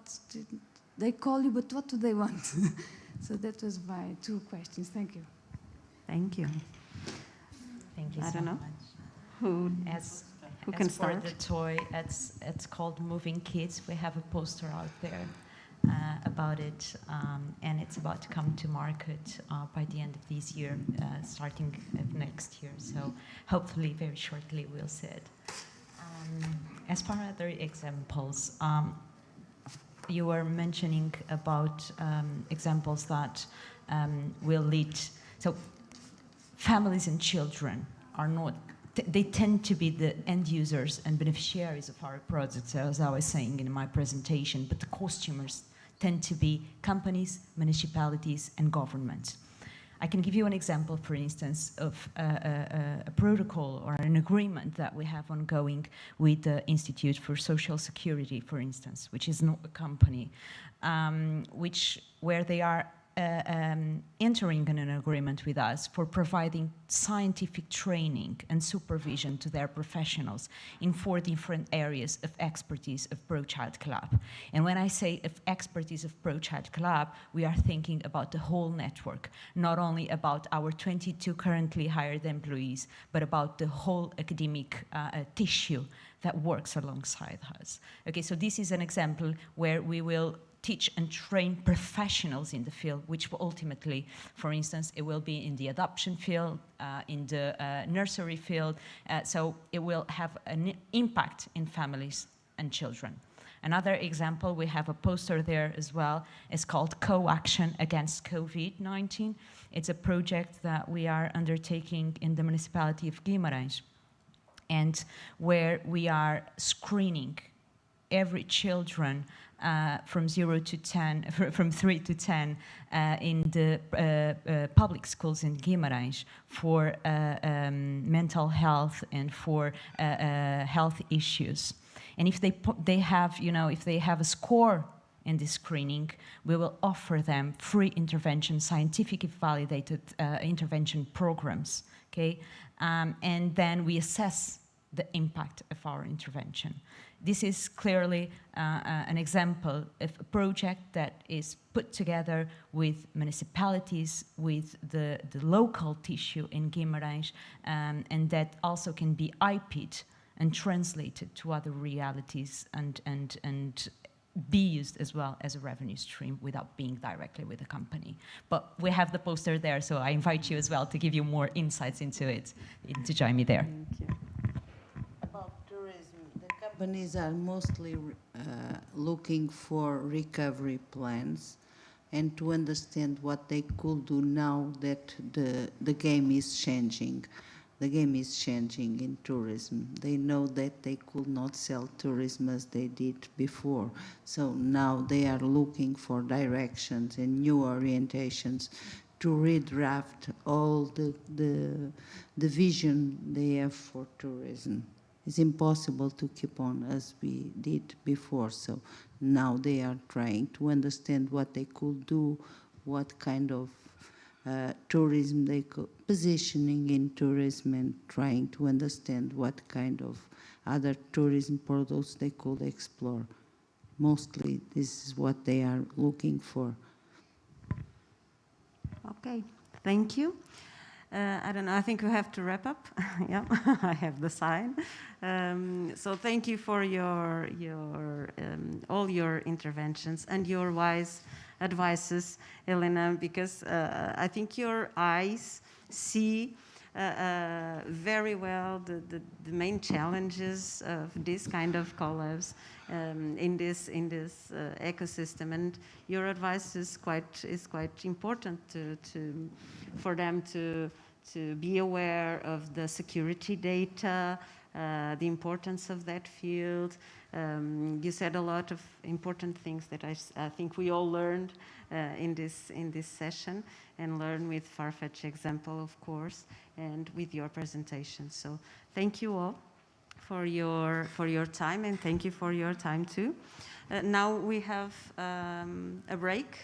[SPEAKER 9] they call you, but what do they want? So that was my 2 questions. Thank you.
[SPEAKER 7] Thank you.
[SPEAKER 13] Thank you
[SPEAKER 7] I
[SPEAKER 13] so
[SPEAKER 7] don't know.
[SPEAKER 13] much.
[SPEAKER 7] Who can
[SPEAKER 13] for
[SPEAKER 7] start?
[SPEAKER 13] the toy, it's called Moving Kids. We have a poster out there about it, and it's about to come to market by the end of this year, starting of next year. So hopefully, very shortly, we'll see it. As far as other examples, you were mentioning about examples that will lead. So families and children are not. They tend to be the end users and beneficiaries of our products, as I was saying in my presentation, but the customers tend to be companies, municipalities, and governments. I can give you an example, for instance, of a protocol or an agreement that we have ongoing with the Institute for Social Security, for instance, which is not a company, where they are entering in an agreement with us for providing scientific training and supervision to their professionals in 4 different areas of expertise of ProChild CoLAB. And when I say of expertise of ProChild CoLAB, we are thinking about the whole network, not only about our 22 currently hired employees, but about the whole academic tissue that works alongside us. Okay, so this is an example where we will teach and train professionals in the field, which will ultimately, for instance, it will be in the adoption field, in the nursery field, so it will have an impact in families and children. Another example, we have a poster there as well, is called Co-Action Against COVID-19. It's a project that we are undertaking in the municipality of Guimarães, and where we are screening every children from 0 to 10, from 3 to 10 in the public schools in Guimarães for mental health and for health issues. And if they have, if they have a score in this screening, we will offer them free intervention, scientifically validated intervention programs, okay? And then we assess the impact of our intervention. This is clearly an example of a project that is put together with municipalities, with the local tissue in Guimarães, and that also can be IP'd and translated to other realities and be used as well as a revenue stream without being directly with the company. But we have the poster there, so I invite you as well to give you more insights into it, to join me there.
[SPEAKER 5] Thank you. Companies are mostly looking for recovery plans and to understand what they could do now that the game is changing. The game is changing in tourism. They know that they could not sell tourism as they did before. So now they are looking for directions and new orientations to redraft all the vision they have for tourism. It's impossible to keep on as we did before. So now they are trying to understand what they could do, what kind of tourism they could, positioning in tourism, and trying to understand what kind of other tourism products they could explore. Mostly this is what they are looking for.
[SPEAKER 7] Okay, thank you. I don't know, I think we have to wrap up. Yeah, I have the sign. So thank you for all your interventions and your wise advices, Elena, because I think your eyes see very well the main challenges of this kind of CoLABS in this ecosystem, and your advice is quite important for them to be aware of the security data, the importance of that field. You said a lot of important things that I think we all learned in this session, and learn with Farfetch example, of course, and with your presentation. So thank you all for your time, and thank you for your time too. Now we have a break.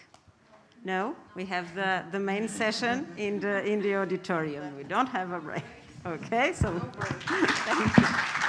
[SPEAKER 7] No, we have the main session in the auditorium. We don't have a break. Okay, so thank you.